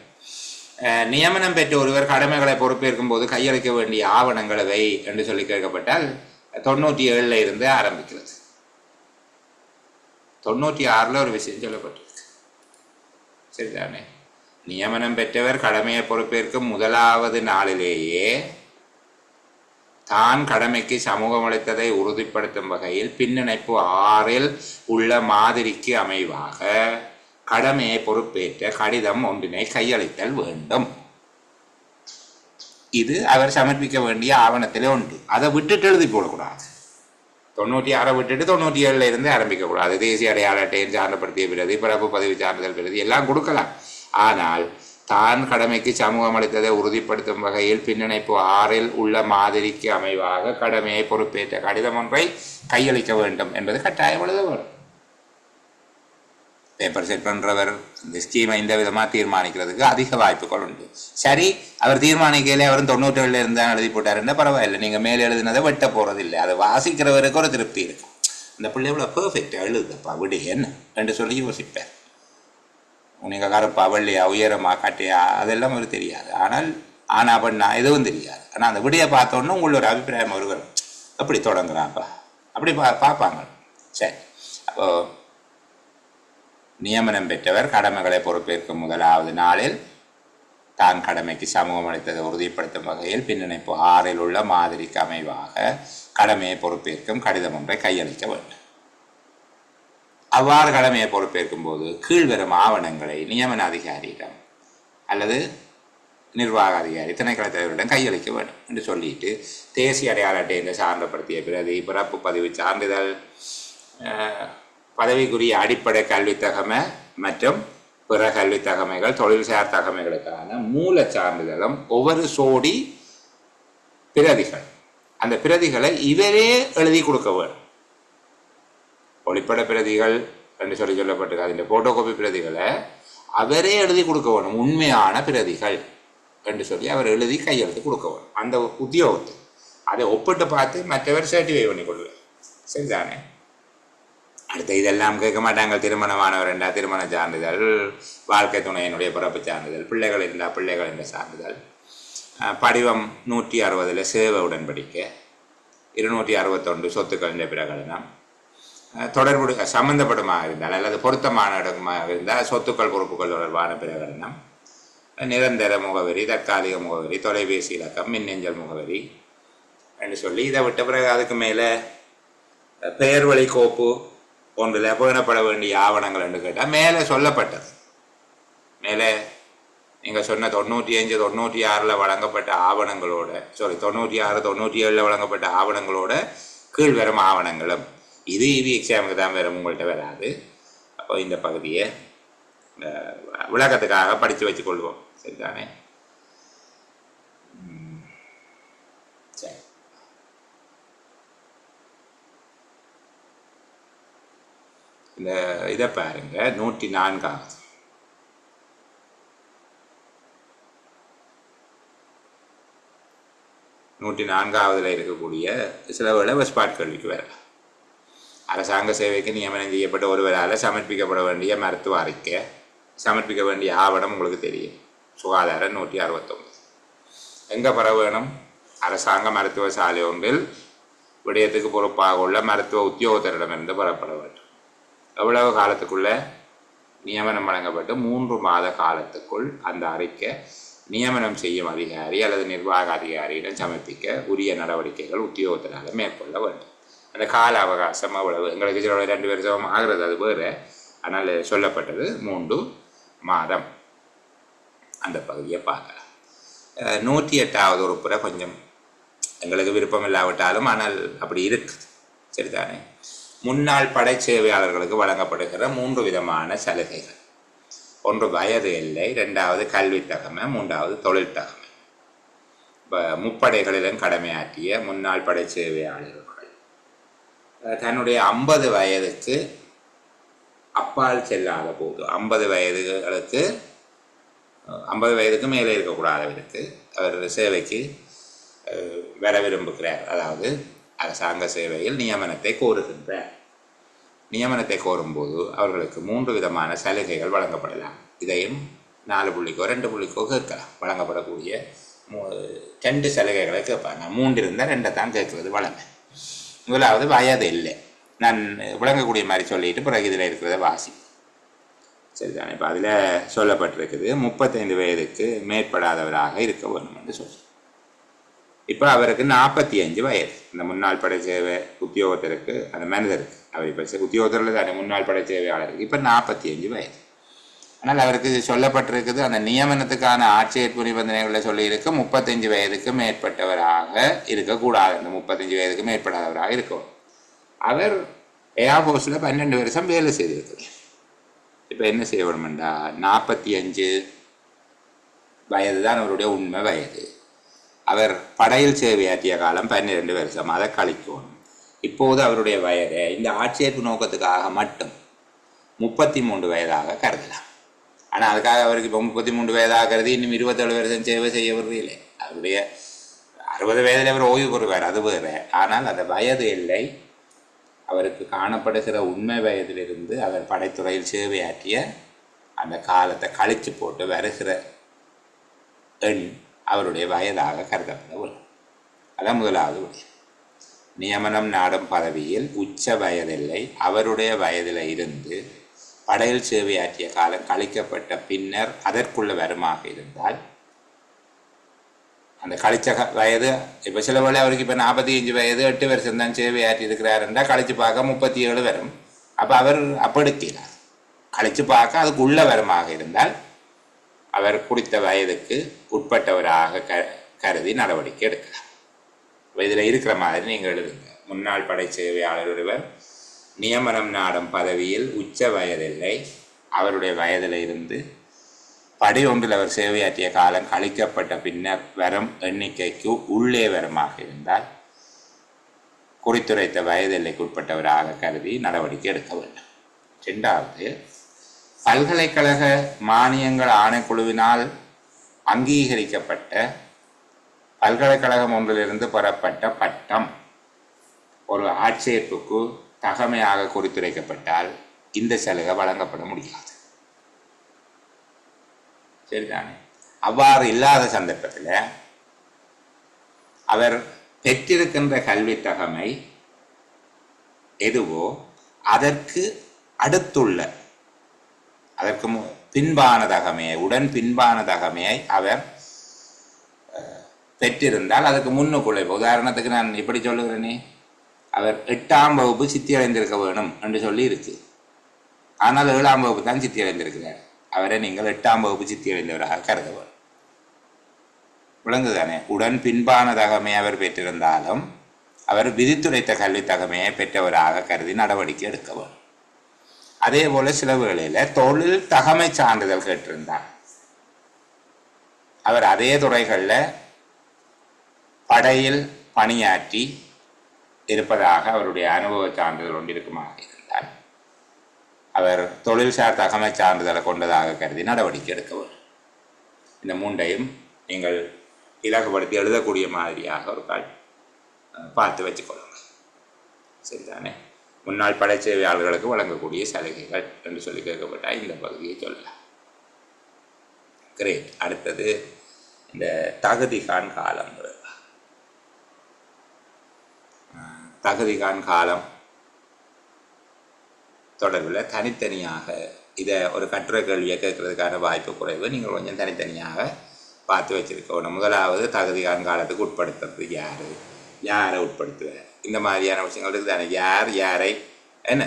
நியமனம் பெற்ற ஒருவர் கடமைகளை பொறுப்பேற்கும் போது கையளிக்க வேண்டிய ஆவணங்களை வை என்று சொல்லி கேட்கப்பட்டால் 97ல் இருந்து ஆரம்பிக்கிறது. 96ல் ஒரு விஷயம் சொல்லப்பட்டிருக்கு. சரிதானே? நியமனம் பெற்றவர் கடமையை பொறுப்பேற்கும் 1வது நாளிலேயே தான் கடமைக்கு சமூகம் அளித்ததை உறுதிப்படுத்தும் வகையில் பின்னணைப்பு 6ல் உள்ள மாதிரிக்கு அமைவாக கடமையை பொறுப்பேற்ற கடிதம் ஒன்றினை கையளித்தல் வேண்டும். இது அவர் சமர்ப்பிக்க வேண்டிய ஆவணத்திலே உண்டு. அதை விட்டுட்டு எழுதி போடக்கூடாது. 96 விட்டுட்டு 97ல் இருந்து ஆரம்பிக்கக்கூடாது. தேசிய அடையாள அட்டையின் சார்ந்தப்படுத்திய பிரதி, பிறப்பு பதிவு சான்றிதழ் பிரதி எல்லாம் கொடுக்கலாம். ஆனால் தான் கடமைக்கு சமூகம் அளித்ததை உறுதிப்படுத்தும் வகையில் பின்னணைப்பு 6ல் உள்ள மாதிரிக்கு அமைவாக கடமையை பொறுப்பேற்ற கடிதம் ஒன்றை கையளிக்க வேண்டும் என்பது கட்டாயம் எழுத வேண்டும். பேப்பர் செட் பண்ணுறவர் இந்த ஸ்கீமை இந்த விதமாக தீர்மானிக்கிறதுக்கு அதிக வாய்ப்புகள் உண்டு. சரி, அவர் தீர்மானிக்கையிலே அவரும் 97ல் இருந்தால் எழுதி போட்டாருன்னா பரவாயில்லை. நீங்கள் மேலே எழுதினதை வெட்ட போகிறதில்லை. அதை வாசிக்கிறவருக்கு ஒரு திருப்தி இருக்கும். இந்த பிள்ளை இவ்வளோ பெர்ஃபெக்டாக எழுதுப்பா விடு என்ன என்று சொல்லி யோசிப்பேன். நீங்கள் கருப்பா வெள்ளையா உயரமா கட்டையா அதெல்லாம் ஒரு தெரியாது. ஆனால் பண்ணா எதுவும் தெரியாது. ஆனால் அந்த விடையை பார்த்தோன்னு உங்களோட அபிப்பிராயம் ஒருவர் அப்படி தொடங்குறாப்பா அப்படி பார்ப்பாங்க. சரி, அப்போது நியமனம் பெற்றவர் கடமைகளை பொறுப்பேற்கும் 1வது நாளில் தான் கடமைக்கு சமூகம் அளித்ததை உறுதிப்படுத்தும் வகையில் பின்னணைப்பு 6ல் உள்ள மாதிரிக்கு அமைவாக கடமையை பொறுப்பேற்கும் கடிதம் ஒன்றை கையளிக்க வேண்டும். அவ்வாறு கடமையை பொறுப்பேற்கும் போது கீழ்வரும் ஆவணங்களை நியமன அதிகாரியிடம் அல்லது நிர்வாக அதிகாரி திணைக்கள தலைவரிடம் கையளிக்க வேண்டும் என்று சொல்லிட்டு தேசிய அடையாள அட்டை என்று சான்றப்படுத்திய பிரதி, பிறப்பு பதிவு சான்றிதழ், பதவிக்குரிய அடிப்படை கல்வித் தகமை மற்றும் பிற கல்வித் தகமைகள், தொழில்சார் தகமைகளுக்கான மூல சான்றிதழும் ஒவ்வொரு சோடி பிரதிகள். அந்த பிரதிகளை இவரே எழுதி கொடுக்க வேண்டும். ஒளிப்பட பிரதிகள் என்று சொல்லப்பட்டிருக்கு. அதில் போட்டோ காப்பி பிரதிகளை அவரே எழுதி கொடுக்க வேணும். உண்மையான பிரதிகள் என்று சொல்லி அவர் எழுதி கையெழுத்து கொடுக்க வேணும் அந்த உத்தியோகத்தை. அதை ஒப்பிட்டு பார்த்து மற்றவர் சர்டிஃபை பண்ணி கொள்வார். சரிதானே? அடுத்த இதெல்லாம் கேட்க மாட்டாங்க. திருமணமானவர் என்றால் திருமண சான்றிதழ், வாழ்க்கை துணையினுடைய பிறப்பு சான்றிதழ், பிள்ளைகள் இருந்தால் பிள்ளைகள் என்ற சான்றிதழ், படிவம் 160 சேவை உடன்படிக்கை, 261 சொத்துக்களின் பிரகடனம், தொடர்புடைய சம்பந்தப்படமாக இருந்தால் அல்லது பொருத்தமான இடமாக இருந்தால் சொத்துக்கள் பொறுப்புகள் தொடர்பான பிரகடனம், நிரந்தர முகவரி, தற்காலிக முகவரி, தொலைபேசி இலக்கம், மின்னஞ்சல் முகவரி என்று சொல்லி இதை விட்ட பிறகு அதுக்கு மேலே பெயர் வழி கோப்பு ஒன்றில் பேணப்பட வேண்டிய ஆவணங்கள் என்று கேட்டால் மேலே சொல்லப்பட்டது. மேலே நீங்கள் சொன்ன 95, 96 வழங்கப்பட்ட ஆவணங்களோட 96, 97 வழங்கப்பட்ட ஆவணங்களோட கீழ்வரும் ஆவணங்களும் இது எக்ஸாமுக்கு தான் வேறு உங்கள்கிட்ட வராது. அப்போ இந்த பகுதியை விளக்கத்துக்காக படித்து வச்சுக்கொள்வோம். சரிதானே? சரி, இந்த இதை பாருங்க. 104 104 இருக்கக்கூடிய சில வேளை வெஸ்பாட் கேள்விக்கு வரலாம். அரசாங்க சேவைக்கு நியமனம் செய்யப்பட்ட ஒருவரால் சமர்ப்பிக்கப்பட வேண்டிய மருத்துவ அறிக்கை, சமர்ப்பிக்க வேண்டிய ஆவணம் உங்களுக்கு தெரியும். சுகாதாரம் 169 எங்கே பெற வேணும்? அரசாங்க மருத்துவ சாலை ஒன்றில் விடயத்துக்கு பொறுப்பாக உள்ள மருத்துவ உத்தியோகத்தரிடமிருந்து பெறப்பட வேண்டும். எவ்வளவு காலத்துக்குள்ள நியமனம் வழங்கப்பட்டு 3 மாத காலத்துக்குள் அந்த அறிக்கை நியமனம் செய்யும் அதிகாரி அல்லது நிர்வாக அதிகாரியிடம் சமர்ப்பிக்க உரிய நடவடிக்கைகள் உத்தியோகத்தினால மேற்கொள்ள வேண்டும். அந்த கால அவகாசம் அவ்வளவு. எங்களுக்கு 2 வருஷம் ஆகிறது, அது வேறு. ஆனால் சொல்லப்பட்டது 3 மாதம். அந்த பகுதியை பார்க்கலாம். 108வது உறுப்புரை கொஞ்சம் எங்களுக்கு விருப்பம் இல்லாவிட்டாலும் ஆனால் அப்படி இருக்குது. சரிதானே? முன்னாள் படை சேவையாளர்களுக்கு வழங்கப்படுகிற 3 விதமான சலுகைகள். ஒன்று வயது எல்லை, 2வது கல்வி தகமை, 3வது தொழில் தகமை. இப்போ முப்படைகளிலும் கடமையாற்றிய முன்னாள் படை சேவையாளர்கள் தன்னுடைய 50 வயதுக்கு அப்பால் செல்லாத போது 50 வயதுக்கு மேலே இருக்கக்கூடாதவருக்கு அவர் சேவைக்கு வர விரும்புகிறார். அதாவது அரசாங்க சேவையில் நியமனத்தை கோருகின்றார். நியமனத்தை கோரும்போது அவர்களுக்கு 3 விதமான சலுகைகள் வழங்கப்படலாம். இதையும் 4 புள்ளிக்கோ 2 புள்ளிக்கோ கேட்கலாம். வழங்கப்படக்கூடிய 2 சலுகைகளை கேட்பாங்க. 3 இருந்தால் 2 தான் கேட்குறது வழங்க. முதலாவது வயது இல்லை. நான் விளங்கக்கூடிய மாதிரி சொல்லிட்டு பிறகு இதில் இருக்கிறத வாசி. சரிதானே? இப்போ அதில் சொல்லப்பட்டிருக்குது 35 வயதுக்கு மேற்படாதவராக இருக்க வேண்டும் என்று சொல்லி. இப்போ அவருக்கு 45 வயது. இந்த முன்னாள் படை சேவை உத்தியோகத்திற்கு, அந்த மனிதருக்கு, அவர் இப்போ உத்தியோகத்தில் தானே முன்னாள் படை சேவையாளருக்கு இப்போ 45 வயது. ஆனால் அவருக்கு சொல்லப்பட்டிருக்குது அந்த நியமனத்துக்கான ஆட்சேர்ப்பு நிபந்தனைகளில் சொல்லியிருக்கு 35 வயதுக்கு மேற்பட்டவராக இருக்கக்கூடாது. அந்த 35 வயதுக்கு மேற்படாதவராக இருக்கும். அவர் ஏர்ஃபோர்ஸில் 12 வருஷம் வேலை செய்திருக்கிறார். இப்போ என்ன செய்ய வேணுமெண்டா 45 வயது தான் அவருடைய உண்மை வயது. அவர் படையில் சேவையாற்றிய காலம் 12 வருஷம். அதை கழிக்கணும். இப்போது அவருடைய வயதை இந்த ஆட்சேர்ப்பு நோக்கத்துக்காக மட்டும் 33 வயதாக கருதலாம். ஆனால் அதுக்காக அவருக்கு இப்போ 33 வயதாக கருதி இன்னும் 27 வருஷம் சேவை செய்ய வருவதில்லை. அவருடைய 60 வயதில் அவர் ஓய்வு பெறுவார், அது வேறு. ஆனால் அந்த வயது எல்லை அவருக்கு காணப்படுகிற உண்மை வயதிலிருந்து அவர் படைத்துறையில் சேவையாற்றிய அந்த காலத்தை கழித்து போட்டு வருகிற எண் அவருடைய வயதாக கருதப்படவில்லை. அதான் முதலாவது விடயம். நியமனம் நாடும் பதவியில் உச்ச வயதில்லை அவருடைய வயதில் இருந்து படையில் சேவையாற்றிய காலம் கழிக்கப்பட்ட பின்னர் அதற்குள்ள வருமாக இருந்தால் அந்த கழிச்ச வயது இப்போ சில வேளை அவருக்கு இப்போ 45 வயது 8 வருஷம் தான் சேவையாற்றி இருக்கிறார் என்றால் கழிச்சு பார்க்க 37 வரும். அப்போ அவர் அப்போ எடுக்கிறார். கழித்து பார்க்க அதுக்கு உள்ள வரமாக இருந்தால் அவர் குறித்த வயதுக்கு உட்பட்டவராக கருதி நடவடிக்கை எடுக்கலாம். இதில் இருக்கிற மாதிரி நீங்கள் எழுதுங்க. முன்னாள் படை சேவையாளர் ஒருவர் நியமனம் நாடும் பதவியில் உச்ச வயதில்லை, அவருடைய வயதில் இருந்து படை ஒன்றில் அவர் சேவையாற்றிய காலம் கழிக்கப்பட்ட பின்னர் வரும் எண்ணிக்கைக்கு உள்ளே வரமாக இருந்தால் குறித்துரைத்த வயது எல்லைக்கு உட்பட்டவராக கருதி நடவடிக்கை எடுக்க வேண்டும். இரண்டாவது, பல்கலைக்கழக மானியங்கள் ஆணைக்குழுவினால் அங்கீகரிக்கப்பட்ட பல்கலைக்கழகம் ஒன்றிலிருந்து பெறப்பட்ட பட்டம் ஒரு ஆட்சேர்ப்புக்கு தகமையாக குறித்துரைக்கப்பட்டால் இந்த சலுகை வழங்கப்பட முடியாது. சரிதானே? அவ்வாறு இல்லாத சந்தர்ப்பத்தில் அவர் பெற்றிருக்கின்ற கல்வி தகமை எதுவோ அதற்கு அடுத்துள்ள அதற்கு பின்பான தகமையை பின்பான தகமையை அவர் பெற்றிருந்தால் அதுக்கு முன்னுக்குள்ளே, உதாரணத்துக்கு நான் இப்படி சொல்லுகிறேனே, அவர் 8ஆம் வகுப்பு சித்தி அடைந்திருக்க வேணும் என்று சொல்லி இருக்கு. ஆனால் 7ஆம் வகுப்பு தான் சித்தி அடைந்திருக்கிறார். அவரை நீங்கள் 8ஆம் வகுப்பு சித்தி அடைந்தவராக கருத வேண்டும். விளங்குதானே? பின்பான தகமையை அவர் பெற்றிருந்தாலும் அவர் விதித்துரைத்த கல்வி தகமையை பெற்றவராக கருதி நடவடிக்கை எடுக்க வேண்டும். அதே போல சில வேளையில் தொழில் தகமை சான்றிதழ் கேட்டிருந்தார். அவர் அதே துறைகளில் படையில் பணியாற்றி இருப்பதாக அவருடைய அனுபவ சான்றிதழ் ஒன்றிருக்குமாக இருந்தால் அவர் தொழில்சார் தகமை சான்றிதழை கொண்டதாக கருதி நடவடிக்கை எடுக்க வேண்டும். இந்த மூன்றையும் நீங்கள் இலகுபடுத்தி எழுதக்கூடிய மாதிரியாக ஒரு கால் பார்த்து வச்சுக்கொள்ளுங்க. சரிதானே? முன்னாள் படை சேவையாளர்களுக்கு வழங்கக்கூடிய சலுகைகள் என்று சொல்லி கேட்கப்பட்டால் இந்த பகுதியை சொல்லலாம். கிரேட். அடுத்தது இந்த தகுதிகான் காலம். தகுதிகான் காலம் தொடர்பில் தனித்தனியாக இதை ஒரு கட்டுரை கேள்வியை கேட்கறதுக்கான வாய்ப்பு குறைவு. நீங்கள் கொஞ்சம் தனித்தனியாக பார்த்து வச்சுருக்கணும். முதலாவது தகுதிகான் காலத்துக்கு உட்படுத்துறது யாரை உட்படுத்துவார், இந்த மாதிரியான விஷயங்கள் இருக்குது தானே. யாரை என்ன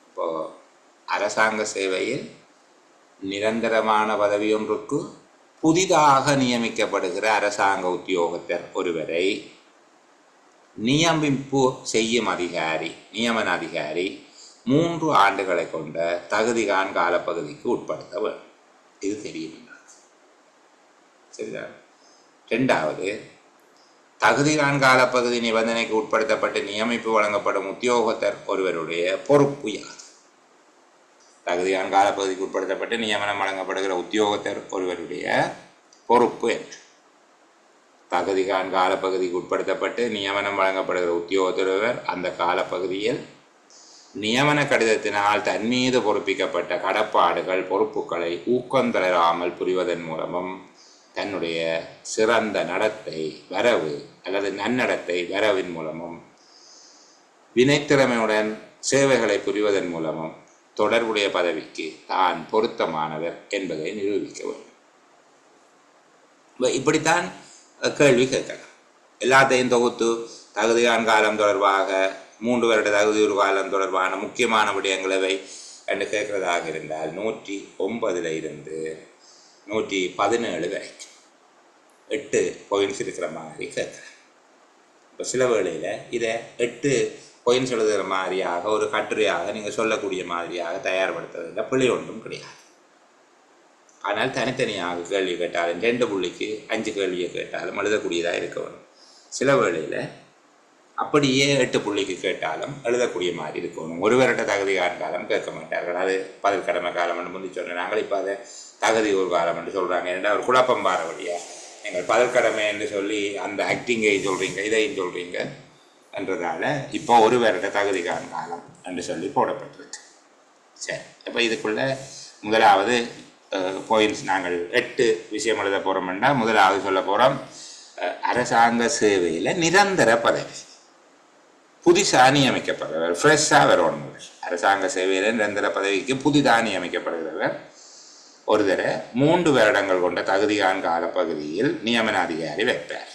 இப்போது அரசாங்க சேவையில் நிரந்தரமான பதவி ஒன்றுக்கு புதிதாக நியமிக்கப்படுகிற அரசாங்க உத்தியோகத்தர் ஒருவரை நியமிப்பு செய்யும் நியமன அதிகாரி 3 ஆண்டுகளை கொண்ட தகுதிகான் காலப்பகுதிக்கு உட்படுத்த வேண்டும். இது தெரியும். சரிதான். இரண்டாவது, தகுதிகான் காலப்பகுதி நிபந்தனைக்கு உட்படுத்தப்பட்டு நியமிப்பு வழங்கப்படும் உத்தியோகத்தர் ஒருவருடைய பொறுப்பு யாது? தகுதிகான் காலப்பகுதிக்கு உட்படுத்தப்பட்டு நியமனம் வழங்கப்படுகிற உத்தியோகத்தர் ஒருவருடைய பொறுப்பு என்ன? தகுதிகான் காலப்பகுதிக்கு உட்படுத்தப்பட்டு நியமனம் வழங்கப்படுகிற உத்தியோகத்தர் ஒருவர் அந்த காலப்பகுதியில் நியமன கடிதத்தினால் தன் மீது பொறுப்பிக்கப்பட்ட கடப்பாடுகள் பொறுப்புகளை ஊக்கந்தராமல் புரிவதன் மூலமும் தன்னுடைய சிறந்த நடத்தை வரவு அல்லது நன்னடத்தை வரவின் மூலமும் வினைத்திறமையுடன் சேவைகளை புரிவதன் மூலமும் தொடர்புடைய பதவிக்கு தான் பொருத்தமானவர் என்பதை நிரூபிக்க வேண்டும். இப்படித்தான் கேள்வி கேட்கலாம். எல்லாத்தையும் தொகுத்து தகுதிகான் காலம் தொடர்பாக 3 வருட தகுதியுறு காலம் தொடர்பான முக்கியமான விடயங்களவை என்று கேட்கறதாக இருந்தால் 109 இருந்து 117 வரைக்கும் 8 பாயிண்ட்ஸ் இருக்கிற மாதிரி கேட்குறேன். இப்போ சில வேளையில் இதை 8 பாயிண்ட்ஸ் எழுதுகிற மாதிரியாக ஒரு கட்டுரையாக நீங்கள் சொல்லக்கூடிய மாதிரியாக தயார்படுத்துறதில்லை, பிழை ஒன்றும் கிடையாது. ஆனால் தனித்தனியாக கேள்வி கேட்டாலும் 2 புள்ளிக்கு 5 கேள்வியை கேட்டாலும் எழுதக்கூடியதாக இருக்க வேணும். சில வேளையில் அப்படியே 8 புள்ளிக்கு கேட்டாலும் எழுதக்கூடிய மாதிரி இருக்கணும். ஒரு வருட தகுதிகான் காலம் கேட்க மாட்டார்கள். அது பதில் கடமை காலம் என்று முந்தி சொன்னேன். நாங்கள் இப்போ அதை தகுதி ஒரு காலம் என்று சொல்கிறாங்க. ஏன்னா ஒரு குழப்பம் பார வழியா நீங்கள் பதில் கடமை என்று சொல்லி அந்த ஆக்டிங்கையும் சொல்கிறீங்க, இதையும் சொல்கிறீங்க என்றதால் இப்போ ஒரு வருட தகுதிகான் காலம் என்று சொல்லி போடப்பட்டிருக்கு. சரி, இப்போ இதுக்குள்ள முதலாவது பாயிண்ட்ஸ் நாங்கள் 8 விஷயம் எழுத போகிறோம்னா முதலாவது சொல்ல போகிறோம் அரசாங்க சேவையில் நிரந்தர பதவி புதிதாக நியமிக்கப்படுறவர், ஃப்ரெஷ்ஷாக வரணும். அரசாங்க சேவையில் நிரந்தர பதவிக்கு புதிதாக நியமிக்கப்படுகிறவர் ஒரு தடவை 3 வருடங்கள் கொண்ட தகுதிகான் காலப்பகுதியில் நியமன அதிகாரி வைப்பார்.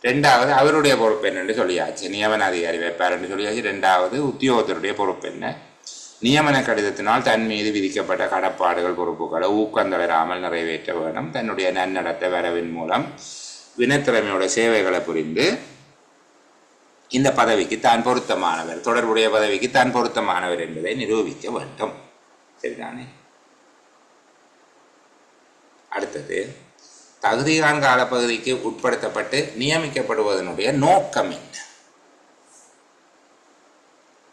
2வது அவருடைய பொறுப்பு என்னென்று சொல்லியாச்சு, நியமன அதிகாரி வைப்பார் என்று சொல்லியாச்சு. 2வது உத்தியோகத்தருடைய பொறுப்பு என்ன, நியமன கடிதத்தினால் தன் மீது விதிக்கப்பட்ட கடப்பாடுகள் பொறுப்புகளை ஊக்கந்தளராமல் நிறைவேற்ற வேண்டும். தன்னுடைய நன்னடத்தை வரவின் மூலம் வினைத்திறமையோட சேவைகளை புரிந்து இந்த பதவிக்கு தான் பொருத்தமானவர், தொடர்புடைய பதவிக்கு தான் பொருத்தமானவர் என்பதை நிரூபிக்க வேண்டும். சரிதானே? அடுத்தது, தகுதிகான் காலப்பகுதிக்கு உட்படுத்தப்பட்டு நியமிக்கப்படுவதனுடைய நோக்கம் என்ன?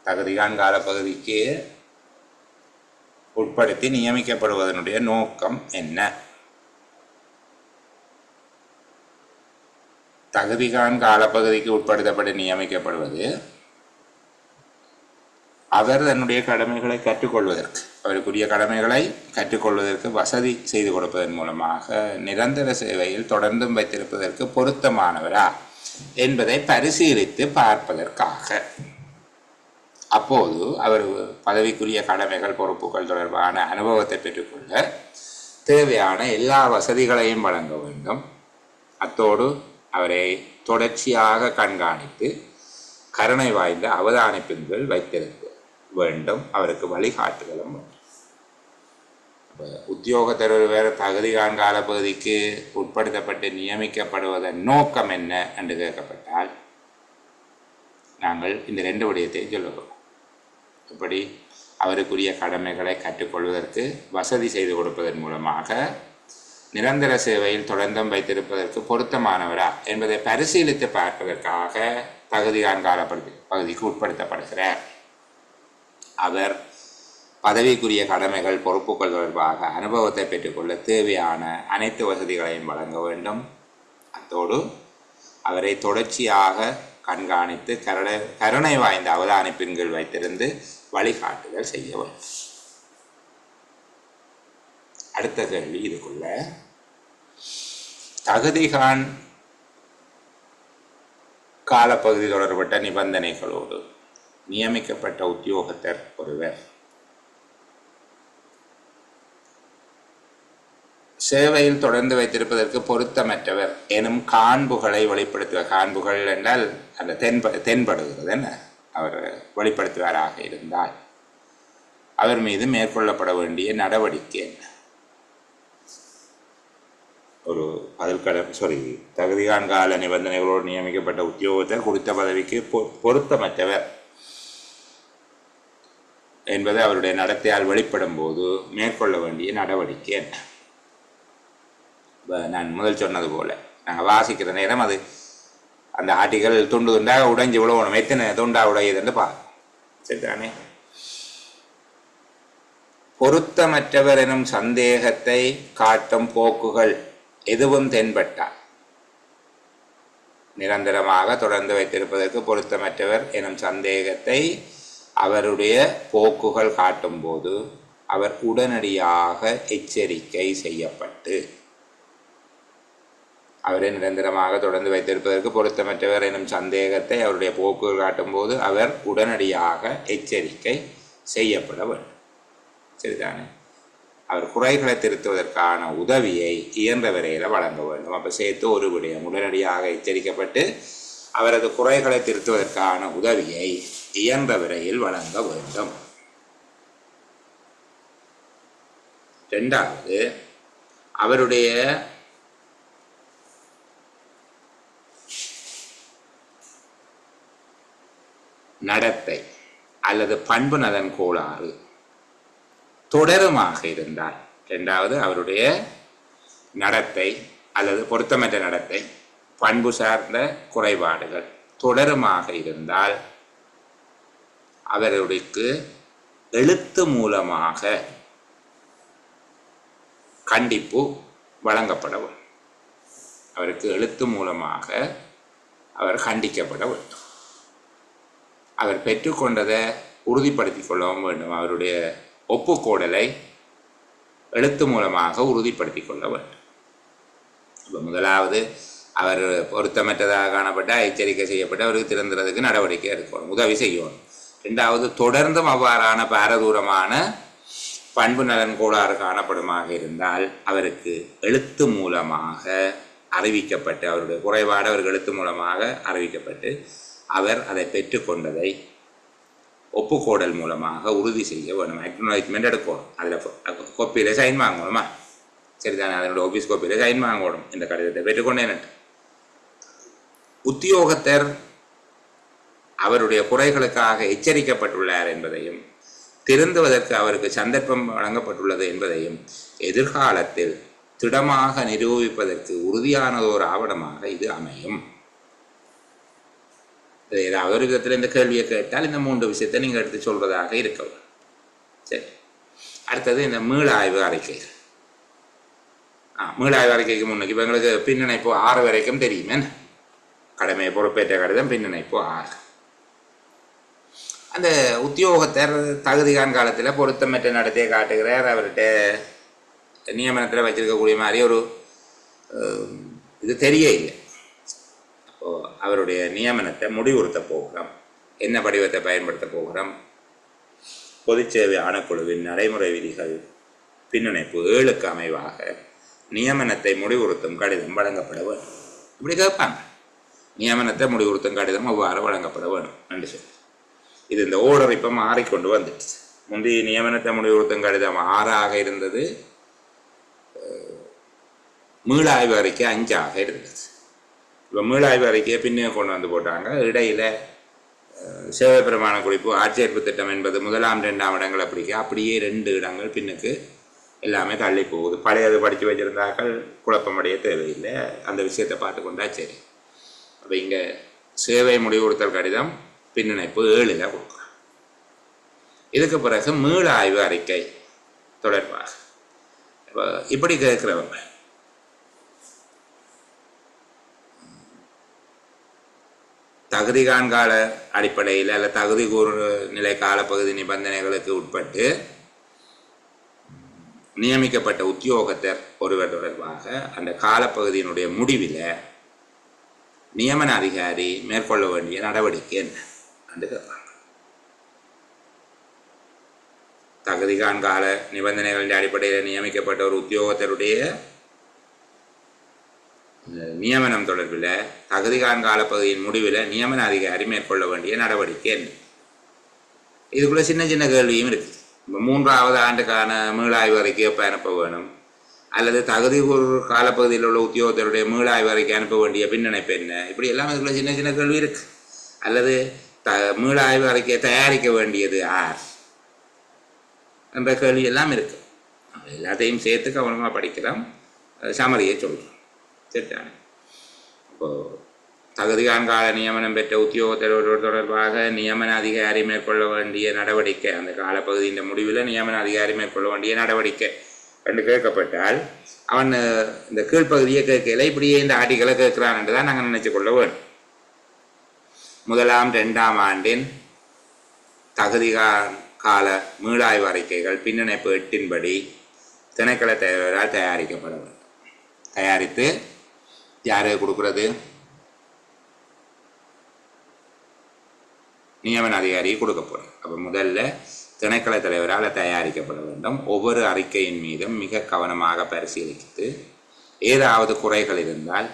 தகுதிகான் காலப்பகுதிக்கு உட்படுத்தி நியமிக்கப்படுவதனுடைய நோக்கம் என்ன? தகுதிகான் காலப்பகுதிக்கு உட்படுத்தப்பட்டு நியமிக்கப்படுவது அவர் தன்னுடைய கடமைகளை கற்றுக்கொள்வதற்கு, அவருக்குரிய கடமைகளை கற்றுக்கொள்வதற்கு வசதி செய்து கொடுப்பதன் மூலமாக நிரந்தர சேவையில் தொடர்ந்தும் வைத்திருப்பதற்கு பொருத்தமானவரா என்பதை பரிசீலித்து பார்ப்பதற்காக. அப்போது அவர் பதவிக்குரிய கடமைகள் பொறுப்புகள் தொடர்பான அனுபவத்தை பெற்றுக்கொள்ள தேவையான எல்லா வசதிகளையும் வழங்க வேண்டும். அத்தோடு அவரை தொடர்ச்சியாக கண்காணித்து கருணை வாய்ந்த அவதானிப்பின்கள் வைத்திருக்க வேண்டும். அவருக்கு வழிகாட்டுதலும் வேண்டும். உத்தியோகத்தர் வேறு தகுதிகான் காலப்பகுதிக்கு உட்படுத்தப்பட்டு நியமிக்கப்படுவதன் நோக்கம் என்ன என்று கேட்கப்பட்டால் நாங்கள் இந்த 2 விடயத்தையும் சொல்லுவோம். இப்படி அவருக்குரிய கடமைகளை கற்றுக்கொள்வதற்கு வசதி செய்து கொடுப்பதன் மூலமாக நிரந்தர சேவையில் தொடர்ந்தும் வைத்திருப்பதற்கு பொருத்தமானவரா என்பதை பரிசீலித்து பார்ப்பதற்காக தகுதிகான் கால பகுதிக்கு உட்படுத்தப்படுகிறார். அவர் பதவிக்குரிய கடமைகள் பொறுப்புகள் தொடர்பாக அனுபவத்தை பெற்றுக்கொள்ள தேவையான அனைத்து வசதிகளையும் வழங்க வேண்டும். அத்தோடு அவரை தொடர்ச்சியாக கண்காணித்து கருணை வாய்ந்த அவதானிப்பின்கள் வைத்திருந்து வழிகாட்டுதல் செய்ய வேண்டும். அடுத்த கேள்வி இதுக்குள்ள, தகுதிகான் காலப்பகுதி தொடர்பட்ட நிபந்தனைகளோடு நியமிக்கப்பட்ட உத்தியோகத்தர் ஒருவர் சேவையில் தொடர்ந்து வைத்திருப்பதற்கு பொருத்தமற்றவர் எனும் காண்புகளை வெளிப்படுத்துவார். காண்புகள் என்றால் அந்த தென்படுகிறது என்ன, அவர் வெளிப்படுத்துவாராக இருந்தால் அவர் மீது மேற்கொள்ளப்பட வேண்டிய நடவடிக்கை என்ன? ஒரு தகுதிகான் கால நிபந்தனைகளோடு நியமிக்கப்பட்ட உத்தியோகத்தர் குறித்த பதவிக்கு பொருத்தமற்றவர் என்பது அவருடைய நடத்தையால் வெளிப்படும் போது மேற்கொள்ள வேண்டிய நடவடிக்கை என்ன? நான் முதல் சொன்னது போல நாங்கள் வாசிக்கிற நேரம் அது அந்த ஆர்டிகள் துண்டு துண்டாக உடைஞ்சு விழுவணும். எத்தனை துண்டா உடையுதுன்னு பார்க்கணும். சரிதானே? பொருத்தமற்றவர் எனும் சந்தேகத்தை காட்டும் போக்குகள் எதுவும் தென்பட்டால், நிரந்தரமாக தொடர்ந்து வைத்திருப்பதற்கு பொருத்தமற்றவர் எனும் சந்தேகத்தை அவருடைய போக்குகள் காட்டும் போது அவர் உடனடியாக எச்சரிக்கை செய்யப்பட்டு, அவரை நிரந்தரமாக தொடர்ந்து வைத்திருப்பதற்கு பொருத்தமற்றவர் எனும் சந்தேகத்தை அவருடைய போக்குகள் காட்டும் போது அவர் உடனடியாக எச்சரிக்கை செய்யப்பட வேண்டும். சரிதானே? அவர் குறைகளை திருத்துவதற்கான உதவியை இயன்ற வரையில் வழங்க வேண்டும். அப்போ சேர்த்து ஒரு விடயம், உடனடியாக எச்சரிக்கப்பட்டு அவரது குறைகளை திருத்துவதற்கான உதவியை இயன்ற வரையில் வழங்க வேண்டும். 2வது, அவருடைய நடத்தை அல்லது பண்பு நலன் கோளாறு தொடருமாக இருந்தால், 2வது அவருடைய நடத்தை அல்லது பொருத்தமற்ற நடத்தை, பண்பு சார்ந்த குறைபாடுகள் தொடருமாக இருந்தால் அவர்களுக்கு எழுத்து மூலமாக கண்டிப்பு வழங்கப்பட வேண்டும். அவருக்கு எழுத்து மூலமாக அவர் கண்டிக்கப்பட வேண்டும். அவர் பெற்றுக்கொண்டதை உறுதிப்படுத்திக் கொள்ளவும் வேண்டும். அவருடைய ஒப்புக்கோடலை எழுத்து மூலமாக உறுதிப்படுத்திக் கொள்ள வேண்டும். இப்போ முதலாவது, அவர் பொருத்தமற்றதாக காணப்பட்ட எச்சரிக்கை செய்யப்பட்டு அவருக்கு திறந்துறதுக்கு நடவடிக்கை எடுக்கணும், உதவி செய்யணும். 2வது, தொடர்ந்தும் அவ்வாறான பாரதூரமான பண்பு நலன் கோளாறு காணப்படுமாக இருந்தால் அவருக்கு எழுத்து மூலமாக அறிவிக்கப்பட்டு, அவருடைய குறைபாடு அவருக்கு எழுத்து மூலமாக அறிவிக்கப்பட்டு அவர் அதை பெற்றுக்கொண்டதை ஒப்புக்கோடல் மூலமாக உறுதி செய்ய வேணும். அக்னாலஜ்மெண்ட் எடுக்கணும். அதில் கோப்பியில் சைன் வாங்கணுமா? சரிதானே? அதனோட ஆஃபீஸ் கோப்பியில் சைன் வாங்கணும். இந்த கடிதத்தை பெற்றுக்கொண்டேன். உத்தியோகத்தர் அவருடைய குறைகளுக்காக எச்சரிக்கப்பட்டுள்ளார் என்பதையும், திருந்துவதற்கு அவருக்கு சந்தர்ப்பம் வழங்கப்பட்டுள்ளது என்பதையும் எதிர்காலத்தில் திடமாக நிரூபிப்பதற்கு உறுதியானதோர் ஆவணமாக இது அமையும். ஏதாவது ஒரு விதத்தில் இந்த கேள்வியை கேட்டால் இந்த 3 விஷயத்தை நீங்கள் எடுத்து சொல்வதாக இருக்கவும். சரி, அடுத்தது இந்த மீளாய்வு அறிக்கைகள். மீளாய்வு அறிக்கைக்கு முன்னுக்கு இப்போ எங்களுக்கு பின்னணைப்பு 6 வரைக்கும் தெரியுமே. கடமையை பொறுப்பேற்ற கடிதம் பின்னணைப்பு 6. அந்த உத்தியோகத்தர் தகுதிகான் காலத்தில் பொருத்தமற்ற நடத்தையை காட்டுகிறார். அவர்கிட்ட நியமனத்தில் வச்சிருக்கக்கூடிய மாதிரி ஒரு இது தெரிய இல்லை. அப்போது அவருடைய நியமனத்தை முடிவுறுத்த போகிறோம். என்ன படிவத்தை பயன்படுத்த போகிறோம்? பொதுச்சேவை ஆணைக்குழுவின் நடைமுறை விதிகள் பின்னணைப்பு 7க்கு அமைவாக நியமனத்தை முடிவுறுத்தும் கடிதம் வழங்கப்பட வேண்டும். இப்படி கேட்பாங்க. நியமனத்தை முடிவுறுத்தும் கடிதம் அவ்வாறு வழங்கப்பட வேண்டும் என்று சொல்லி இது இந்த ஓர்டர் இப்போ மாறிக்கொண்டு வந்துடுச்சு. முந்தைய நியமனத்தை முடிவுறுத்தும் கடிதம் 6ஆக இருந்தது. மீளாய்வு அறிக்கை 5ஆக இருந்தது. இப்போ மீளாய்வு அறிக்கையை பின்னே கொண்டு வந்து போட்டாங்க. இடையில் சேவை பிரமாண குறிப்பு ஆட்சேர்ப்பு திட்டம் என்பது 1ஆம் 2ஆம் இடங்களை பிடிக்க அப்படியே 2 இடங்கள் பின்னுக்கு எல்லாமே தள்ளி போகுது. பழையது படித்து வச்சுருந்தாக்கள் குழப்பமடைய தேவையில்லை. அந்த விஷயத்தை பார்த்து கொண்டா சரி. அப்போ இங்கே சேவை முடிவுறுத்தல் கடிதம் பின்னணைப்பு 7ல் கொடுக்குறோம். இதுக்கு பிறகு மீளாய்வு அறிக்கை தொடர்பாக இப்படி கேட்குறவங்க தகுதிகான் கால அடிப்படையில் அல்ல தகுதி கூறு நிலை காலப்பகுதி நிபந்தனைகளுக்கு உட்பட்டு நியமிக்கப்பட்ட உத்தியோகத்தர் ஒருவர் தொடர்பாக அந்த காலப்பகுதியினுடைய முடிவில் நியமன அதிகாரி மேற்கொள்ள வேண்டிய நடவடிக்கை என்ன என்று கேட்பாங்க. தகுதிகான் கால நிபந்தனைகளின் அடிப்படையில் நியமிக்கப்பட்ட ஒரு உத்தியோகத்தருடைய நியமனம் தொடர்பில் தகுதிகான் காலப்பகுதியின் முடிவில் நியமன அதிகாரி மேற்கொள்ள வேண்டிய நடவடிக்கை என்ன? இதுக்குள்ள சின்ன சின்ன கேள்வியும் இருக்குது. இப்போ 3ஆவது ஆண்டுக்கான மீளாய்வு அறிக்கை எப்போ அனுப்ப வேணும், அல்லது தகுதி காலப்பகுதியில் உள்ள உத்தியோகத்தருடைய மீளாய்வு அறிக்கை அனுப்ப வேண்டிய பின்னணைப்பு என்ன, இப்படி எல்லாம் இதுக்குள்ள சின்ன சின்ன கேள்வி இருக்குது. அல்லது மீளாய்வு அறிக்கையை தயாரிக்க வேண்டியது யார் என்ற கேள்வி எல்லாம் இருக்குது. எல்லாத்தையும் சேர்த்து கவனமாக படிக்கலாம். சமரியை சொல்கிறோம். சரிதானே? இப்போது தகுதிகான் கால நியமனம் பெற்ற உத்தியோகத்தர் தொடர்பாக நியமன அதிகாரி மேற்கொள்ள வேண்டிய நடவடிக்கை, அந்த காலப்பகுதியின் முடிவில் நியமன அதிகாரி மேற்கொள்ள வேண்டிய நடவடிக்கை என்று கேட்கப்பட்டால் அவன் இந்த கீழ்ப்பகுதியை கேட்கல இப்படியே இந்த ஆட்டிகளை கேட்கிறான் என்று தான் நாங்கள் நினைச்சு கொள்ள வேண்டும். 1ஆம் 2ஆம் ஆண்டின் தகுதிகான் கால மீளாய்வு அறிக்கைகள் பின்னணைப்பு 8ன்படி திணைக்கள தலைவரால் தயாரிக்கப்பட வேண்டும். தயாரித்து யாருக்கு கொடுக்கறது? நியமன அதிகாரியை கொடுக்க போகிறேன். அப்போ முதல்ல திணைக்கள தலைவரால் தயாரிக்கப்பட வேண்டும். ஒவ்வொரு அறிக்கையின் மீதும் மிக கவனமாக பரிசீலித்து ஏதாவது குறைகள் இருந்தால்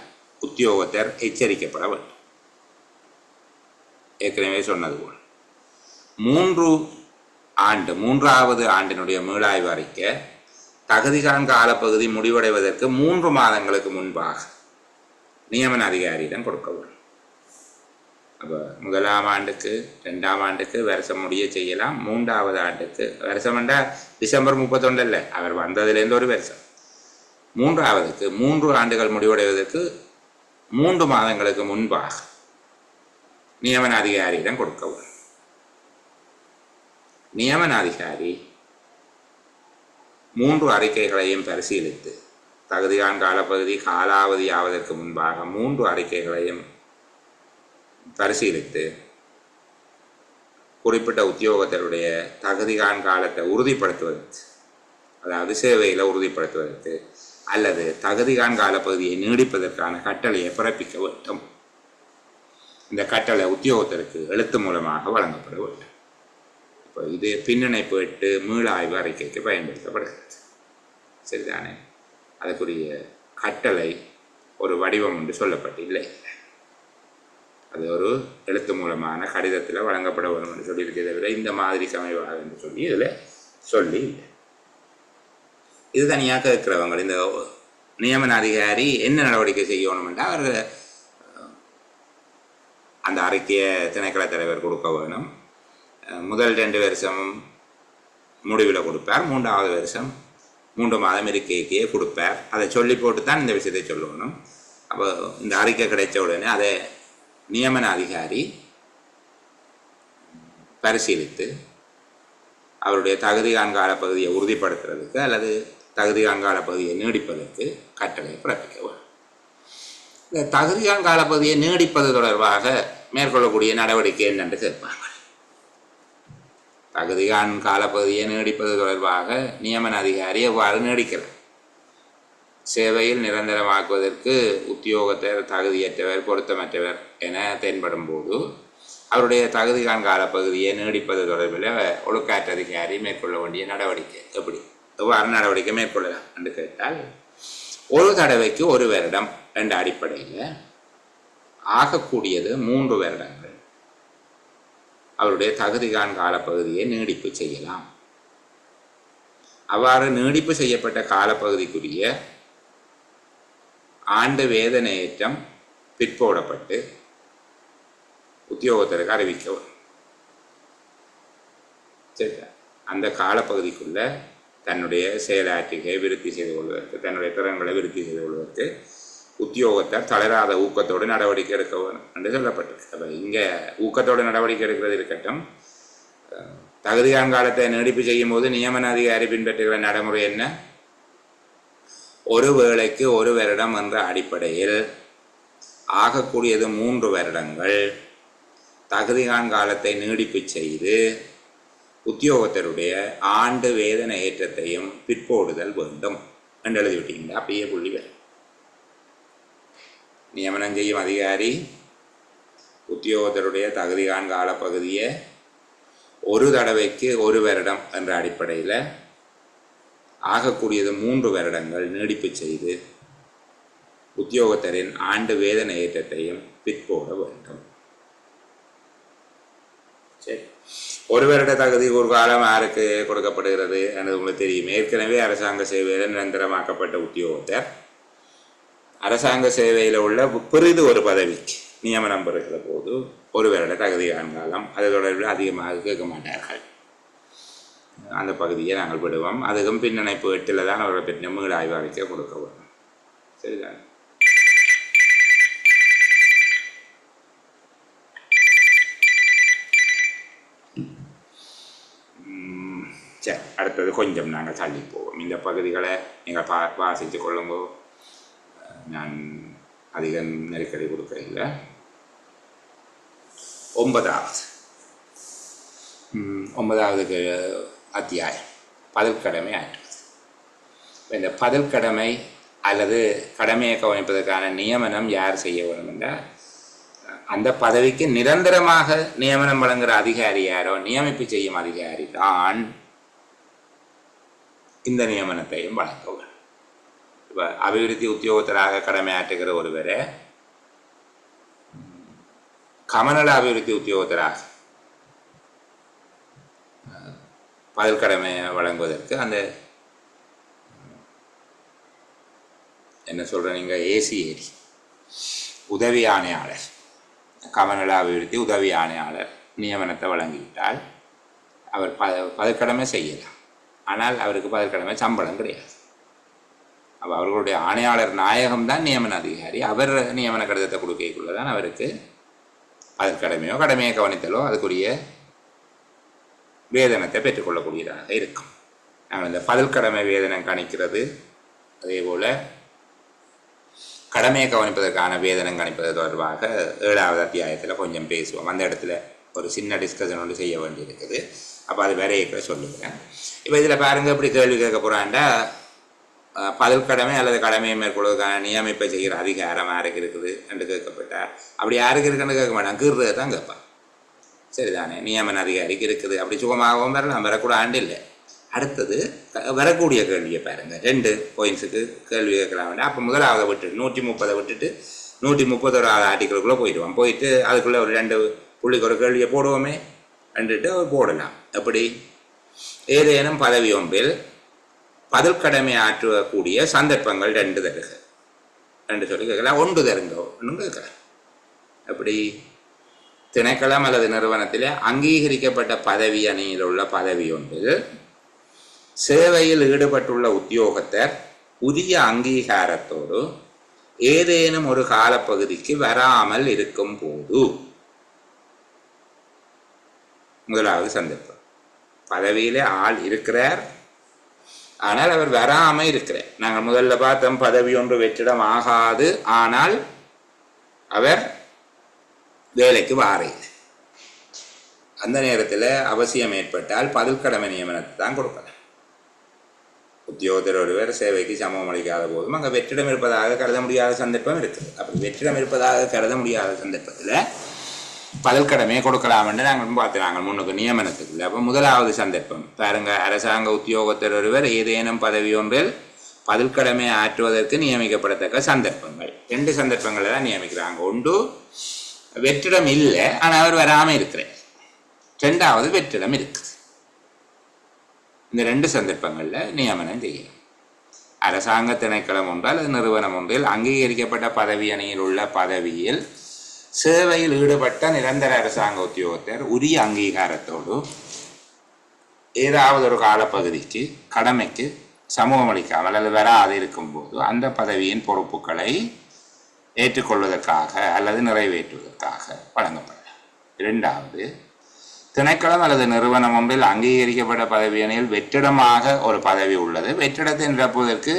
உத்தியோகத்தர் எச்சரிக்கப்பட வேண்டும். ஏற்கனவே சொன்னது போல் 3ஆவது ஆண்டினுடைய மீளாய்வு அறிக்கை தகுதிகான் காலப்பகுதி முடிவடைவதற்கு 3 மாதங்களுக்கு முன்பாக நியமன அதிகாரியிடம் கொடுக்க வேண்டும். அப்போ 1ஆம் ஆண்டுக்கு 2ஆம் ஆண்டுக்கு வருஷம் முடிய செய்யலாம். 3ஆவது ஆண்டுக்கு வருஷம் என்றால் டிசம்பர் 31 இல்லை, அவர் வந்ததுலேருந்து ஒரு வருஷம். 3ஆவதுக்கு 3 ஆண்டுகள் முடிவடைவதற்கு 3 மாதங்களுக்கு முன்பாக நியமன அதிகாரியிடம் கொடுக்க வேண்டும். நியமன அதிகாரி 3 அறிக்கைகளையும் பரிசீலித்து தகுதிகான் காலப்பகுதி காலாவதி ஆவதற்கு முன்பாக 3 அறிக்கைகளையும் பரிசீலித்து குறிப்பிட்ட உத்தியோகத்தருடைய தகுதிகான் காலத்தை உறுதிப்படுத்துவதற்கு, அதாவது சேவையில் உறுதிப்படுத்துவதற்கு அல்லது தகுதிகான் காலப்பகுதியை நீடிப்பதற்கான கட்டளையை பிறப்பிக்க வேண்டும். இந்த கட்டளை உத்தியோகத்தருக்கு எழுத்து மூலமாக வழங்கப்பட வேண்டும். இப்போ இது பின்னணைப்பு 8 மீளாய்வு அறிக்கைக்கு பயன்படுத்தப்படுகிறது. சரிதானே? அதுக்குரிய கட்டளை ஒரு வடிவம் என்று சொல்லப்பட்டு இல்லை. அது ஒரு எழுத்து மூலமான கடிதத்தில் வழங்கப்பட வேண்டும் என்று சொல்லியிருக்கிறதை விட இந்த மாதிரி சமயவாக என்று சொல்லி இதில் சொல்லி இல்லை. இது தனியாக கேட்கிறவங்க இந்த நியமன அதிகாரி என்ன நடவடிக்கை செய்யணும் என்றால் அவர் அந்த அறிக்கையை திணைக்கள தலைவர் கொடுக்க வேணும். முதல் 2 வருஷம் முடிவில் கொடுப்பார், 3வது வருஷம் 3 மாதம் இருக்கைக்கே கொடுப்பார். அதை சொல்லி போட்டு தான் இந்த விஷயத்தை சொல்லணும். அப்போ இந்த அறிக்கை கிடைச்ச உடனே அதை நியமன அதிகாரி பரிசீலித்து அவருடைய தகுதி காண்கால பகுதியை உறுதிப்படுத்துறதுக்கு அல்லது தகுதி காண்கால பகுதியை நீடிப்பதற்கு கட்டளை பிறப்பிக்க வேண்டும். இந்த தகுதி காண்கால பகுதியை நீடிப்பது தொடர்பாக மேற்கொள்ளக்கூடிய நடவடிக்கை என்னென்று கேட்பாங்க. தகுதி கால பகுதியை நீடிப்பது தொடர்பாக நியமன அதிகாரி எவ்வாறு நீடிக்கிறார்? சேவையில் நிரந்தரமாக்குவதற்கு உத்தியோகத்தர் தகுதியற்றவர் பொருத்தமற்றவர் என தென்படும் போது அவருடைய தகுதி கால பகுதியை நீடிப்பது தொடர்பில் ஒழுக்காற்று அதிகாரி மேற்கொள்ள வேண்டிய நடவடிக்கை எவ்வாறு நடவடிக்கை மேற்கொள்ளலாம் என்று கேட்டால், ஒரு தடவைக்கு 1 வருடம் என்ற அடிப்படையில் ஆகக்கூடியது 3 வருடங்கள் அவருடைய தகுதி கால பகுதியை நீடிப்பு செய்யலாம். அவ்வாறு நீடிப்பு செய்யப்பட்ட காலப்பகுதிக்குரிய ஆண்டு வேதனையேற்றம் பிற்போடப்பட்டு உத்தியோகத்தருக்கு அறிவிக்கவும். சரி, அந்த காலப்பகுதிக்குள்ள தன்னுடைய செயலாற்றிகை விருத்தி செய்து கொள்வதற்கு, தன்னுடைய திறன்களை விருத்தி செய்து கொள்வதற்கு உத்தியோகத்தர் தளராத ஊக்கத்தோடு நடவடிக்கை எடுக்க வேணும் என்று சொல்லப்பட்டிருக்கு. அப்போ இங்கே ஊக்கத்தோடு நடவடிக்கை எடுக்கிறது இருக்கட்டும், தகுதி காலத்தை நீடிப்பு செய்யும் போது நியமன அதிகாரி பின்பற்றுகிற நடைமுறை என்ன? 1 வேளைக்கு 1 வருடம் என்ற அடிப்படையில் ஆகக்கூடியது 3 வருடங்கள் தகுதி காலத்தை நீடிப்பு செய்து உத்தியோகத்தருடைய ஆண்டு வேதனை ஏற்றத்தையும் பிற்போடுதல் வேண்டும் என்று எழுதிவிட்டீங்களா? அப்படியே புள்ளி வரும். நியமனம் செய்யும் அதிகாரி உத்தியோகத்தருடைய தகுதி கால பகுதியை 1 தடவைக்கு 1 வருடம் என்ற அடிப்படையில் ஆகக்கூடியது 3 வருடங்கள் நீடிப்பு செய்து உத்தியோகத்தரின் ஆண்டு வேதனை ஏற்றத்தையும் பிற்போட வேண்டும். சரி, 1 வருட தகுதி ஒரு காலம் யாருக்கு கொடுக்கப்படுகிறது என்று உங்களுக்கு தெரியும். ஏற்கனவே அரசாங்க சேவையில் நிரந்தரமாக்கப்பட்ட உத்தியோகத்தர் அரசாங்க சேவையில் உள்ள பெரிது ஒரு பதவிக்கு நியமனம் பெறுகிற போது 1 வருட தகுதி காலம், அது தொடர்பில் அதிகமாக கேட்க மாட்டார்கள். அந்த பகுதியை நாங்கள் விடுவோம். அதுக்கும் பின்னணைப்பு 8 தான் அவரை பற்றின மீள் ஆய்வு அறிக்கை கொடுக்க வேண்டும். சரிதான். சரி, அடுத்தது கொஞ்சம் நாங்கள் தள்ளி போவோம். இந்த பகுதிகளை நீங்கள் வாசித்து கொள்ளும்போது நான் அதிக நெருக்கடி கொடுக்கல. 9வது அத்தியாயம் பதில் கடமை ஆற்றுவது. இந்த பதில் கடமை அல்லது கடமையை கவனிப்பதற்கான நியமனம் யார் செய்ய வேண்டும் என்றால், அந்த பதவிக்கு நிரந்தரமாக நியமனம் வழங்குகிற அதிகாரி யாரோ, நியமிப்பு செய்யும் அதிகாரி தான் இந்த நியமனத்தையும் வழங்க வேண்டும். இப்போ அபிவிருத்தி உத்தியோகத்தராக கடமையாற்றுகிற ஒருவரை கமநல அபிவிருத்தி உத்தியோகத்தராக பதில் கடமையை வழங்குவதற்கு அந்த என்ன சொல்கிற நீங்கள் ஏசிஏடி உதவி ஆணையாளர், கமநல அபிவிருத்தி உதவி ஆணையாளர் நியமனத்தை வழங்கிவிட்டால் அவர் பதிற்கடமை செய்யலாம். ஆனால் அவருக்கு பதிற்கடமை சம்பளம் கிடையாது. அப்போ அவர்களுடைய ஆணையாளர் நாயகம்தான் நியமன அதிகாரி. அவர் நியமன கடிதத்தை கொடுக்கக்குள்ள தான் அவருக்கு பதிற்கடமையோ கடமையை கவனித்தலோ அதுக்குரிய வேதனத்தை பெற்றுக்கொள்ளக்கூடியதாக இருக்கும். நாங்கள் இந்த பதில் கடமை வேதனம் கணிக்கிறது, அதே போல் கடமையை கவனிப்பதற்கான வேதனம் கணிப்பது தொடர்பாக 7வது அத்தியாயத்தில் கொஞ்சம் பேசுவோம். அந்த இடத்துல ஒரு சின்ன டிஸ்கஷன் ஒன்று செய்ய வேண்டியிருக்குது. அப்போ அது வேற சொல்லுகிறேன். இப்போ இதில் பாருங்கள், எப்படி கேள்வி கேட்க போகிறாண்டா, பதில் கடமை அல்லது கடமையை மேற்கொள்வதற்கான நியமிப்பை செய்கிற அதிகாரம் யாருக்கு இருக்குது என்று கேட்கப்பட்டால், அப்படி யாருக்கு இருக்குன்னு கேட்க மாட்டான், கீறுறதை தான் கேட்பான். சரிதானே, நியமன அதிகாரிக்கு இருக்குது. அப்படி சுகமாகவும் வரலாம், வரக்கூடாது இல்லை. அடுத்தது வரக்கூடிய கேள்வியை பாருங்கள். 2 பாயிண்ட்ஸுக்கு கேள்வி கேட்கலாம். அப்போ முதலாவதை விட்டுட்டு 130 விட்டுட்டு 131வது ஆர்டிக்கிளுக்குள்ளே போயிடுவோம். போயிட்டு அதுக்குள்ளே ஒரு 2 புள்ளிக்கு ஒரு கேள்வியை போடுவோமே ரெண்டுட்டு போடலாம். எப்படி ஏதேனும் பதவி ஒன்றில் பதில் கடமை ஆற்றக்கூடிய சந்தர்ப்பங்கள் 2 தருக 2 சொல்லி கேட்கலாம். 1 தருங்க ஒன்றும் கேட்கலாம். எப்படி திணைக்களம் அல்லது நிறுவனத்தில் அங்கீகரிக்கப்பட்ட பதவி அணியில் உள்ள பதவி ஒன்றில் சேவையில் ஈடுபட்டுள்ள உத்தியோகத்தர் உரிய அங்கீகாரத்தோடு ஏதேனும் ஒரு காலப்பகுதிக்கு வராமல் இருக்கும் போது. முதலாவது சந்தர்ப்பம், பதவியிலே ஆள் இருக்கிறார், ஆனால் அவர் வராமல் இருக்கிறார். நாங்கள் முதல்ல பார்த்தோம் பதவி ஒன்று வெற்றிடம் ஆகாது, ஆனால் அவர் வேலைக்கு வாரையில். அந்த நேரத்தில் அவசியம் ஏற்பட்டால் பதில் கடமை நியமனத்தை தான் கொடுக்கலாம். உத்தியோகத்தர் ஒருவர் சேவைக்கு சமம் அளிக்காத போதும் அங்கே வெற்றிடம் இருப்பதாக கருத முடியாத சந்தர்ப்பம் இருக்குது. அப்படி வெற்றிடம் இருப்பதாக கருத முடியாத சந்தர்ப்பத்தில் பதில் கடமையை கொடுக்கலாம் என்று நாங்கள் பார்த்து நாங்கள் முன்னுக்கு நியமனத்துக்குள்ள. அப்போ முதலாவது சந்தர்ப்பம் பாருங்க, அரசாங்க உத்தியோகத்தர் ஒருவர் ஏதேனும் பதவி ஒன்றில் பதில் கடமை ஆற்றுவதற்கு நியமிக்கப்படத்தக்க சந்தர்ப்பங்கள் 2 சந்தர்ப்பங்களை தான் நியமிக்கிறாங்க. ஒன்று வெற்றிடம் இல்லை ஆனால் அவர் வராமல் இருக்கிறார், 2வது வெற்றிடம் இருக்குது. இந்த 2 சந்தர்ப்பங்களில் நியமனம் செய்யலாம். அரசாங்க திணைக்களம் ஒன்றால் அது நிறுவனம் ஒன்றில் அங்கீகரிக்கப்பட்ட பதவி அணியில் உள்ள பதவியில் சேவையில் ஈடுபட்ட நிரந்தர அரசாங்க உத்தியோகத்தர் உரிய அங்கீகாரத்தோடு ஏதாவது ஒரு காலப்பகுதிக்கு கடமைக்கு சமூகம் அளிக்காமல் அல்லது வராது இருக்கும்போது அந்த பதவியின் பொறுப்புகளை ஏற்றுக்கொள்வதற்காக அல்லது நிறைவேற்றுவதற்காக வழங்கப்படலாம். 2வது திணைக்களம் அல்லது நிறுவனம் ஒன்றில் அங்கீகரிக்கப்பட்ட பதவி அணியில் வெற்றிடமாக ஒரு பதவி உள்ளது. வெற்றிடத்தை நிரப்புவதற்கு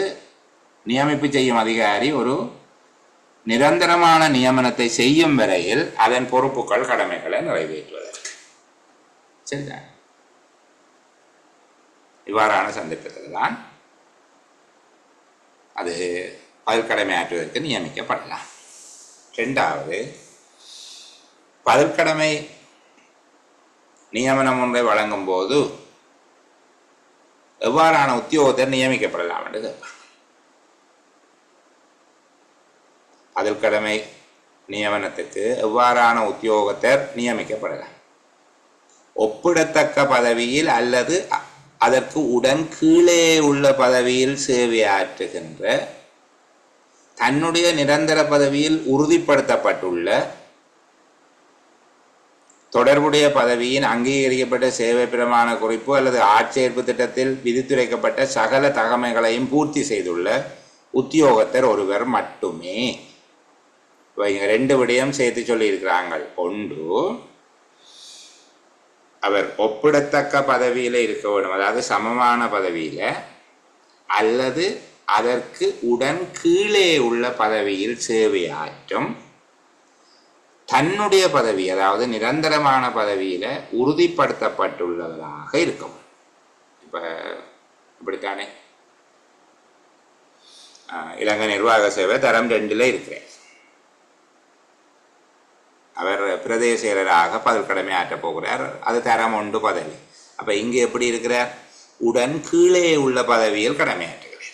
நியமிப்பு செய்யும் அதிகாரி ஒரு நிரந்தரமான நியமனத்தை செய்யும் வரையில் அதன் பொறுப்புகள் கடமைகளை நிறைவேற்றுவதற்கு. சரிதான், இவ்வாறான சந்தர்ப்பத்தில் தான் அது பதில் கடமை ஆற்றுவதற்கு நியமிக்கப்படலாம். 2வது பதில் கடமை நியமனம் ஒன்றை வழங்கும் போது எவ்வாறான உத்தியோகத்தர் நியமிக்கப்படலாம் என்று கேட்பாங்க. பதில் கடமை நியமனத்துக்கு எவ்வாறான உத்தியோகத்தர் நியமிக்கப்படலாம்? ஒப்பிடத்தக்க பதவியில் அல்லது அதற்கு உடன் கீழே உள்ள பதவியில் சேவையாற்றுகின்ற தன்னுடைய நிரந்தர பதவியில் உறுதிப்படுத்தப்பட்டுள்ள தொடர்புடைய பதவியின் அங்கீகரிக்கப்பட்ட சேவை பிரமாண குறிப்பு அல்லது ஆட்சேர்ப்பு திட்டத்தில் விதித்துரைக்கப்பட்ட சகல தகமைகளையும் பூர்த்தி செய்துள்ள உத்தியோகத்தர் ஒருவர் மட்டுமே. இவங்க 2 விடயம் சேர்த்து சொல்லியிருக்கிறாங்க. ஒன்று, அவர் ஒப்பிடத்தக்க பதவியில் இருக்க வேண்டும், அதாவது சமமான பதவியில் அல்லது அதற்கு உடன் கீழே உள்ள பதவியில் சேவையாற்றும் தன்னுடைய பதவி அதாவது நிரந்தரமான பதவியில் உறுதிப்படுத்தப்பட்டுள்ளவராக இருக்கும். இப்போ இப்படித்தானே இலங்கை நிர்வாக சேவை தரம் 2ல் இருக்கிறார். அவர் பிரதேச செயலராக பதில் கடமை ஆற்றப் போகிறார், அது தரம் 1 பதவி. அப்போ இங்கே எப்படி இருக்கிறார்? உடன் கீழே உள்ள பதவியில் கடமையாற்றுகிறார்.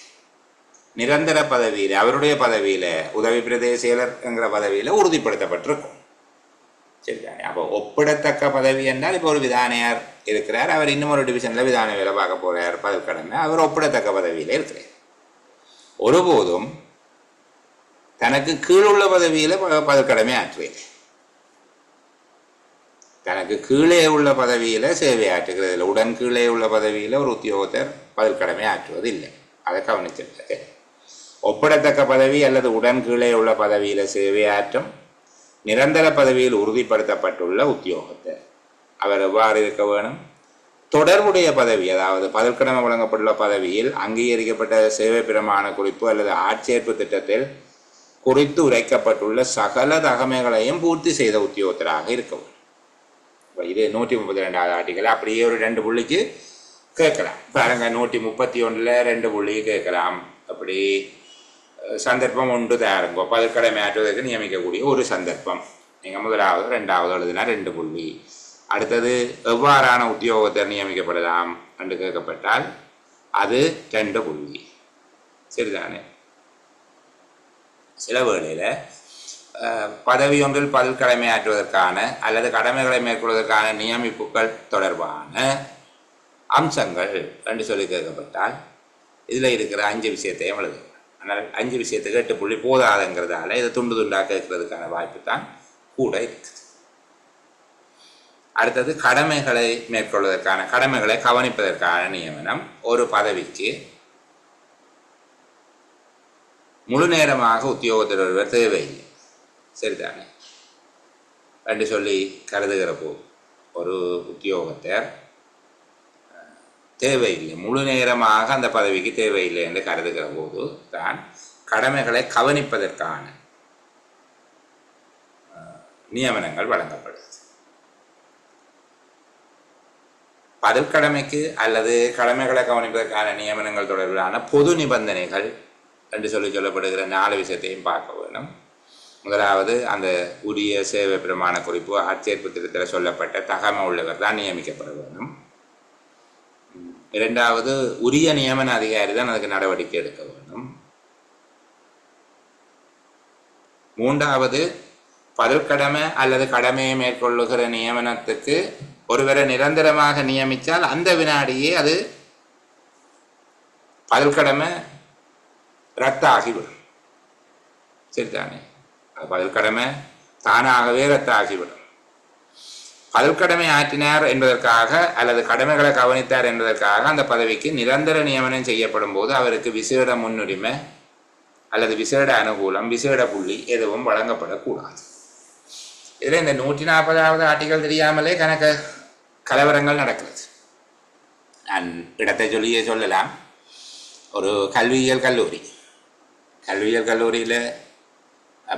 நிரந்தர பதவியில் அவருடைய பதவியில் உதவி பிரதேச செயலர் என்கிற பதவியில் உறுதிப்படுத்தப்பட்டிருக்கும். சரிதானே? அப்போ ஒப்பிடத்தக்க பதவி என்றால் இப்போ ஒரு விதானையார் இருக்கிறார், அவர் இன்னும் ஒரு டிவிஷனில் விதான வேலை பார்க்க போகிறார், பதில் கடமை, அவர் ஒப்பிடத்தக்க பதவியில் இருக்கிறார். ஒருபோதும் தனக்கு கீழுள்ள பதவியில் பதில் கடமை ஆற்றுவேன், தனக்கு கீழே உள்ள பதவியில் சேவை ஆற்றுகிறது. உடன் கீழே உள்ள பதவியில் ஒரு உத்தியோகத்தர் பதில் கடமை ஆற்றுவது இல்லை, அதை கவனிச்சிருக்க. ஒப்பிடத்தக்க பதவி அல்லது உடன் கீழே உள்ள பதவியில் சேவையாற்றும் நிரந்தர பதவியில் உறுதிப்படுத்தப்பட்டுள்ள உத்தியோகத்தர் அவர் எவ்வாறு இருக்க வேணும்? தொடர்புடைய பதவி அதாவது பதில் கடமை வழங்கப்பட்டுள்ள பதவியில் அங்கீகரிக்கப்பட்ட சேவை பிரமாண குறிப்பு அல்லது ஆட்சேர்ப்பு திட்டத்தில் குறித்து உரைக்கப்பட்டுள்ள சகல தகமைகளையும் பூர்த்தி செய்த உத்தியோகத்தராக இருக்க வேண்டும். இது 132வது ஆர்டிக்கல். அப்படியே ஒரு 2 புள்ளிக்கு கேட்கலாம். பாருங்க, 131ல் 2 புள்ளி கேட்கலாம். அப்படி சந்தர்ப்பம் 1 தயாருங்கோ. பதில் கடமை ஆற்றுவதற்கு நியமிக்கக்கூடிய ஒரு சந்தர்ப்பம். நீங்கள் முதலாவது 2வது எழுதினா 2 புள்ளி. அடுத்தது எவ்வாறான உத்தியோகத்தர் நியமிக்கப்படலாம் என்று கேட்கப்பட்டால் அது 2 புள்ளி. சரிதானே? சில வேளையில் பதவி ஒன்றில் பதில் கடமையாற்றுவதற்கான அல்லது கடமைகளை மேற்கொள்வதற்கான நியமிப்புகள் தொடர்பான அம்சங்கள் என்று சொல்லி கேட்கப்பட்டால் இதில் இருக்கிற 5 விஷயத்தையும் எழுதுங்க. ஆனால் 5 விஷயத்துக்கு 8 புள்ளி போதாதுங்கிறதால இதை துண்டு துண்டாக கேட்கறதுக்கான வாய்ப்பு தான் கூட இருக்குது. அடுத்தது கடமைகளை மேற்கொள்வதற்கான கடமைகளை கவனிப்பதற்கான நியமனம். ஒரு பதவிக்கு முழு நேரமாக உத்தியோகத்தில் ஒருவர் தேவையில்லை, சரிதானே என்று சொல்லி கருதுகிற போது ஒரு உத்தியோகத்தை தேவையில்லை, முழு நேரமாக அந்த பதவிக்கு தேவையில்லை என்று கருதுகிற போது தான் கடமைகளை கவனிப்பதற்கான நியமனங்கள் வழங்கப்படுது. பதில் கடமைக்கு அல்லது கடமைகளை கவனிப்பதற்கான நியமனங்கள் தொடர்பிலான பொது நிபந்தனைகள் என்று சொல்லப்படுகிற 4 விஷயத்தையும் பார்க்க வேண்டும். முதலாவது, அந்த உரிய சேவை பிரமாண குறிப்பு ஆட்சேர்ப்பு திட்டத்தில் சொல்லப்பட்ட தகமை உள்ளவர் தான் நியமிக்கப்பட வேண்டும். இரண்டாவது, உரிய நியமன அதிகாரி தான் அதுக்கு நடவடிக்கை எடுக்க வேண்டும். மூன்றாவது, பதில் கடமை அல்லது கடமையை மேற்கொள்ளுகிற நியமனத்துக்கு ஒருவரை நிரந்தரமாக நியமித்தால் அந்த வினாடியே அது பதில் கடமை ரத்தாகிவிடும், சரிதானே. பதில் கடமை தானாகவே ரத்தாகிவிடும். பதில் கடமை ஆற்றினார் என்பதற்காக அல்லது கடமைகளை கவனித்தார் என்பதற்காக அந்த பதவிக்கு நிரந்தர நியமனம் செய்யப்படும் போது அவருக்கு விசேட முன்னுரிமை அல்லது விசேட அனுகூலம், விசேட புள்ளி எதுவும் வழங்கப்படக்கூடாது. இதில் இந்த 140வது ஆர்டிகல் தெரியாமலே கணக்கு கலவரங்கள் நடக்கிறது. நான் இடத்தை சொல்லியே சொல்லலாம். ஒரு கல்வியியல் கல்லூரியில்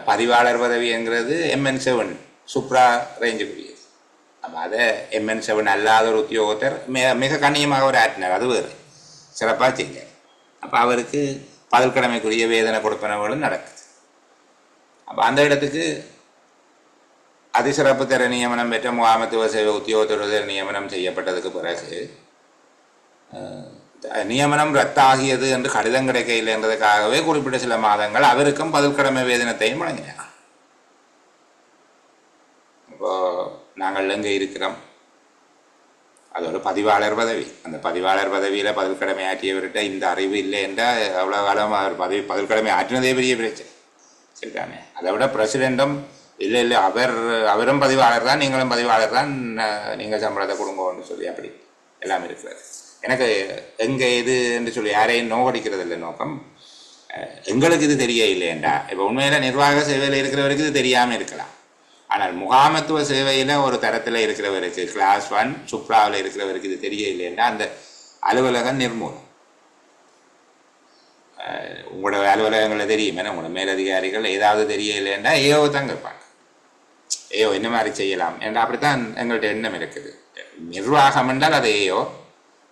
பதிவாளர் பதவி என்கிறது MN7 சுப்ரா ரேஞ்சுக்குரியது. அப்போ அதை MN7 அல்லாத ஒரு உத்தியோகத்தர் மிக கண்ணியமாக ஒரு ஆற்றினார், அது வேறு சிறப்பாக செய்தார். அப்போ அவருக்கு பதில் கடமைக்குரிய வேதனை கொடுப்பனவுகளும் நடக்குது. அப்போ அந்த இடத்துக்கு அதிசிறப்பு தர நியமனம் பெற்ற முகாமத்துவ சேவை உத்தியோகத்தர் நியமனம் செய்யப்பட்டதுக்கு பிறகு நியமனம் ரத்தாகியது என்று கடிதம் கிடைக்கவில்லை என்றதுக்காகவே குறிப்பிட்ட சில மாதங்கள் அவருக்கும் பதில் கடமை வேதனத்தையும் வழங்கினார். இப்போ நாங்கள் எங்கே இருக்கிறோம், அது ஒரு பதிவாளர் பதவி. அந்த பதிவாளர் பதவியில் பதில் கடமை ஆற்றியவர்கிட்ட இந்த அறிவு இல்லை என்றால் அவ்வளோ காலம் அவர் பதில் கடமை ஆற்றினதே பெரிய பிரச்சனை, சரிதானே. அதை விட பிரசிடெண்ட்டும் இல்லை அவரும் பதிவாளர் தான், நீங்களும் பதிவாளர் தான், நீங்கள் சம்பளத்தை கொடுங்கன்னு சொல்லி அப்படி எல்லாம் இருக்கிறது. எனக்கு எங்கே இது என்று சொல்லி யாரையும் நோக்கடிக்கிறது இல்லை நோக்கம். எங்களுக்கு இது தெரிய இல்லையண்டா. இப்போ உண்மையில் நிர்வாக சேவையில் இருக்கிறவருக்கு இது தெரியாமல் இருக்கலாம். ஆனால் முகாமத்துவ சேவையில் ஒரு தரத்தில் இருக்கிறவருக்கு, கிளாஸ் 1 சுப்ராவில் இருக்கிறவருக்கு இது தெரிய இல்லையண்டா அந்த அலுவலகம் நிர்மூலம். உங்களோட அலுவலகங்களில் தெரியும், ஏன்னா உங்களோட மேலதிகாரிகள் ஏதாவது தெரிய இல்லையண்டா ஏஓ தான் கேட்பாங்க. ஏஓ என்ன மாதிரி செய்யலாம் என்றால் அப்படித்தான் எங்கள்கிட்ட எண்ணம் இருக்குது. நிர்வாகம் என்றால் அது ஏஓ,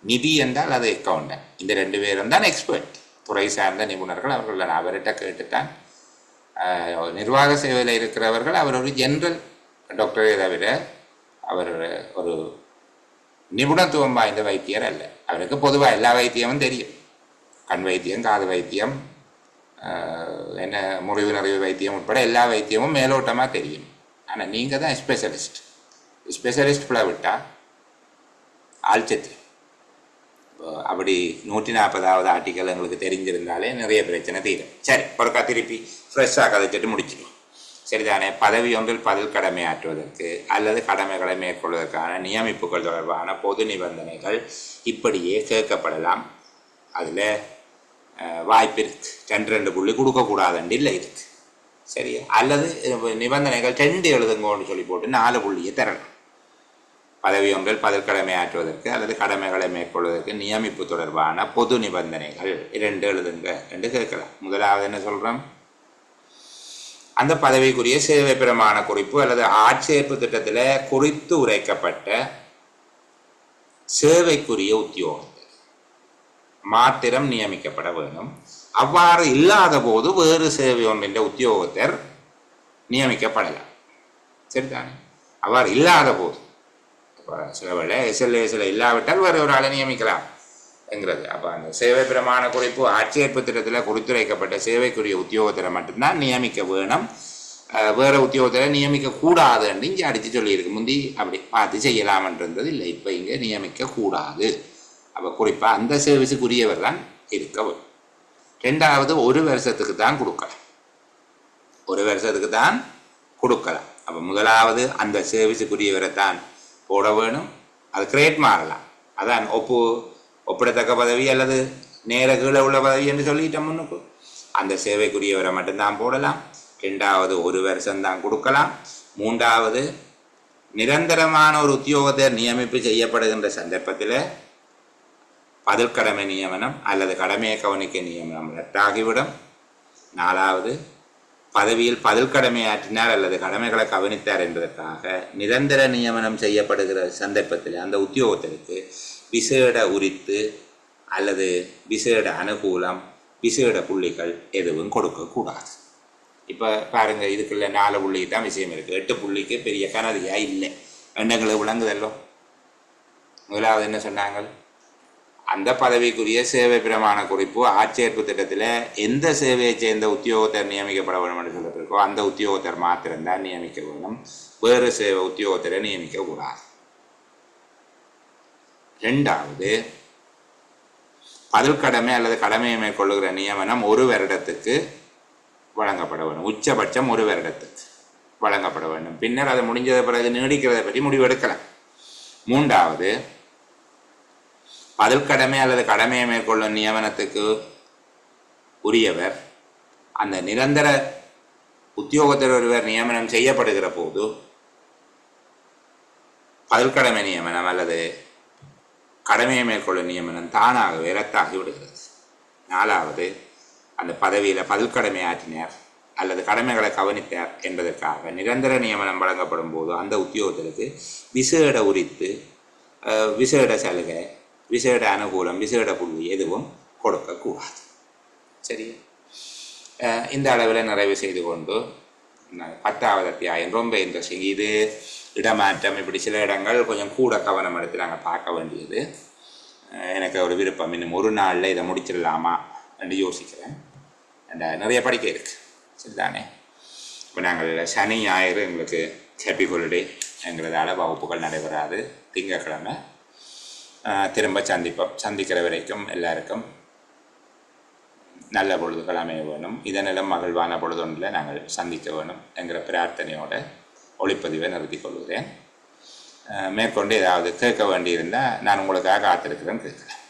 நிதி என்றால் அது அக்கௌண்டன்ட். இந்த 2 பேரும் தான் எக்ஸ்பர்ட், துறை சார்ந்த நிபுணர்கள். அவர்கள் அவர்கிட்ட கேட்டுத்தான். நிர்வாக சேவையில் இருக்கிறவர்கள் அவர் ஒரு ஜென்ரல் டாக்டரை தவிர அவர் ஒரு நிபுணத்துவம் வாய்ந்த வைத்தியர் அல்ல. அவருக்கு பொதுவாக எல்லா வைத்தியமும் தெரியும். கண் வைத்தியம், காது வைத்தியம், என்ன முறிவு நிறைவு வைத்தியம் உட்பட எல்லா வைத்தியமும் மேலோட்டமாக தெரியும். ஆனால் நீங்கள் தான் ஸ்பெஷலிஸ்ட் விட்டால் ஆழ்ச்சத்து. அப்படி 140வது ஆர்டிக்கல் எங்களுக்கு தெரிஞ்சிருந்தாலே நிறைய பிரச்சனை தீரும். சரி, ஒருக்கா திருப்பி ஃப்ரெஷ்ஷாக கதைச்சிட்டு முடிச்சிடும், சரிதானே. பதவி ஒன்றில் பதில் கடமை ஆற்றுவதற்கு அல்லது கடமைகளை மேற்கொள்வதற்கான நியமிப்புகள் தொடர்பான பொது நிபந்தனைகள் இப்படியே கேட்கப்படலாம். அதில் வாய்ப்பு இருக்குது. 2 புள்ளி கொடுக்கக்கூடாதுன்னு இல்லை இருக்குது, சரியா. அல்லது நிபந்தனைகள் 2 எழுதுங்கன்னு சொல்லி போட்டு 4 புள்ளியை தரலாம். பதவி ஒன்றில் பதில் கடமை ஆற்றுவதற்கு அல்லது கடமைகளை மேற்கொள்வதற்கு நியமிப்பு தொடர்பான பொது நிபந்தனைகள் 2 எழுதுங்க என்று கேட்கலாம். முதலாவது என்ன சொல்கிறோம், அந்த பதவிக்குரிய சேவை பிரமாண குறிப்பு அல்லது ஆட்சேர்ப்பு திட்டத்தில் குறித்து உரைக்கப்பட்ட சேவைக்குரிய உத்தியோகத்தில் மாத்திரம் நியமிக்கப்பட வேண்டும். அவ்வாறு இல்லாத போது வேறு சேவை ஒன்றின் உத்தியோகத்தர் நியமிக்கப்படலாம், சரிதானே. அவ்வாறு இல்லாத போது சில வேளை SLAஸில் இல்லாவிட்டால் வேறு ஒரு ஆளை நியமிக்கலாம் என்கிறது. அப்போ அந்த சேவை பிரமாண குறிப்பு ஆட்சேர்ப்பு திட்டத்தில் குறித்துரைக்கப்பட்ட சேவைக்குரிய உத்தியோகத்தரை மட்டும்தான் நியமிக்க வேணும். வேறு உத்தியோகத்தில் நியமிக்கக்கூடாதுன்னு இங்கே அடித்து சொல்லியிருக்கு. முந்தி அப்படி பார்த்து செய்யலாமன்றது இல்லை, இப்போ இங்கே நியமிக்கக்கூடாது. அப்போ குறிப்பாக அந்த சர்வீஸுக்குரியவர் தான் இருக்கவும். ரெண்டாவது, ஒரு வருஷத்துக்கு தான் கொடுக்கலாம், ஒரு வருஷத்துக்கு தான் கொடுக்கலாம். அப்போ முதலாவது அந்த சர்வீஸுக்குரியவரை தான் போட வேணும். அது கிரேட் மாறலாம், அதான் ஒப்பிடத்தக்க பதவி அல்லது நேர கீழே உள்ள பதவி என்று சொல்லிட்டோம் முன்னுக்கு. அந்த சேவைக்குரியவரை மட்டும்தான் போடலாம். ரெண்டாவது, ஒரு வருஷம்தான் கொடுக்கலாம். மூன்றாவது, நிரந்தரமான ஒரு உத்தியோகத்தை நியமிப்பு செய்யப்படுகின்ற சந்தர்ப்பத்தில் பதில் கடமை நியமனம் அல்லது கடமையை கவனிக்க நியமனம் ரத்தாகிவிடும். நாலாவது, பதவியில் பதில் கடமையாற்றினார் அல்லது கடமைகளை கவனித்தார் என்பதற்காக நிரந்தர நியமனம் செய்யப்படுகிற சந்தர்ப்பத்தில் அந்த உத்தியோகத்திற்கு விசேட உரித்து அல்லது விசேட அனுகூலம், விசேட புள்ளிகள் எதுவும் கொடுக்கக்கூடாது. இப்போ பாருங்கள், இதுக்குள்ள 4 புள்ளிக்கு தான் விஷயம் இருக்குது. 8 புள்ளிக்கு பெரிய கனதியாக இல்லை. எண்ணங்களை விளங்குதல்லோ. முதலாவது என்ன சொன்னாங்க? அந்த பதவிக்குரிய சேவை பிரமாண குறிப்பு ஆட்சேர்ப்பு திட்டத்தில் எந்த சேவையை சேர்ந்த உத்தியோகத்தர் நியமிக்கப்பட வேண்டும் என்று சொல்லப்பட்டிருக்கோ அந்த உத்தியோகத்தர் மாத்திரம்தான் நியமிக்க வேண்டும், வேறு சேவை உத்தியோகத்தரை நியமிக்கக்கூடாது. ரெண்டாவது, பதில் கடமை அல்லது கடமையை மேற்கொள்ளுகிற நியமனம் 1 வருடத்துக்கு வழங்கப்பட வேண்டும், உச்சபட்சம் 1 வருடத்துக்கு வழங்கப்பட வேண்டும். பின்னர் அதை முடிஞ்சத பிறகு நீடிக்கிறதை பற்றி முடிவெடுக்கலாம். மூன்றாவது, பதில் கடமை அல்லது கடமையை மேற்கொள்ளும் நியமனத்துக்கு உரியவர் அந்த நிரந்தர உத்தியோகத்தர் ஒருவர் நியமனம் செய்யப்படுகிற போது பதில் கடமை நியமனம் அல்லது கடமையை மேற்கொள்ளும் நியமனம் தானாகவே ரத்தாகி விடுகிறது. நாலாவது, அந்த பதவியில் பதில் கடமை ஆற்றினார் அல்லது கடமைகளை கவனித்தார் என்பதற்காக நிரந்தர நியமனம் வழங்கப்படும் போது அந்த உத்தியோகத்திற்கு விசேட உரித்து, விசேட சலுகை, விசேட அனுகூலம், விசேட புள்ளி எதுவும் கொடுக்கக்கூடாது. சரி, இந்த அளவில் நிறைவு செய்து கொண்டு 10வது அத்தியாயம் ரொம்ப இன்ட்ரெஸ்டிங். இது இடமாற்றம், இப்படி சில இடங்கள் கொஞ்சம் கூட கவனம் எடுத்து நாங்கள் பார்க்க வேண்டியது. எனக்கு ஒரு விருப்பம், இன்னும் ஒரு நாளில் இதை முடிச்சிடலாமா என்று யோசிக்கிறேன். நிறைய படிக்க இருக்குது, சரிதானே? இப்போ நாங்கள் சனி ஞாயிறு எங்களுக்கு ஹேப்பி ஹாலிடே என்கிறதால வகுப்புகள் நடைபெறாது. திங்கட்கிழமை திரும்ப சந்திக்கிற வரைக்கும் எல்லாருக்கும் நல்ல பொழுதுகள் அமைய வேணும், இதனிலும் மகிழ்வான பொழுதொன்றில் நாங்கள் சந்திக்க வேணும் என்கிற பிரார்த்தனையோடு ஒளிப்பதிவை நிறுத்திக் கொள்கிறேன். மேற்கொண்டு ஏதாவது கேட்க வேண்டியிருந்தால் நான் உங்களுக்காக காத்திருக்கிறேன், கேட்குறேன்.